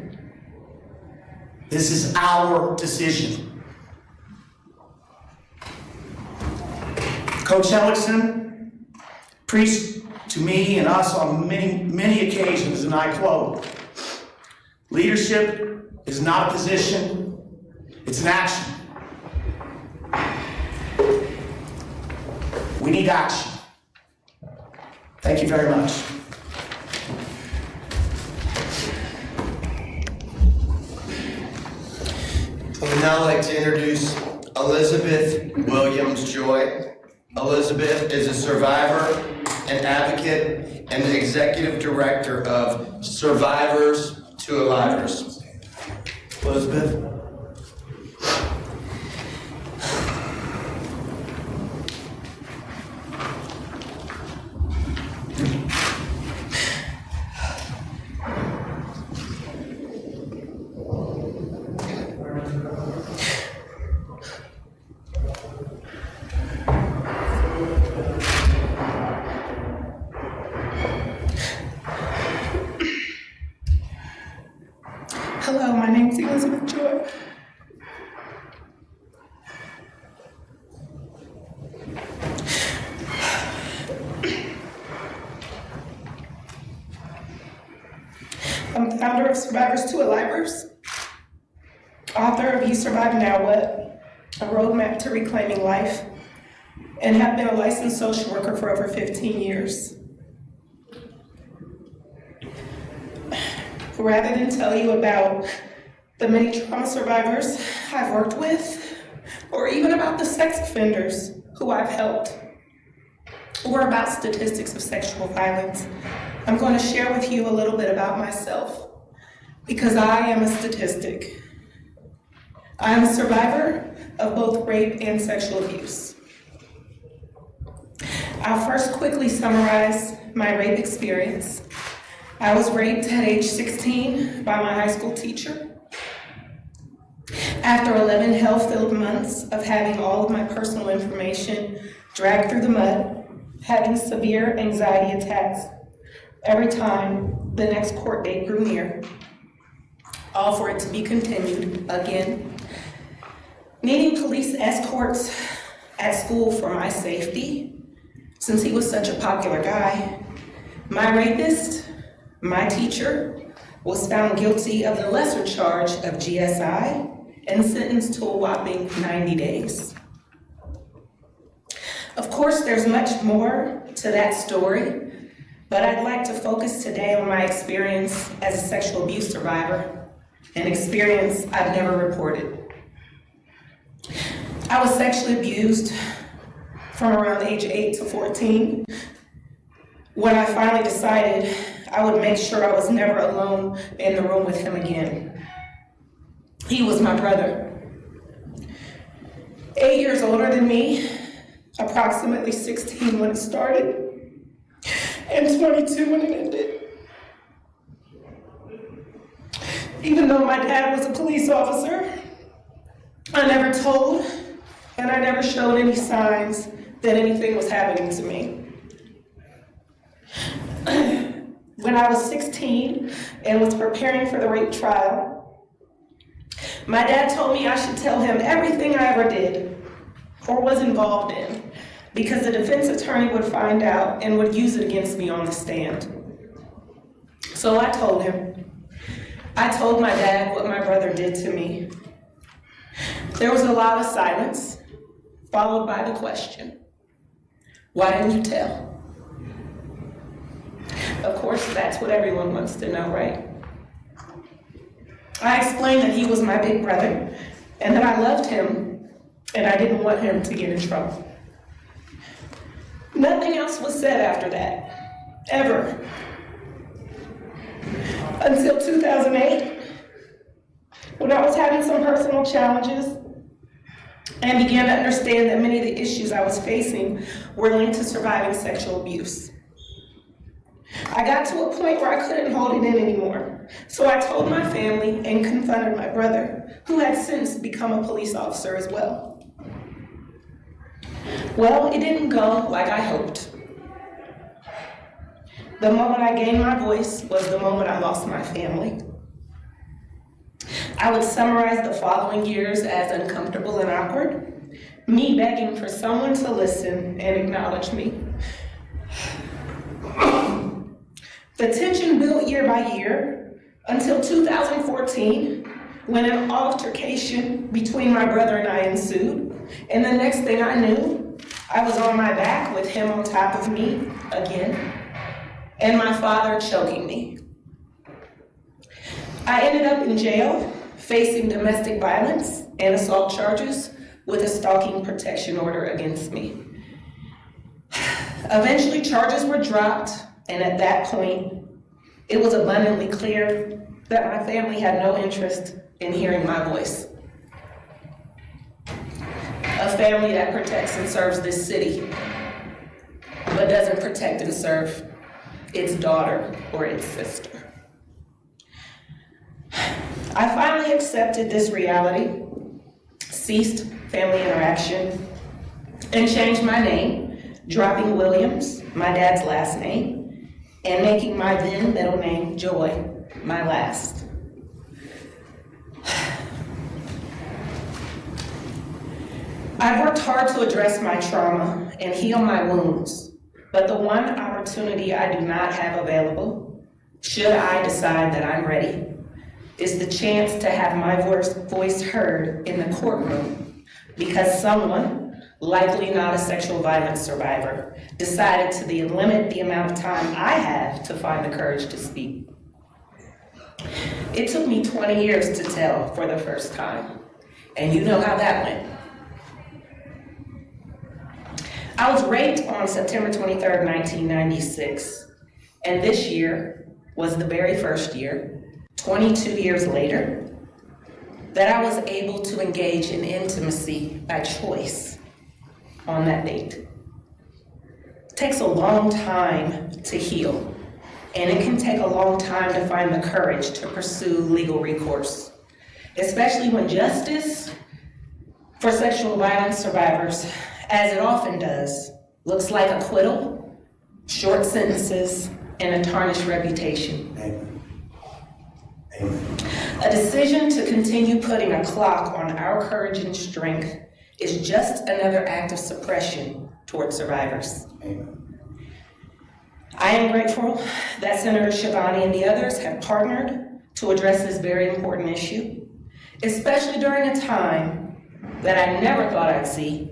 This is our decision. Coach Hellickson preached to me and us on many, many occasions, and I quote, "Leadership is not a position, it's an action. We need action." Thank you very much. I would now like to introduce Elizabeth Williams-Joy. Elizabeth is a survivor, an advocate, and the executive director of Survivors to Alivers. Elizabeth. Hello, my name is Elizabeth Joy. I'm the founder of Survivors to Alivers, author of You Survive Now What? A Roadmap to Reclaiming Life, and have been a licensed social worker for over 15 years. Rather than tell you about the many trauma survivors I've worked with, or even about the sex offenders who I've helped, or about statistics of sexual violence, I'm going to share with you a little bit about myself, because I am a statistic. I am a survivor of both rape and sexual abuse. I'll first quickly summarize my rape experience. I was raped at age 16 by my high school teacher. After 11 hell-filled months of having all of my personal information dragged through the mud, having severe anxiety attacks every time the next court date grew near, all for it to be continued again, needing police escorts at school for my safety, since he was such a popular guy, my rapist, my teacher, was found guilty of the lesser charge of GSI and sentenced to a whopping 90 days. Of course, there's much more to that story, but I'd like to focus today on my experience as a sexual abuse survivor, an experience I've never reported. I was sexually abused from around age 8 to 14, when I finally decided I would make sure I was never alone in the room with him again. He was my brother. 8 years older than me, approximately 16 when it started, and 22 when it ended. Even though my dad was a police officer, I never told, and I never showed any signs that anything was happening to me. When I was 16 and was preparing for the rape trial, my dad told me I should tell him everything I ever did or was involved in, because the defense attorney would find out and would use it against me on the stand. So I told him. I told my dad what my brother did to me. There was a lot of silence, followed by the question, why didn't you tell? Of course, that's what everyone wants to know, right? I explained that he was my big brother and that I loved him and I didn't want him to get in trouble. Nothing else was said after that, ever. Until 2008, when I was having some personal challenges and began to understand that many of the issues I was facing were linked to surviving sexual abuse. I got to a point where I couldn't hold it in anymore, so I told my family and confronted my brother, who had since become a police officer as well. Well, it didn't go like I hoped. The moment I gained my voice was the moment I lost my family. I would summarize the following years as uncomfortable and awkward, me begging for someone to listen and acknowledge me. The tension built year by year until 2014, when an altercation between my brother and I ensued, and the next thing I knew, I was on my back with him on top of me again, and my father choking me. I ended up in jail, facing domestic violence and assault charges with a stalking protection order against me. Eventually, charges were dropped, and at that point, it was abundantly clear that my family had no interest in hearing my voice. A family that protects and serves this city, but doesn't protect and serve its daughter or its sister. I finally accepted this reality, ceased family interaction, and changed my name, dropping Williams, my dad's last name, and making my then middle name, Joy, my last. I've worked hard to address my trauma and heal my wounds, but the one opportunity I do not have available, should I decide that I'm ready, is the chance to have my voice heard in the courtroom, because someone likely not a sexual violence survivor, decided to limit the amount of time I have to find the courage to speak. It took me 20 years to tell for the first time, and you know how that went. I was raped on September 23rd, 1996, and this year was the very first year, 22 years later, that I was able to engage in intimacy by choice on that date. It takes a long time to heal, and it can take a long time to find the courage to pursue legal recourse, especially when justice for sexual violence survivors, as it often does, looks like acquittal, short sentences, and a tarnished reputation. Amen. Amen. A decision to continue putting a clock on our courage and strength is just another act of suppression toward survivors. Amen. I am grateful that Senator Shivani and the others have partnered to address this very important issue, especially during a time that I never thought I'd see,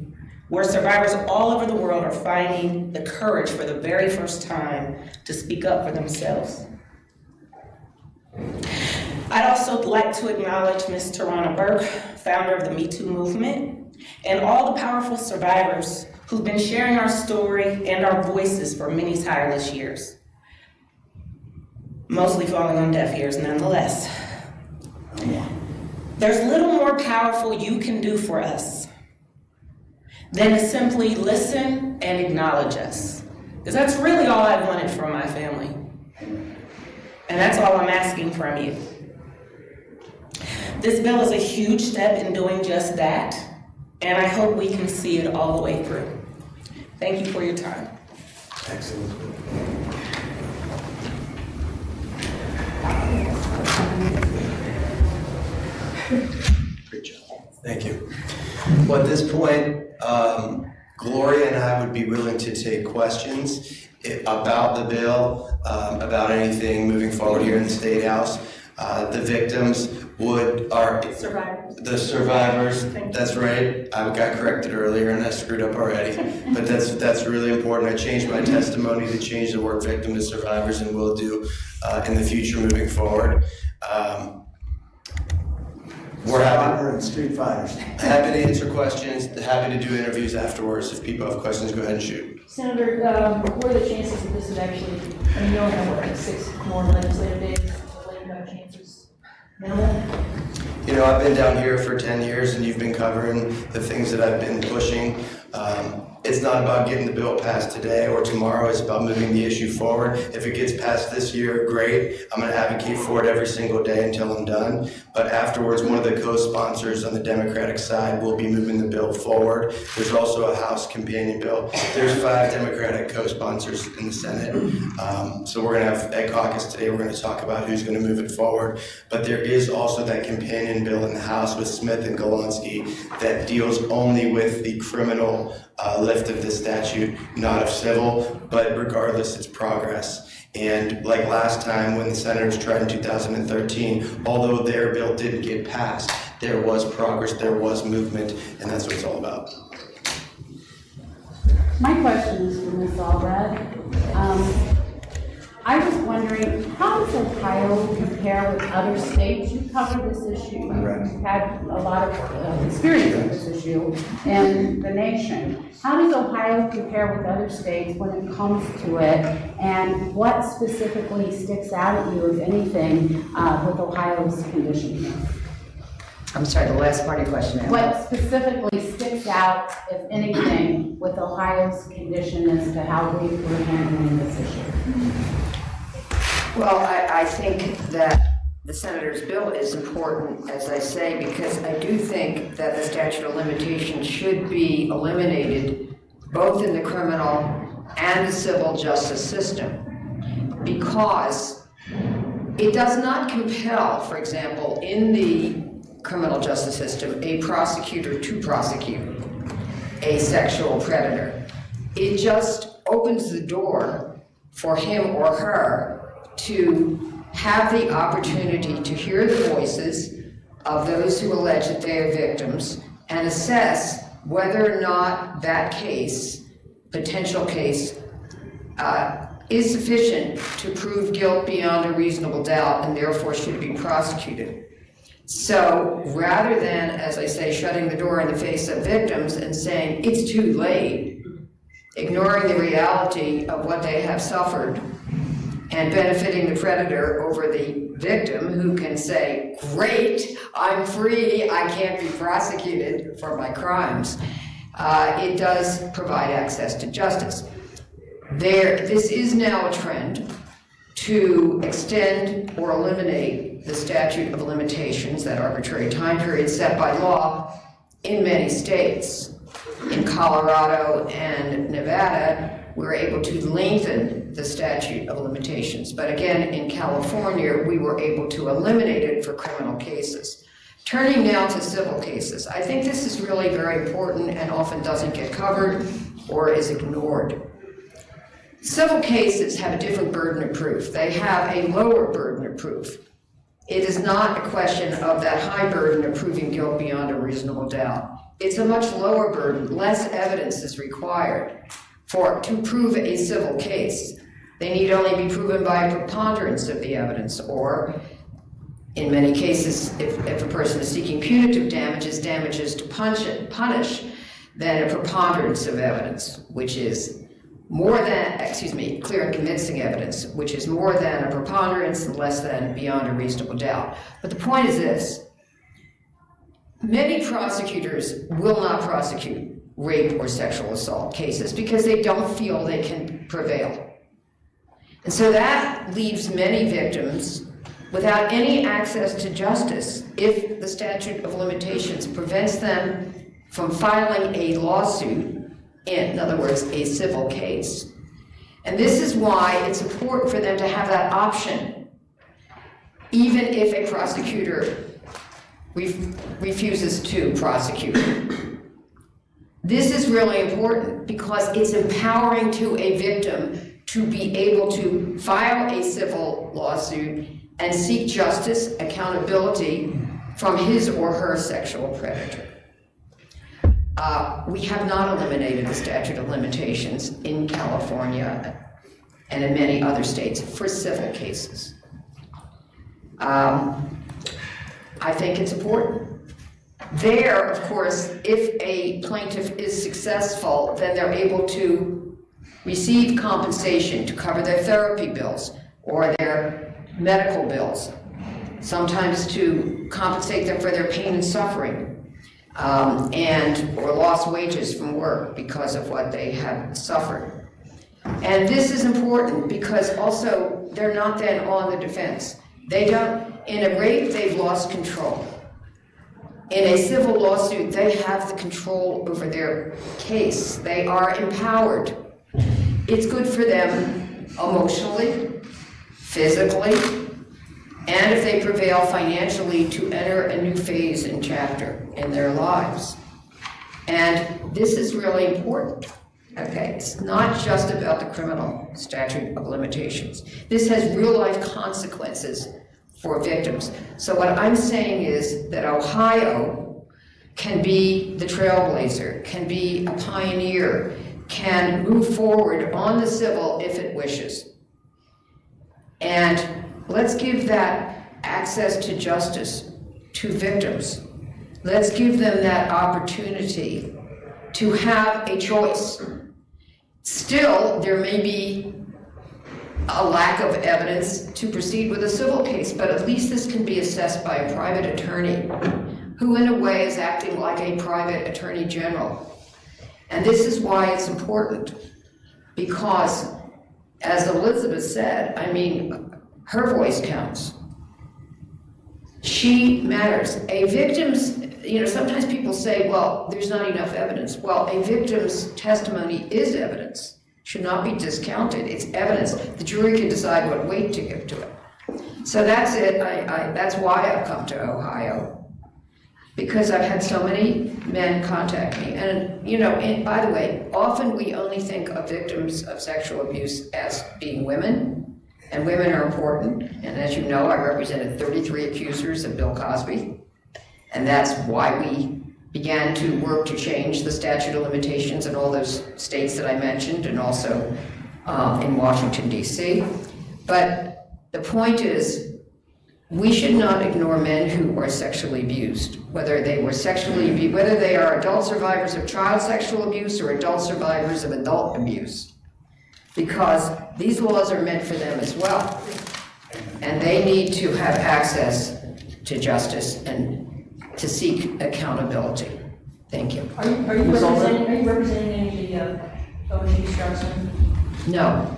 where survivors all over the world are finding the courage for the very first time to speak up for themselves. I'd also like to acknowledge Ms. Tarana Burke, founder of the Me Too movement, and all the powerful survivors who've been sharing our story and our voices for many tireless years, mostly falling on deaf ears nonetheless. There's little more powerful you can do for us than to simply listen and acknowledge us. Because that's really all I wanted from my family. And that's all I'm asking from you. This bill is a huge step in doing just that, and I hope we can see it all the way through. Thank you for your time. Excellent. Great job. Thank you. Well, at this point, Gloria and I would be willing to take questions about the bill, about anything moving forward here in the State House. The victims the survivors, that's right. I got corrected earlier and I screwed up already. But that's really important. I changed my testimony to change the word victim to survivors, and will do in the future moving forward. We're happy, street fighters. Happy to answer questions, happy to do interviews afterwards. If people have questions, go ahead and shoot. Senator, what are the chances that this would actually, I mean, you only have, what, like 6 more legislative days until later, no chances? Minimal? You know, I've been down here for 10 years and you've been covering the things that I've been pushing. It's not about getting the bill passed today or tomorrow, it's about moving the issue forward. If it gets passed this year, great. I'm gonna advocate for it every single day until I'm done. But afterwards, one of the co-sponsors on the Democratic side will be moving the bill forward. There's also a House companion bill. There's 5 Democratic co-sponsors in the Senate. So we're gonna have a caucus today, we're gonna talk about who's gonna move it forward. But there is also that companion bill in the House with Smith and Golonsky that deals only with the criminal lift of the statute, not of civil, but regardless, it's progress. And like last time when the senators tried in 2013, although their bill didn't get passed, there was progress, there was movement, and that's what it's all about. My question is for Ms. Albrad. I was wondering, how does Ohio compare with other states? You covered this issue, you've had a lot of experience with this issue in the nation. How does Ohio compare with other states when it comes to it? And what specifically sticks out at you, if anything, with Ohio's condition here? I'm sorry, the last part of your question. What specifically sticks out, if anything, with Ohio's condition as to how we're handling this issue? Well, I think that the senator's bill is important, as I say, because I do think that the statute of limitations should be eliminated both in the criminal and the civil justice system, because it does not compel, for example, in the criminal justice system, a prosecutor to prosecute a sexual predator. It just opens the door for him or her to have the opportunity to hear the voices of those who allege that they are victims and assess whether or not that case, potential case, is sufficient to prove guilt beyond a reasonable doubt and therefore should be prosecuted. So rather than, as I say, shutting the door in the face of victims and saying it's too late, ignoring the reality of what they have suffered and benefiting the predator over the victim who can say, great, I'm free, I can't be prosecuted for my crimes, it does provide access to justice. This is now a trend to extend or eliminate the statute of limitations, that arbitrary time period set by law, in many states. In Colorado and Nevada, we're able to lengthen the statute of limitations. But again, in California, we were able to eliminate it for criminal cases. Turning now to civil cases, I think this is really very important and often doesn't get covered or is ignored. Civil cases have a different burden of proof. They have a lower burden of proof. It is not a question of that high burden of proving guilt beyond a reasonable doubt. It's a much lower burden. Less evidence is required to prove a civil case. They need only be proven by a preponderance of the evidence, or in many cases, if a person is seeking punitive damages to punish, then a preponderance of evidence, which is more than, clear and convincing evidence, which is more than a preponderance and less than beyond a reasonable doubt. But the point is this: many prosecutors will not prosecute rape or sexual assault cases because they don't feel they can prevail. And so that leaves many victims without any access to justice if the statute of limitations prevents them from filing a lawsuit, in other words, a civil case. And this is why it's important for them to have that option, even if a prosecutor refuses to prosecute. This is really important because it's empowering to a victim to be able to file a civil lawsuit and seek justice, accountability from his or her sexual predator. We have not eliminated the statute of limitations in California and in many other states for civil cases. I think it's important. There, of course, if a plaintiff is successful, then they're able to receive compensation to cover their therapy bills or their medical bills, sometimes to compensate them for their pain and suffering, or lost wages from work because of what they have suffered. And this is important because also they're not then on the defense. They don't, in a rape, they've lost control. In a civil lawsuit, they have the control over their case. They are empowered. It's good for them emotionally, physically, and if they prevail financially, to enter a new phase and chapter in their lives. And this is really important. Okay, it's not just about the criminal statute of limitations. This has real life consequences for victims. So what I'm saying is that Ohio can be the trailblazer, can be a pioneer, can move forward on the civil if it wishes. And let's give that access to justice to victims. Let's give them that opportunity to have a choice. Still, there may be a lack of evidence to proceed with a civil case, but at least this can be assessed by a private attorney who in a way is acting like a private attorney general. And this is why it's important, because as Elizabeth said, I mean, her voice counts. She matters. A victim's, sometimes people say, well, there's not enough evidence. Well, a victim's testimony is evidence. Should not be discounted. It's evidence. The jury can decide what weight to give to it. So that's it. That's why I've come to Ohio, because I've had so many men contact me. And, by the way, often we only think of victims of sexual abuse as being women, and women are important. And as you know, I represented 33 accusers of Bill Cosby, and that's why we began to work to change the statute of limitations in all those states that I mentioned, and also in Washington, D.C. But the point is, we should not ignore men who are sexually abused, whether they were sexually abused, whether they are adult survivors of child sexual abuse or adult survivors of adult abuse, because these laws are meant for them as well. And they need to have access to justice and to seek accountability. Thank you. Are you representing any of the OSU Straussman? No.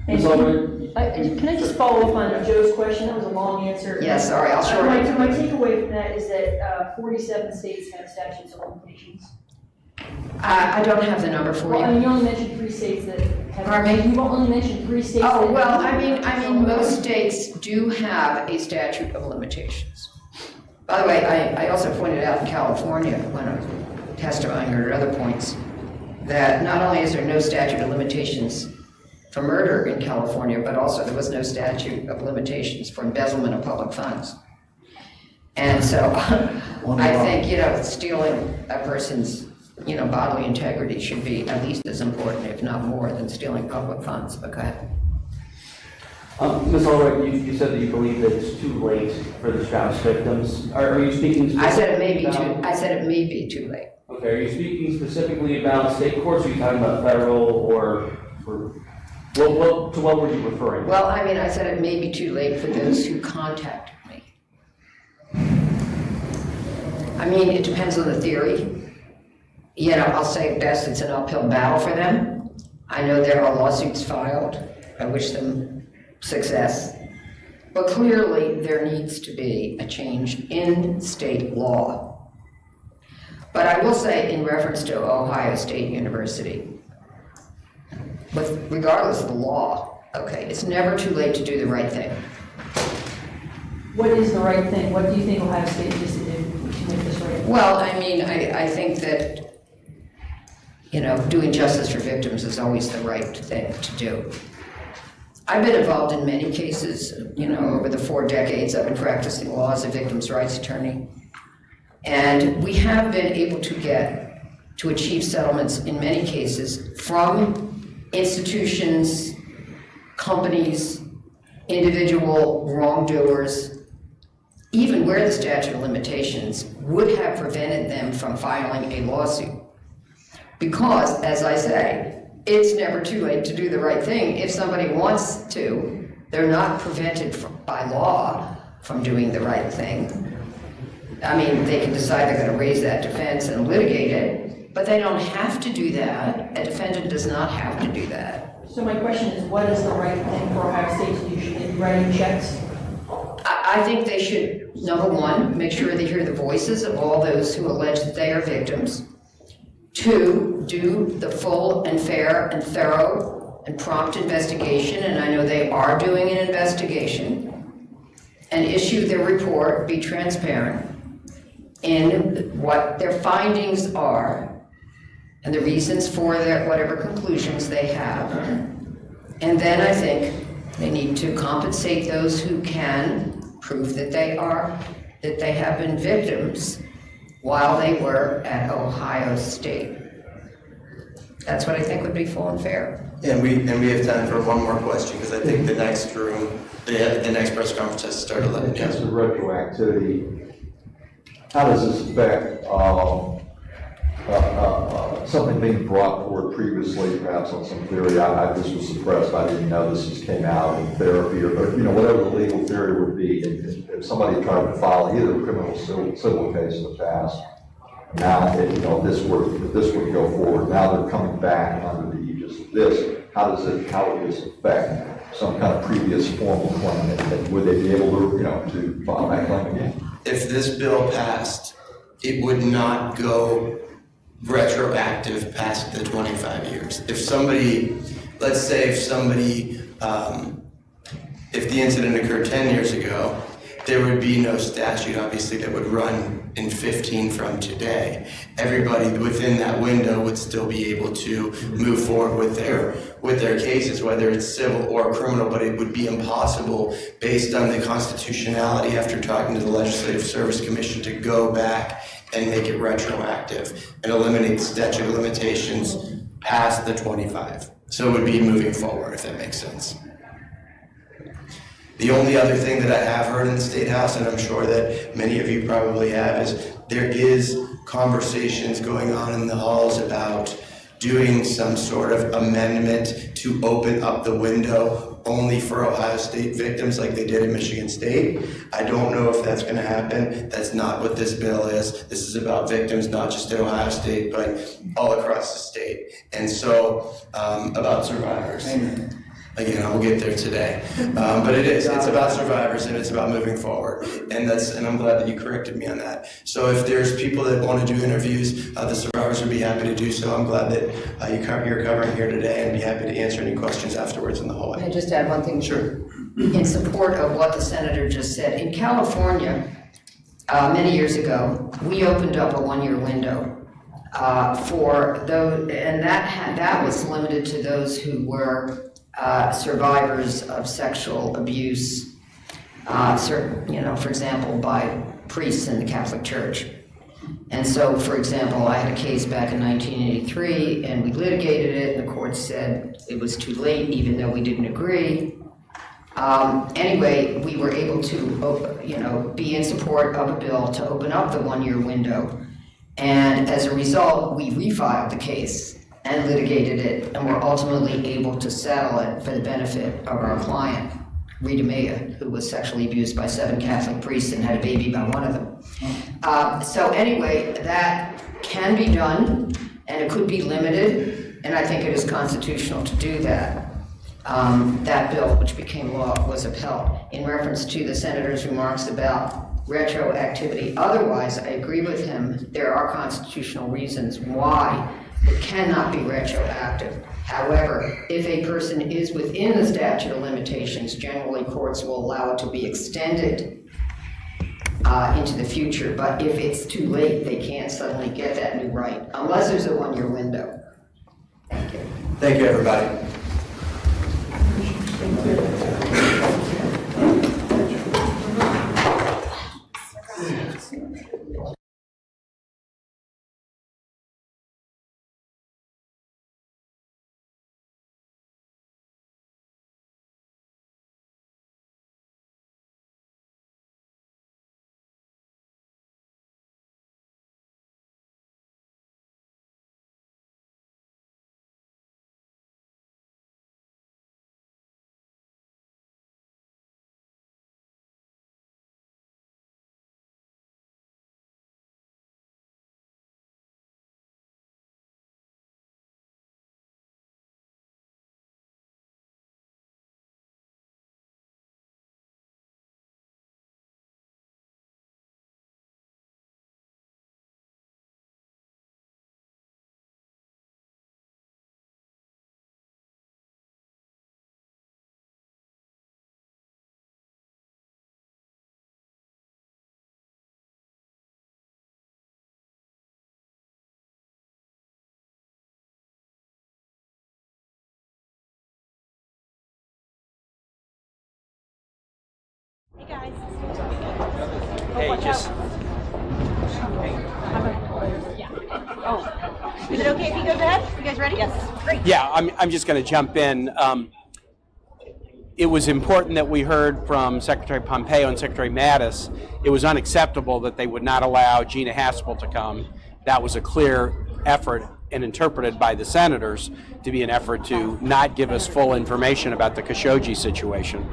Can I just follow up on Joe's question? That was a long answer. Yes, sorry, I'll shorten it. My takeaway from that is that 47 states have statutes of limitations. I don't have the number for you. Well, I mean, you only mentioned 3 states that have. Pardon me? You only mentioned 3 states. Oh, well, I mean, most states do have a statute of limitations. By the way, I also pointed out in California when I was testifying or at other points that not only is there no statute of limitations for murder in California, but also there was no statute of limitations for embezzlement of public funds. And so I think, stealing a person's, bodily integrity should be at least as important, if not more, than stealing public funds. But go ahead. Ms. Allred, you said that you believe that it's too late for the Strauss victims. Are you speaking? I said it may be too late. Okay. Are you speaking specifically about state courts? Or are you talking about federal or to what were you referring? Well, I mean, I said it may be too late for those who contacted me. I mean, it depends on the theory. I'll say at best it's an uphill battle for them. I know there are lawsuits filed. I wish them success. But clearly there needs to be a change in state law. But I will say, in reference to Ohio State University, regardless of the law, okay, it's never too late to do the right thing. What is the right thing? What do you think Ohio State needs to do to make this right? Well, I mean, I think that, doing justice for victims is always the right thing to do. I've been involved in many cases, over the 4 decades I've been practicing law as a victims' rights attorney. And we have been able to achieve settlements in many cases from institutions, companies, individual wrongdoers, even where the statute of limitations would have prevented them from filing a lawsuit. Because, as I say, it's never too late to do the right thing. If somebody wants to, they're not prevented by law from doing the right thing. I mean, they can decide they're going to raise that defense and litigate it, but they don't have to do that. A defendant does not have to do that. So my question is, what is the right thing for Ohio State to do? Should they be writing checks? I think they should, number one, make sure they hear the voices of all those who allege that they are victims. 2, do the full and fair and thorough and prompt investigation, and I know they are doing an investigation, and issue their report, be transparent in what their findings are and the reasons for their whatever conclusions they have. And then I think they need to compensate those who can prove that they have been victims while they were at Ohio State. That's what I think would be full and fair. And we have time for one more question, because I think the next press conference has started. In terms of retroactivity, how does this affect something being brought forward previously, perhaps on some theory? This was suppressed. I didn't know this came out in therapy, or whatever the legal theory would be. If somebody tried to file either a criminal or civil case in the past, now if this would go forward. Now they're coming back under the aegis of this. How would this affect some kind of previous formal claim? And would they be able to file that claim again? If this bill passed, it would not go retroactive past the 25 years. If somebody, let's say if the incident occurred 10 years ago, there would be no statute, obviously, that would run in 15 from today. Everybody within that window would still be able to move forward with their cases, whether it's civil or criminal, but it would be impossible based on the constitutionality after talking to the Legislative Service Commission to go back and make it retroactive and eliminate the statute of limitations past the 25. So it would be moving forward, if that makes sense. The only other thing that I have heard in the State House, and I'm sure that many of you probably have, is there is conversations going on in the halls about doing some sort of amendment to open up the window only for Ohio State victims like they did in Michigan State. I don't know if that's going to happen. That's not what this bill is. This is about victims not just at Ohio State, but all across the state. And so, about survivors. Amen. Again, I will get there today. But it's about survivors and it's about moving forward. And I'm glad that you corrected me on that. So if there's people that want to do interviews, the survivors would be happy to do so. I'm glad that you're covering here today and be happy to answer any questions afterwards in the hallway. Can I just add one thing? Sure. In support of what the senator just said. In California, many years ago, we opened up a one-year window for those, and that was limited to those who were survivors of sexual abuse, for example, by priests in the Catholic Church. And so, for example, I had a case back in 1983, and we litigated it, and the court said it was too late, even though we didn't agree. Anyway, we were able to, be in support of a bill to open up the one-year window. And as a result, we refiled the case and litigated it, and were ultimately able to settle it for the benefit of our client, Rita Maya, who was sexually abused by 7 Catholic priests and had a baby by one of them. So anyway, that can be done, and it could be limited, and I think it is constitutional to do that. That bill, which became law, was upheld. In reference to the senator's remarks about retroactivity, otherwise, I agree with him. There are constitutional reasons why it cannot be retroactive. However, if a person is within the statute of limitations, generally courts will allow it to be extended into the future. But if it's too late, they can't suddenly get that new right, unless there's a one-year window. Thank you. Thank you, everybody. Hey guys. Hey, just. Yeah. Oh. Is it okay if he goes ahead? You guys ready? Yes. Great. Yeah, I'm just going to jump in. It was important that we heard from Secretary Pompeo and Secretary Mattis. It was unacceptable that they would not allow Gina Haspel to come. That was a clear effort and interpreted by the senators to be an effort to not give us full information about the Khashoggi situation.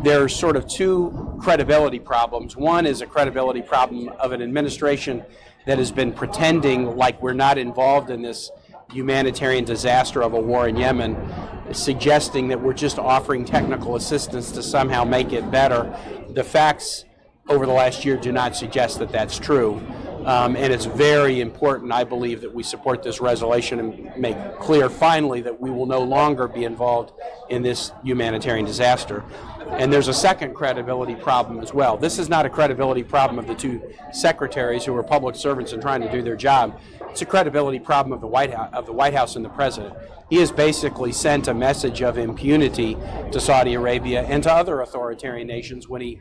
There's sort of two credibility problems. One is a credibility problem of an administration that has been pretending like we're not involved in this humanitarian disaster of a war in Yemen, suggesting that we're just offering technical assistance to somehow make it better. The facts over the last year do not suggest that that's true. And it's very important, I believe, that we support this resolution and make clear finally that we will no longer be involved in this humanitarian disaster. And there's a second credibility problem as well. This is not a credibility problem of the two secretaries who are public servants and trying to do their job. It's a credibility problem of the White House and the President. He has basically sent a message of impunity to Saudi Arabia and to other authoritarian nations when he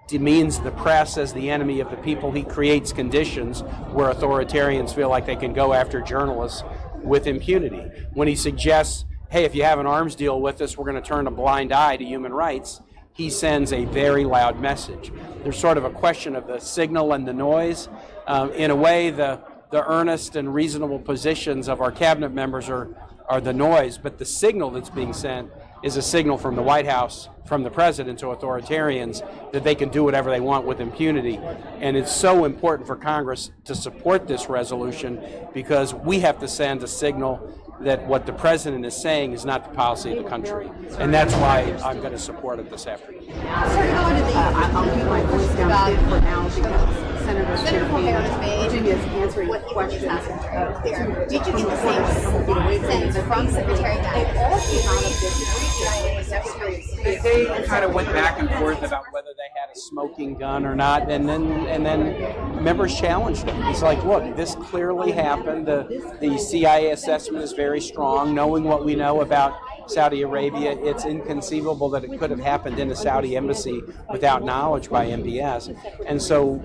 demeans the press as the enemy of the people. He creates conditions where authoritarians feel like they can go after journalists with impunity. When he suggests, hey, if you have an arms deal with us, we're going to turn a blind eye to human rights, he sends a very loud message. There's sort of a question of the signal and the noise. In a way, the earnest and reasonable positions of our cabinet members are the noise, but the signal that's being sent is a signal from the White House, from the president to authoritarians, that they can do whatever they want with impunity. And it's so important for Congress to support this resolution, because we have to send a signal that what the president is saying is not the policy of the country. And that's why I'm going to support it this afternoon. I'll keep my voice down a bit for now because Senator Pompeo has Virginia's answering questions. Did you get the same sense from Secretary They kind of went back and forth about whether they had a smoking gun or not, and then members challenged him. He's like, look, this clearly happened. The CIA assessment is very strong. Knowing what we know about Saudi Arabia, it's inconceivable that it could have happened in a Saudi embassy without knowledge by MBS. And so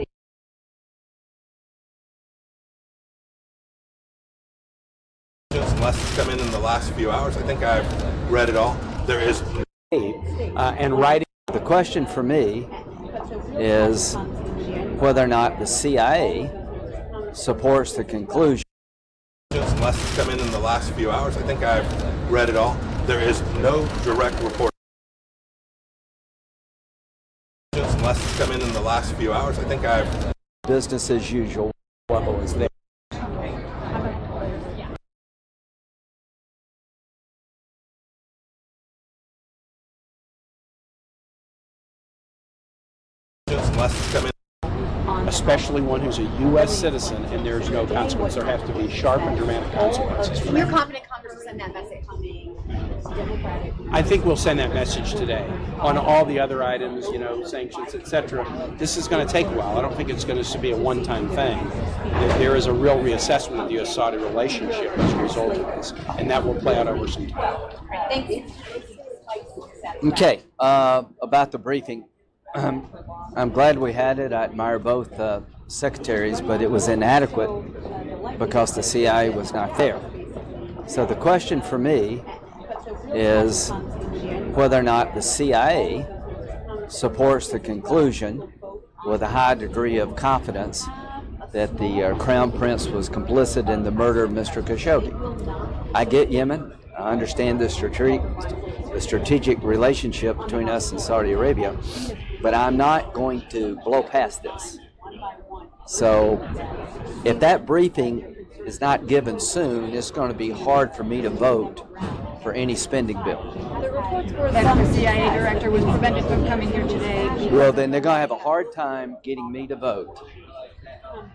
unless it's come in the last few hours, I think I've read it all. There is and writing. The question for me is whether or not the CIA supports the conclusion. Unless it's come in the last few hours, I think I've read it all. There is no direct report. Unless it's come in the last few hours, I think I've. Business as usual level is there. Especially one who's a U.S. citizen, and there's no consequence. There have to be sharp and dramatic consequences. You're confident Congress will send that message? I think we'll send that message today on all the other items, sanctions, etc. This is going to take a while. I don't think it's going to be a one-time thing. There is a real reassessment of the U.S.-Saudi relationship as a result of this, and that will play out over some time. Thank you. Okay, about the briefing. I'm glad we had it. I admire both secretaries, but it was inadequate because the CIA was not there. So the question for me is whether or not the CIA supports the conclusion with a high degree of confidence that the Crown Prince was complicit in the murder of Mr. Khashoggi. I get Yemen. I understand the strategic relationship between us and Saudi Arabia, but I'm not going to blow past this. So if that briefing is not given soon, it's going to be hard for me to vote for any spending bill. The reports were that the CIA director was prevented from coming here today. Well, then they're going to have a hard time getting me to vote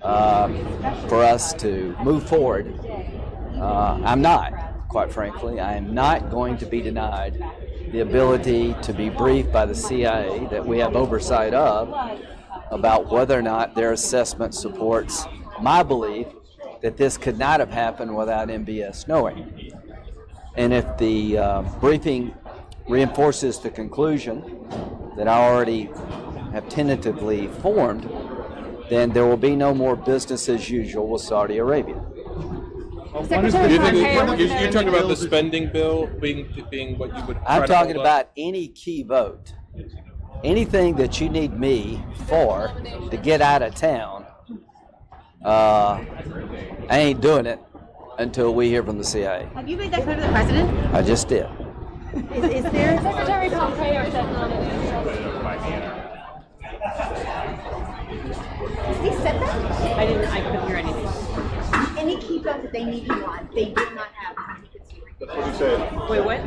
for us to move forward. I'm not, quite frankly. I am not going to be denied the ability to be briefed by the CIA that we have oversight of about whether or not their assessment supports my belief that this could not have happened without MBS knowing. And if the briefing reinforces the conclusion that I already have tentatively formed, then there will be no more business as usual with Saudi Arabia. You're talking about the spending bill being what you would. I'm talking about any key vote. Anything that you need me for to get out of town, I ain't doing it until we hear from the CIA. Have you made that clear to the president? I just did. Is there Secretary Pompeo said not He said that? I couldn't hear anything. Any key vote that they need him on, they did not have. That's what he said. Wait, what?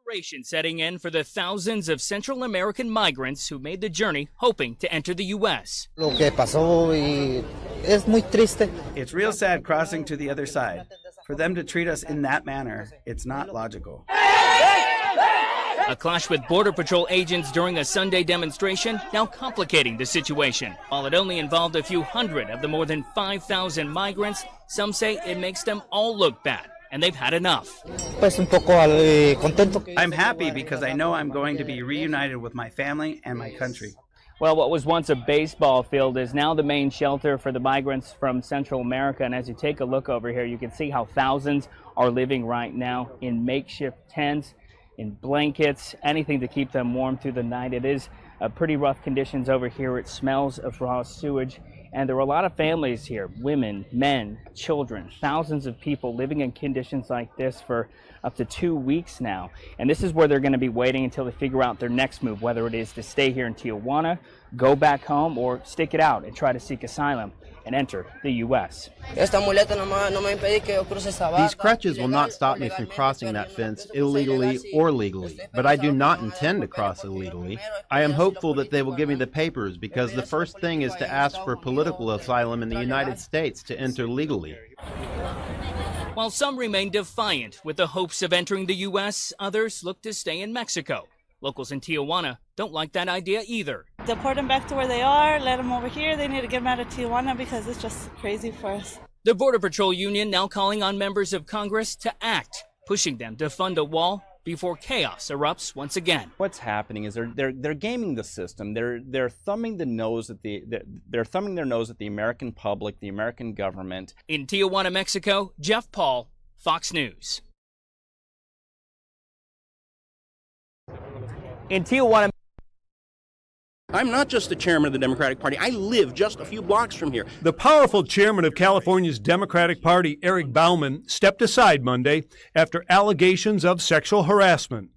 Operation setting in for the thousands of Central American migrants who made the journey hoping to enter the U.S. It's real sad crossing to the other side. For them to treat us in that manner, it's not logical. A clash with Border Patrol agents during a Sunday demonstration now complicating the situation. While it only involved a few hundred of the more than 5,000 migrants, some say it makes them all look bad. and they've had enough. I'm happy because I know I'm going to be reunited with my family and my country. Well, what was once a baseball field is now the main shelter for the migrants from Central America. And as you take a look over here, you can see how thousands are living right now in makeshift tents, in blankets, anything to keep them warm through the night. It is pretty rough conditions over here. It smells of raw sewage. And there are a lot of families here, women, men, children, thousands of people living in conditions like this for up to 2 weeks now. And this is where they're going to be waiting until they figure out their next move, whether it is to stay here in Tijuana, go back home, or stick it out and try to seek asylum and enter the U.S. These crutches will not stop me from crossing that fence illegally or legally, but I do not intend to cross illegally. I am hopeful that they will give me the papers because the first thing is to ask for political asylum in the United States to enter legally. While some remain defiant with the hopes of entering the U.S., others look to stay in Mexico. Locals in Tijuana don't like that idea either. Deport them back to where they are, let them over here. They need to get them out of Tijuana because it's just crazy for us. The Border Patrol Union now calling on members of Congress to act, pushing them to fund a wall before chaos erupts once again. What's happening is they're gaming the system. They're thumbing the nose at they're thumbing their nose at the American public, the American government. In Tijuana, Mexico, Jeff Paul, Fox News. In Tijuana. I'm not just the chairman of the Democratic Party. I live just a few blocks from here. The powerful chairman of California's Democratic Party, Eric Bauman, stepped aside Monday after allegations of sexual harassment.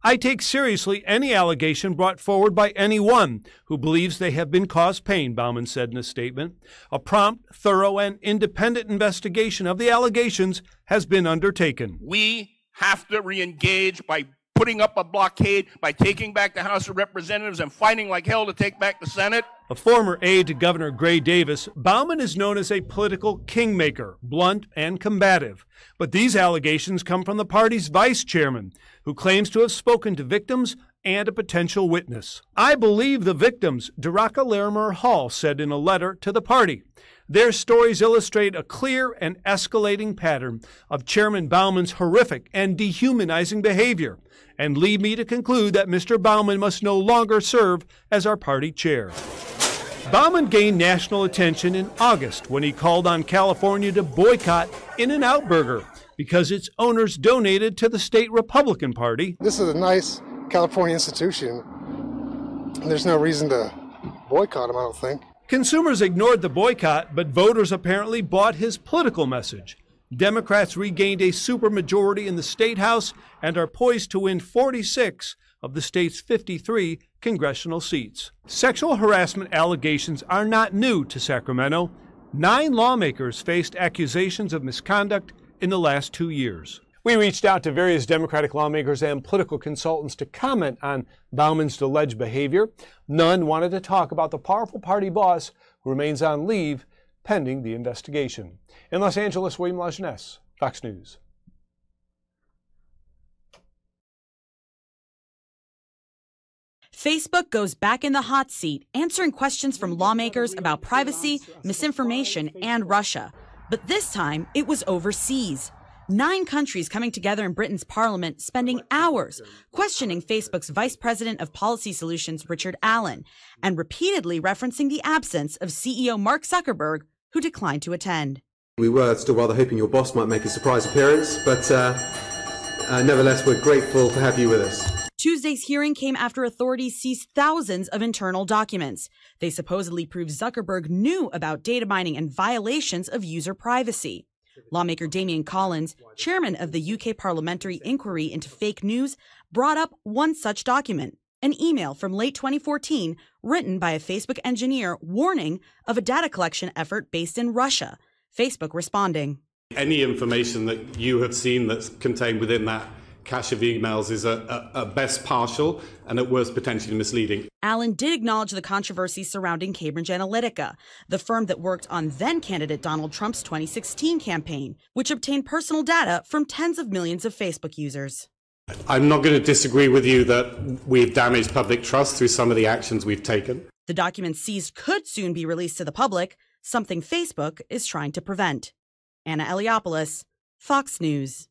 I take seriously any allegation brought forward by anyone who believes they have been caused pain, Bauman said in a statement. A prompt, thorough, and independent investigation of the allegations has been undertaken. We have to re-engage by putting up a blockade, by taking back the House of Representatives and fighting like hell to take back the Senate. A former aide to Governor Gray Davis, Bauman is known as a political kingmaker, blunt and combative. But these allegations come from the party's vice chairman, who claims to have spoken to victims and a potential witness. I believe the victims, Duraka Larimer Hall said in a letter to the party. Their stories illustrate a clear and escalating pattern of Chairman Bauman's horrific and dehumanizing behavior, and lead me to conclude that Mr. Bauman must no longer serve as our party chair. Bauman gained national attention in August when he called on California to boycott In-N-Out Burger because its owners donated to the state Republican Party. This is a nice California institution. There's no reason to boycott them, I don't think. Consumers ignored the boycott, but voters apparently bought his political message. Democrats regained a supermajority in the state house and are poised to win 46 of the state's 53 congressional seats. Sexual harassment allegations are not new to Sacramento. 9 lawmakers faced accusations of misconduct in the last 2 years. We reached out to various Democratic lawmakers and political consultants to comment on Bauman's alleged behavior. None wanted to talk about the powerful party boss who remains on leave pending the investigation. In Los Angeles, William Lajeunesse, Fox News. Facebook goes back in the hot seat, answering questions from lawmakers about privacy, misinformation, and Russia. But this time, it was overseas. 9 countries coming together in Britain's parliament, spending hours questioning Facebook's Vice President of Policy Solutions, Richard Allen, and repeatedly referencing the absence of CEO Mark Zuckerberg, who declined to attend. We were still rather hoping your boss might make a surprise appearance, but nevertheless, we're grateful to have you with us. Tuesday's hearing came after authorities seized thousands of internal documents. They supposedly proved Zuckerberg knew about data mining and violations of user privacy. Lawmaker Damian Collins, chairman of the UK Parliamentary Inquiry into Fake News, brought up one such document, an email from late 2014 written by a Facebook engineer warning of a data collection effort based in Russia. Facebook responding. Any information that you have seen that's contained within that cache of emails is at best partial and at worst potentially misleading. Allen did acknowledge the controversy surrounding Cambridge Analytica, the firm that worked on then-candidate Donald Trump's 2016 campaign, which obtained personal data from tens of millions of Facebook users. I'm not going to disagree with you that we've damaged public trust through some of the actions we've taken. The documents seized could soon be released to the public, something Facebook is trying to prevent. Anna Eliopoulos, Fox News.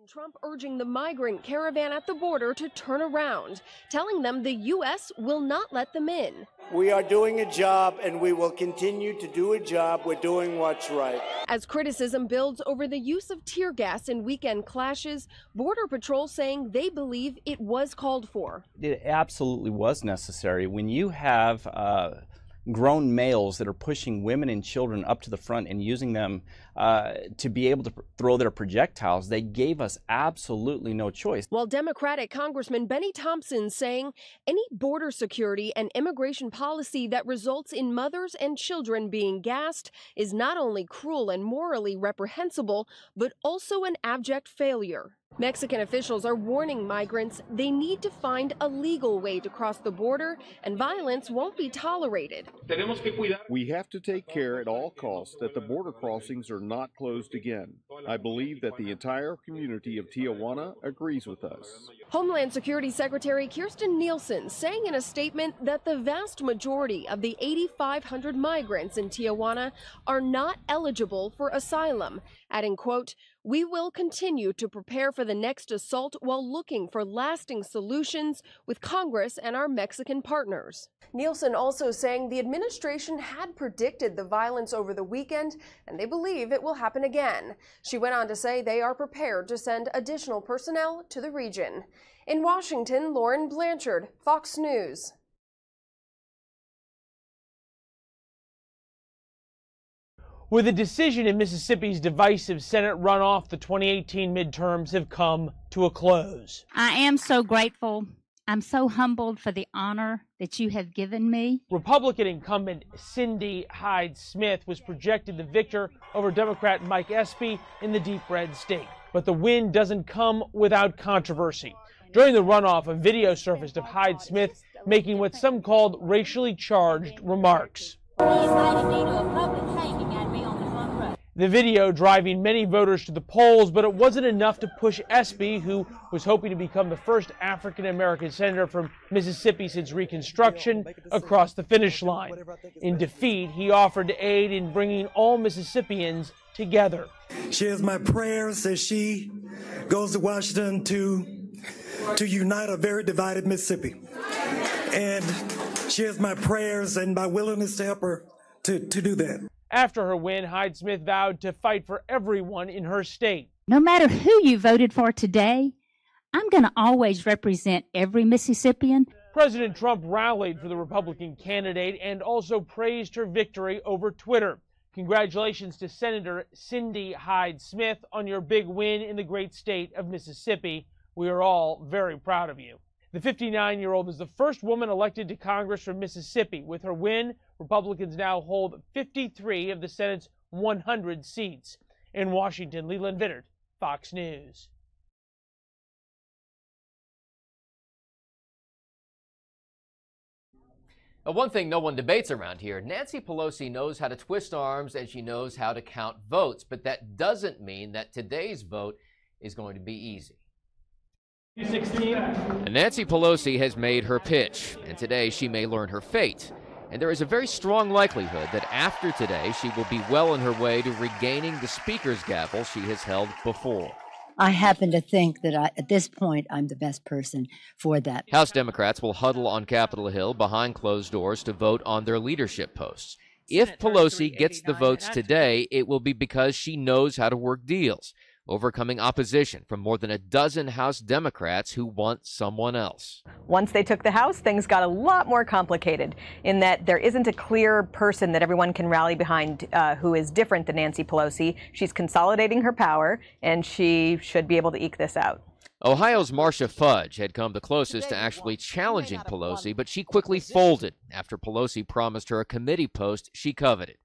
Trump urging the migrant caravan at the border to turn around, telling them the U.S. will not let them in. We are doing a job, and we will continue to do a job. We're doing what's right. As criticism builds over the use of tear gas in weekend clashes, Border Patrol saying they believe it was called for. It absolutely was necessary. When you have grown males that are pushing women and children up to the front and using them to be able to throw their projectiles, they gave us absolutely no choice. While Democratic Congressman Benny Thompson saying any border security and immigration policy that results in mothers and children being gassed is not only cruel and morally reprehensible, but also an abject failure. Mexican officials are warning migrants they need to find a legal way to cross the border, and violence won't be tolerated. We have to take care at all costs that the border crossings are not closed again. I believe that the entire community of Tijuana agrees with us. Homeland Security Secretary Kirstjen Nielsen saying in a statement that the vast majority of the 8,500 migrants in Tijuana are not eligible for asylum, adding, quote, "We will continue to prepare for the next assault while looking for lasting solutions with Congress and our Mexican partners." Nielsen also saying the administration had predicted the violence over the weekend and they believe it will happen again. She went on to say they are prepared to send additional personnel to the region. In Washington, Lauren Blanchard, Fox News. With a decision in Mississippi's divisive Senate runoff, the 2018 midterms have come to a close. I am so grateful. I'm so humbled for the honor that you have given me. Republican incumbent Cindy Hyde-Smith was projected the victor over Democrat Mike Espy in the deep red state. But the win doesn't come without controversy. During the runoff, a video surfaced of Hyde-Smith making what some called racially charged remarks. He invited me to a public hanging at me on the front row. The video driving many voters to the polls, but it wasn't enough to push Espy, who was hoping to become the first African-American senator from Mississippi since Reconstruction, across the finish line. In defeat, he offered to aid in bringing all Mississippians together. She has my prayers as she goes to Washington to unite a very divided Mississippi. And she has my prayers and my willingness to help her to do that. After her win, Hyde-Smith vowed to fight for everyone in her state. No matter who you voted for today, I'm going to always represent every Mississippian. President Trump rallied for the Republican candidate and also praised her victory over Twitter. Congratulations to Senator Cindy Hyde-Smith on your big win in the great state of Mississippi. We are all very proud of you. The 59-year-old is the first woman elected to Congress from Mississippi. With her win, Republicans now hold 53 of the Senate's 100 seats. In Washington, Leland Vittert, Fox News. One thing no one debates around here, Nancy Pelosi knows how to twist arms and she knows how to count votes, but that doesn't mean that today's vote is going to be easy. Nancy Pelosi has made her pitch, and today she may learn her fate. And there is a very strong likelihood that after today, she will be well on her way to regaining the speaker's gavel she has held before. I happen to think that at this point, I'm the best person for that. House Democrats will huddle on Capitol Hill behind closed doors to vote on their leadership posts. If Pelosi gets the votes today, it will be because she knows how to work deals, overcoming opposition from more than a dozen House Democrats who want someone else. Once they took the House, things got a lot more complicated in that there isn't a clear person that everyone can rally behind who is different than Nancy Pelosi. She's consolidating her power, and she should be able to eke this out. Ohio's Marcia Fudge had come the closest to actually challenging Pelosi, but she quickly folded after Pelosi promised her a committee post she coveted.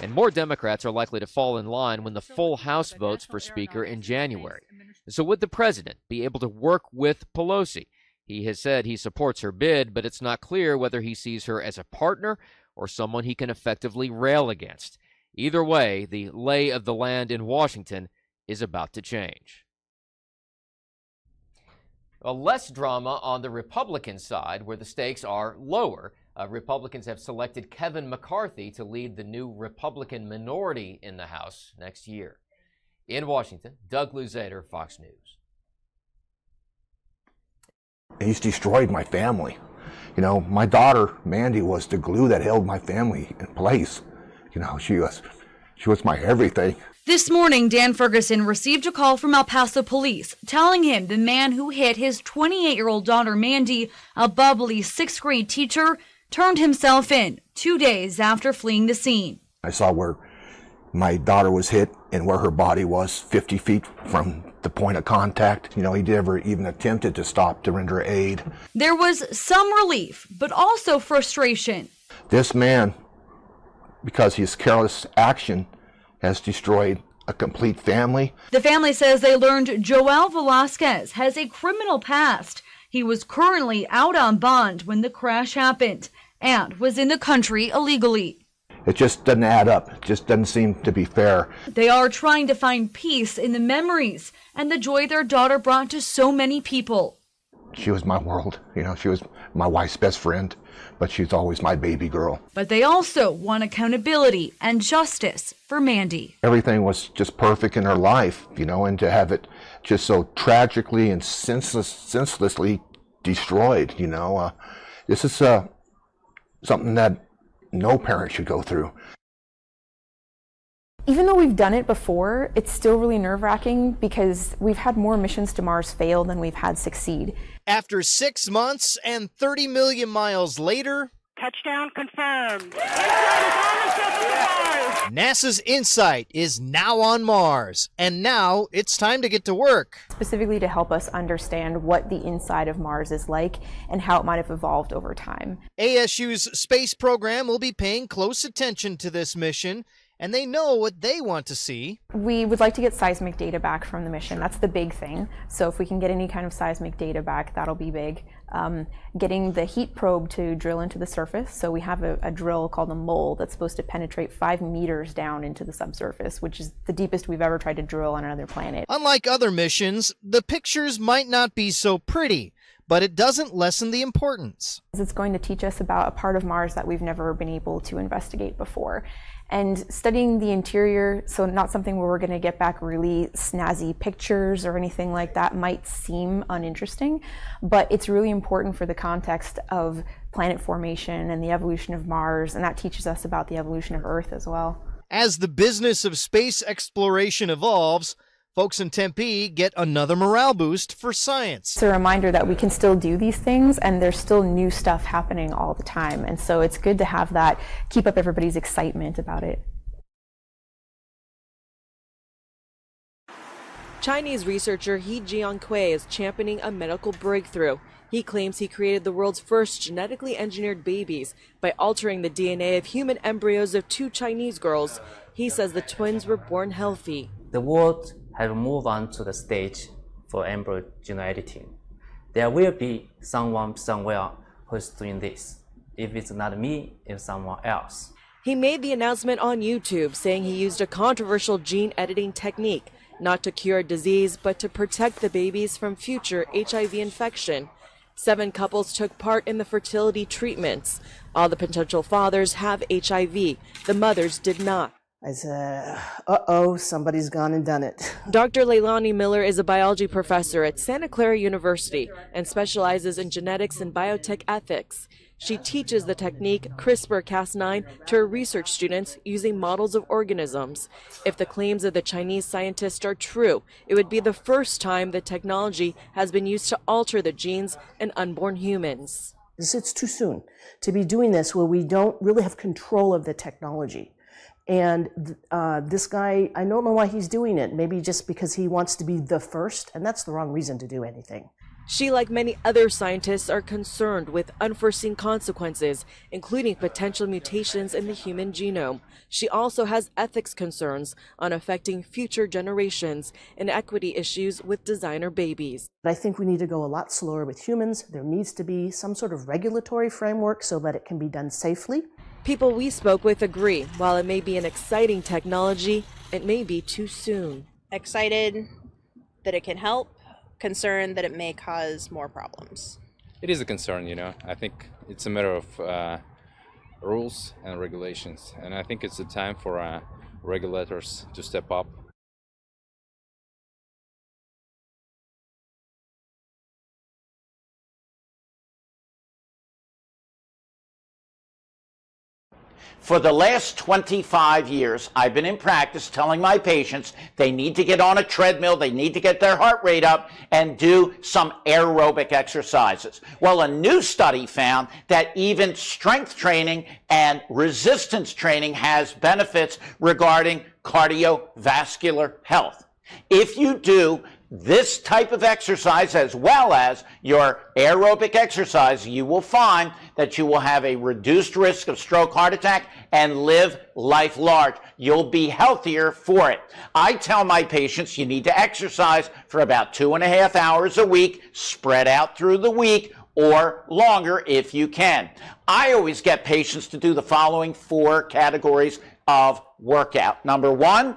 And more Democrats are likely to fall in line when the full House votes for Speaker in January. So would the president be able to work with Pelosi? He has said he supports her bid, but it's not clear whether he sees her as a partner or someone he can effectively rail against. Either way, the lay of the land in Washington is about to change. Less drama on the Republican side, where the stakes are lower. Republicans have selected Kevin McCarthy to lead the new Republican minority in the House next year. In Washington, Doug Luzader, Fox News. He's destroyed my family. You know, my daughter, Mandy, was the glue that held my family in place. You know, she was my everything. This morning, Dan Ferguson received a call from El Paso police telling him the man who hit his 28-year-old daughter Mandy, a bubbly 6th grade teacher, turned himself in 2 days after fleeing the scene. I saw where my daughter was hit and where her body was 50 feet from the point of contact. You know, he never even attempted to stop to render aid. There was some relief, but also frustration. This man, because his careless action, has destroyed a complete family. The family says they learned Joel Velasquez has a criminal past. He was currently out on bond when the crash happened and was in the country illegally. It just doesn't add up. It just doesn't seem to be fair. They are trying to find peace in the memories and the joy their daughter brought to so many people. She was my world. You know, she was my wife's best friend, but she's always my baby girl. But they also want accountability and justice for Mandy. Everything was just perfect in her life, you know, and to have it just so tragically and senselessly destroyed, you know. This is something that no parent should go through. Even though we've done it before, it's still really nerve-wracking because we've had more missions to Mars fail than we've had succeed. After 6 months and 30 million miles later, touchdown confirmed. NASA's InSight is now on Mars, and now it's time to get to work. Specifically to help us understand what the inside of Mars is like and how it might have evolved over time. ASU's space program will be paying close attention to this mission, and they know what they want to see. We would like to get seismic data back from the mission. That's the big thing. So if we can get any kind of seismic data back, that'll be big. Getting the heat probe to drill into the surface. So we have a drill called a mole that's supposed to penetrate 5 meters down into the subsurface, which is the deepest we've ever tried to drill on another planet. Unlike other missions, the pictures might not be so pretty, but it doesn't lessen the importance. It's going to teach us about a part of Mars that we've never been able to investigate before. And studying the interior, so not something where we're going to get back really snazzy pictures or anything like that, might seem uninteresting, but it's really important for the context of planet formation and the evolution of Mars, and that teaches us about the evolution of Earth as well. As the business of space exploration evolves, folks in Tempe get another morale boost for science. It's a reminder that we can still do these things and there's still new stuff happening all the time. And so it's good to have that, keep up everybody's excitement about it. Chinese researcher He Jiankui is championing a medical breakthrough. He claims he created the world's first genetically engineered babies by altering the DNA of human embryos of 2 Chinese girls. He says the twins were born healthy. The world has moved on to the stage for embryo gene editing. There will be someone somewhere who's doing this. If it's not me, it's someone else. He made the announcement on YouTube, saying he used a controversial gene editing technique, not to cure disease, but to protect the babies from future HIV infection. 7 couples took part in the fertility treatments. All the potential fathers have HIV. The mothers did not. I said, uh-oh, somebody's gone and done it. Dr. Leilani Miller is a biology professor at Santa Clara University and specializes in genetics and biotech ethics. She teaches the technique CRISPR-Cas9 to her research students using models of organisms. If the claims of the Chinese scientists are true, it would be the first time the technology has been used to alter the genes in unborn humans. It's too soon to be doing this where we don't really have control of the technology. And this guy, I don't know why he's doing it. Maybe just because he wants to be the first, and that's the wrong reason to do anything. She, like many other scientists, are concerned with unforeseen consequences, including potential mutations in the human genome. She also has ethics concerns on affecting future generations and equity issues with designer babies. I think we need to go a lot slower with humans. There needs to be some sort of regulatory framework so that it can be done safely. People we spoke with agree, while it may be an exciting technology, it may be too soon. Excited that it can help, concerned that it may cause more problems. It is a concern, you know. I think it's a matter of rules and regulations, and I think it's a time for regulators to step up. For the last 25 years, I've been in practice telling my patients they need to get on a treadmill, they need to get their heart rate up, and do some aerobic exercises. Well, a new study found that even strength training and resistance training has benefits regarding cardiovascular health. If you do this type of exercise as well as your aerobic exercise, you will find that you will have a reduced risk of stroke, heart attack, and live life large. You'll be healthier for it. I tell my patients you need to exercise for about 2.5 hours a week, spread out through the week, or longer if you can. I always get patients to do the following 4 categories of workout. Number 1,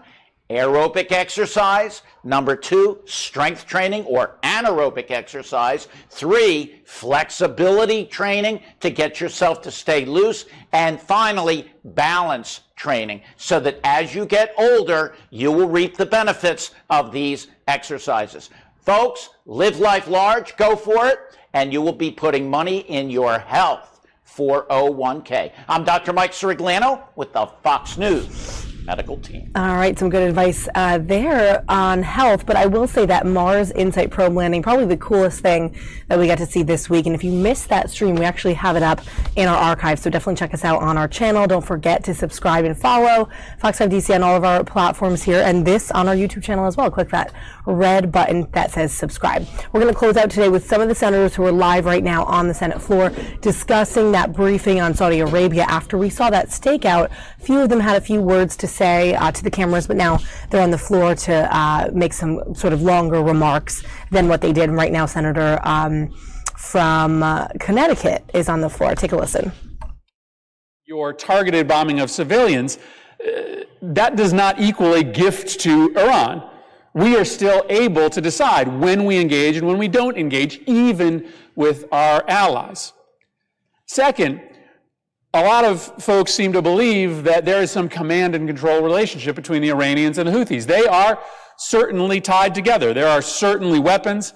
aerobic exercise. Number 2, strength training or anaerobic exercise. 3, flexibility training to get yourself to stay loose. And finally, balance training, so that as you get older, you will reap the benefits of these exercises. Folks, live life large, go for it, and you will be putting money in your health 401k. I'm Dr. Mike Sirigliano with the Fox News medical team. All right, some good advice there on health, but I will say that Mars Insight probe landing, probably the coolest thing that we got to see this week. And if you missed that stream, we actually have it up in our archive, so definitely check us out on our channel. Don't forget to subscribe and follow Fox 5 DC on all of our platforms here, and this on our YouTube channel as well. Click that red button that says subscribe. We're going to close out today with some of the senators who are live right now on the Senate floor discussing that briefing on Saudi Arabia. After we saw that stakeout, a few of them had a few words to say to the cameras, but now they're on the floor to make some sort of longer remarks than what they did. And right now, Senator from Connecticut is on the floor. Take a listen. Your targeted bombing of civilians, that does not equal a gift to Iran. We are still able to decide when we engage and when we don't engage, even with our allies. Second, a lot of folks seem to believe that there is some command and control relationship between the Iranians and the Houthis. They are certainly tied together. There are certainly weapons,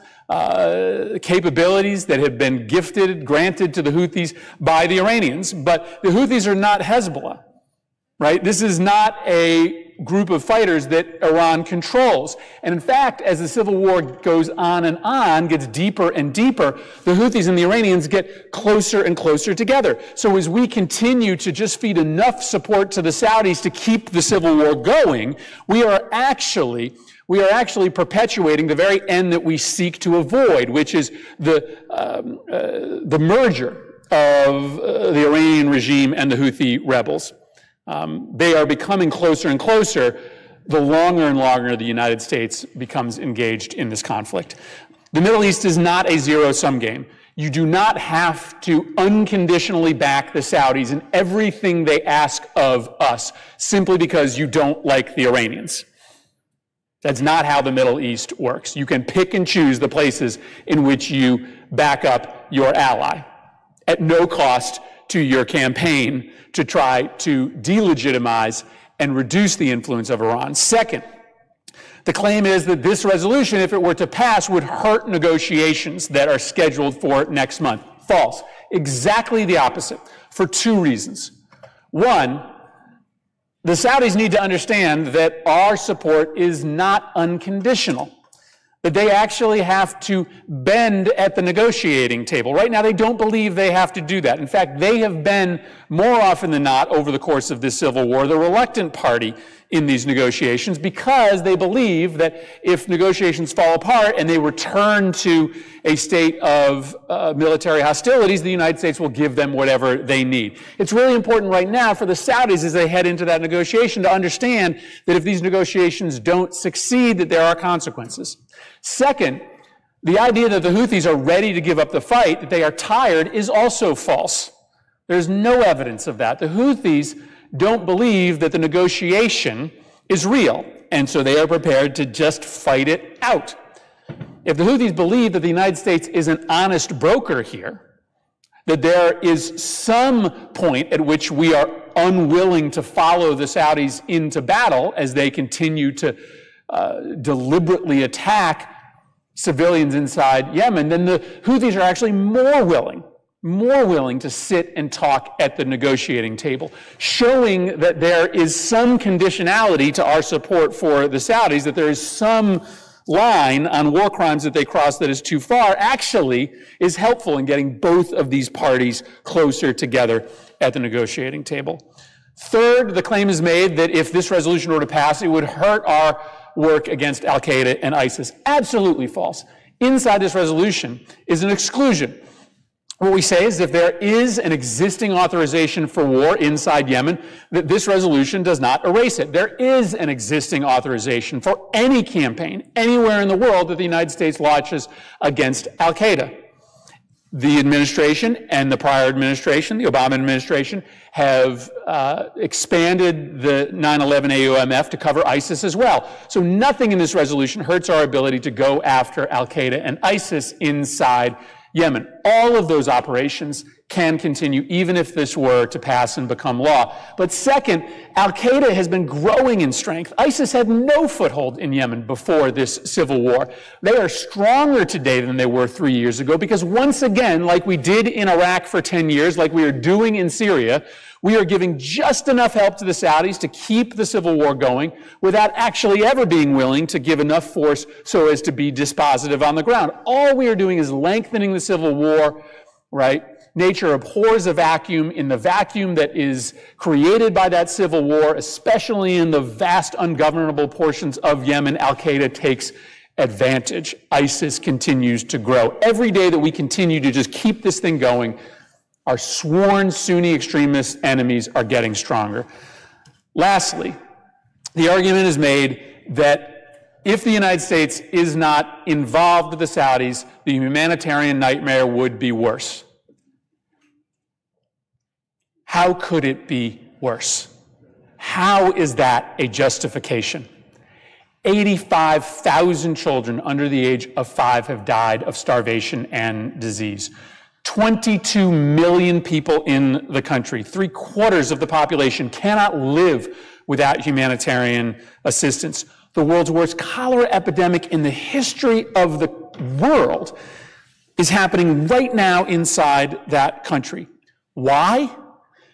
capabilities that have been granted to the Houthis by the Iranians, but the Houthis are not Hezbollah, right? This is not a group of fighters that Iran controls. And in fact, as the civil war goes on and on, gets deeper and deeper, the Houthis and the Iranians get closer and closer together. So as we continue to just feed enough support to the Saudis to keep the civil war going, we are actually perpetuating the very end that we seek to avoid, which is the merger of the Iranian regime and the Houthi rebels. They are becoming closer and closer the longer and longer the United States becomes engaged in this conflict. The Middle East is not a zero-sum game. You do not have to unconditionally back the Saudis in everything they ask of us simply because you don't like the Iranians. That's not how the Middle East works. You can pick and choose the places in which you back up your ally at no cost to your campaign to try to delegitimize and reduce the influence of Iran. Second, the claim is that this resolution, if it were to pass, would hurt negotiations that are scheduled for next month. False. Exactly the opposite, for 2 reasons. One, the Saudis need to understand that our support is not unconditional, that they actually have to bend at the negotiating table. Right now, they don't believe they have to do that. In fact, they have been, more often than not, over the course of this civil war, the reluctant party in these negotiations, because they believe that if negotiations fall apart and they return to a state of military hostilities, the United States will give them whatever they need. It's really important right now for the Saudis, as they head into that negotiation, to understand that if these negotiations don't succeed, that there are consequences. Second, the idea that the Houthis are ready to give up the fight, that they are tired, is also false. There's no evidence of that. The Houthis don't believe that the negotiation is real, and so they are prepared to just fight it out. If the Houthis believe that the United States is an honest broker here, that there is some point at which we are unwilling to follow the Saudis into battle as they continue to deliberately attack civilians inside Yemen, then the Houthis are actually more willing more willing to sit and talk at the negotiating table, showing that there is some conditionality to our support for the Saudis, that there is some line on war crimes that they cross that is too far, actually is helpful in getting both of these parties closer together at the negotiating table. Third, the claim is made that if this resolution were to pass, it would hurt our work against al-Qaeda and ISIS. Absolutely false. Inside this resolution is an exclusion. What we say is if there is an existing authorization for war inside Yemen, that this resolution does not erase it. There is an existing authorization for any campaign anywhere in the world that the United States launches against al-Qaeda. The administration and the prior administration, the Obama administration, have expanded the 9/11 AUMF to cover ISIS as well. So nothing in this resolution hurts our ability to go after al-Qaeda and ISIS inside Yemen. All of those operations can continue even if this were to pass and become law. But second, al-Qaeda has been growing in strength. ISIS had no foothold in Yemen before this civil war. They are stronger today than they were 3 years ago because once again, like we did in Iraq for 10 years, like we are doing in Syria, we are giving just enough help to the Saudis to keep the civil war going without actually ever being willing to give enough force so as to be dispositive on the ground. All we are doing is lengthening the civil war, right? Nature abhors a vacuum. In the vacuum that is created by that civil war, especially in the vast ungovernable portions of Yemen, al-Qaeda takes advantage. ISIS continues to grow. Every day that we continue to just keep this thing going, our sworn Sunni extremist enemies are getting stronger. Lastly, the argument is made that if the United States is not involved with the Saudis, the humanitarian nightmare would be worse. How could it be worse? How is that a justification? 85,000 children under the age of 5 have died of starvation and disease. 22 million people in the country, 3/4 of the population, cannot live without humanitarian assistance. The world's worst cholera epidemic in the history of the world is happening right now inside that country. Why?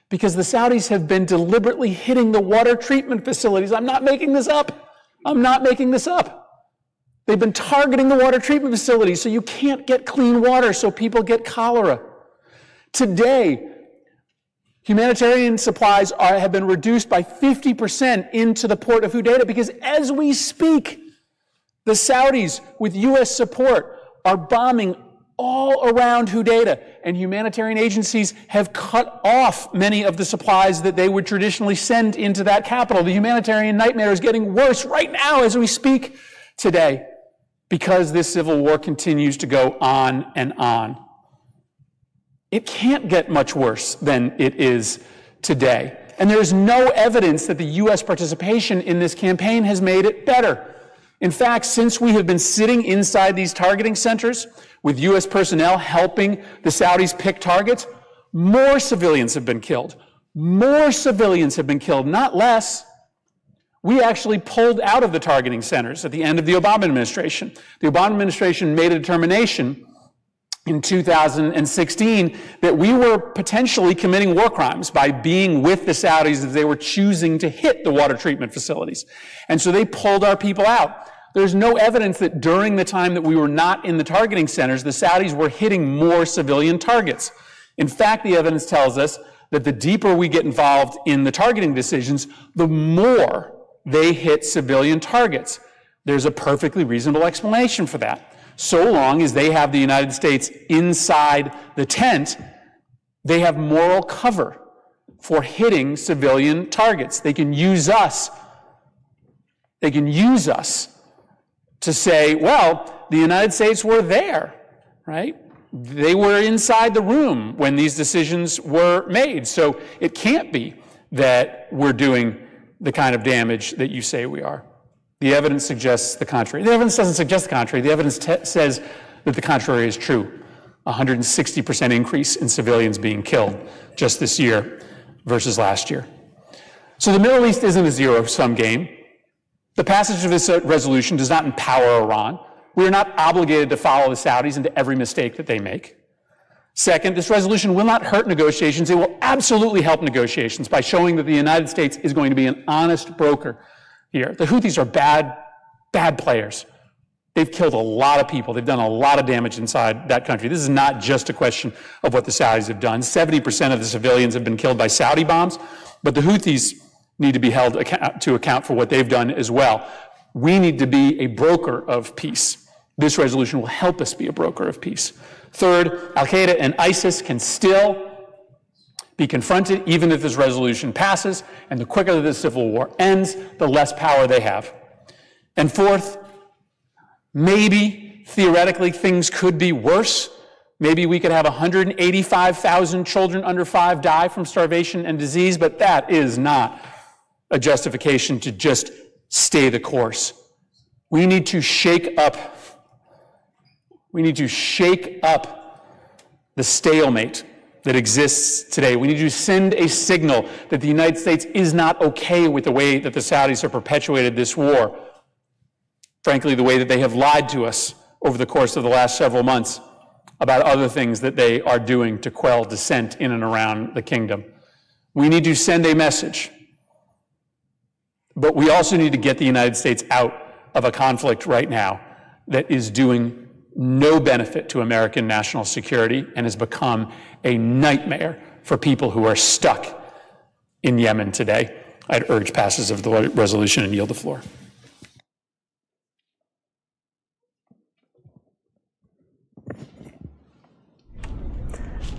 Because the Saudis have been deliberately hitting the water treatment facilities. I'm not making this up. I'm not making this up. They've been targeting the water treatment facilities so you can't get clean water, so people get cholera. Today, humanitarian supplies have been reduced by 50% into the port of Hodeidah because as we speak, the Saudis, with U.S. support, are bombing all around Hodeidah, and humanitarian agencies have cut off many of the supplies that they would traditionally send into that capital. The humanitarian nightmare is getting worse right now as we speak today because this civil war continues to go on and on. It can't get much worse than it is today. And there is no evidence that the U.S. participation in this campaign has made it better. In fact, since we have been sitting inside these targeting centers with U.S. personnel helping the Saudis pick targets, more civilians have been killed. More civilians have been killed, not less. We actually pulled out of the targeting centers at the end of the Obama administration. The Obama administration made a determination in 2016 that we were potentially committing war crimes by being with the Saudis as they were choosing to hit the water treatment facilities. And so they pulled our people out. There's no evidence that during the time that we were not in the targeting centers, the Saudis were hitting more civilian targets. In fact, the evidence tells us that the deeper we get involved in the targeting decisions, the more they hit civilian targets. There's a perfectly reasonable explanation for that. So long as they have the United States inside the tent, they have moral cover for hitting civilian targets. They can use us. They can use us to say, well, the United States were there, right? They were inside the room when these decisions were made. So it can't be that we're doing the kind of damage that you say we are. The evidence suggests the contrary. The evidence doesn't suggest the contrary. The evidence says that the contrary is true. 160% increase in civilians being killed just this year versus last year. So the Middle East isn't a zero-sum game. The passage of this resolution does not empower Iran. We are not obligated to follow the Saudis into every mistake that they make. Second, this resolution will not hurt negotiations. It will absolutely help negotiations by showing that the United States is going to be an honest broker here. The Houthis are bad players. They've killed a lot of people. They've done a lot of damage inside that country. This is not just a question of what the Saudis have done. 70% of the civilians have been killed by Saudi bombs, but the Houthis need to be held to account for what they've done as well. We need to be a broker of peace. This resolution will help us be a broker of peace. Third, Al-Qaeda and ISIS can still be confronted even if this resolution passes, and the quicker this civil war ends, the less power they have. And fourth, maybe, theoretically, things could be worse. Maybe we could have 185,000 children under 5 die from starvation and disease, but that is not a justification to just stay the course. We need to shake up. We need to shake up the stalemate that exists today. We need to send a signal that the United States is not okay with the way that the Saudis have perpetuated this war. Frankly, the way that they have lied to us over the course of the last several months about other things that they are doing to quell dissent in and around the kingdom. We need to send a message, but we also need to get the United States out of a conflict right now that is doing no benefit to American national security and has become a nightmare for people who are stuck in Yemen today. I'd urge passage of the resolution and yield the floor.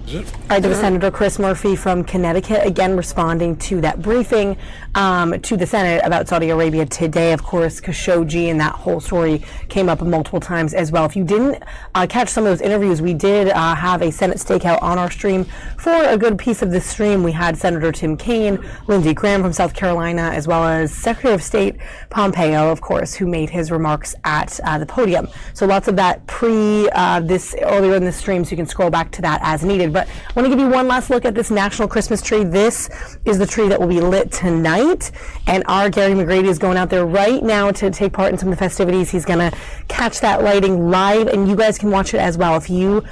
All right, there was Senator Chris Murphy from Connecticut, again responding to that briefing to the Senate about Saudi Arabia today. Of course, Khashoggi and that whole story came up multiple times as well. If you didn't catch some of those interviews, we did have a Senate stakeout on our stream. For a good piece of this stream, we had Senator Tim Kaine, Lindsey Graham from South Carolina, as well as Secretary of State Pompeo, of course, who made his remarks at the podium. So lots of that earlier in this stream, so you can scroll back to that as needed. But I want to give you one last look at this national Christmas tree. This is the tree that will be lit tonight, and our Gary McGrady is going out there right now to take part in some of the festivities. He's going to catch that lighting live, and you guys can watch it as well if you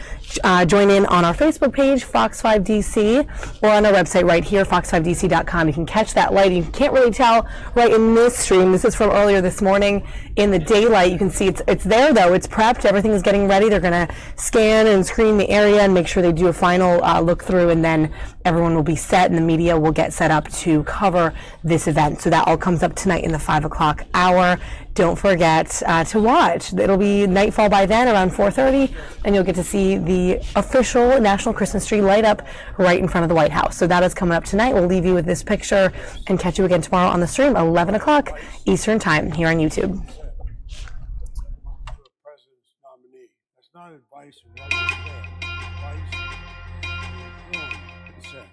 join in on our Facebook page, Fox 5 DC, or on our website right here, fox5dc.com. You can catch that lighting. You can't really tell right in this stream. This is from earlier this morning in the daylight. You can see it's there, though. It's prepped. Everything is getting ready. They're going to scan and screen the area and make sure they do a final look through, and then everyone will be set and the media will get set up to cover this event. So that all comes up tonight in the 5 o'clock hour. Don't forget to watch. It'll be nightfall by then, around 4:30, and you'll get to see the official National Christmas tree light up right in front of the White House. So that is coming up tonight. We'll leave you with this picture and catch you again tomorrow on the stream, 11 o'clock Eastern Time here on YouTube. President's nominee. That's not advice or advice. Consent.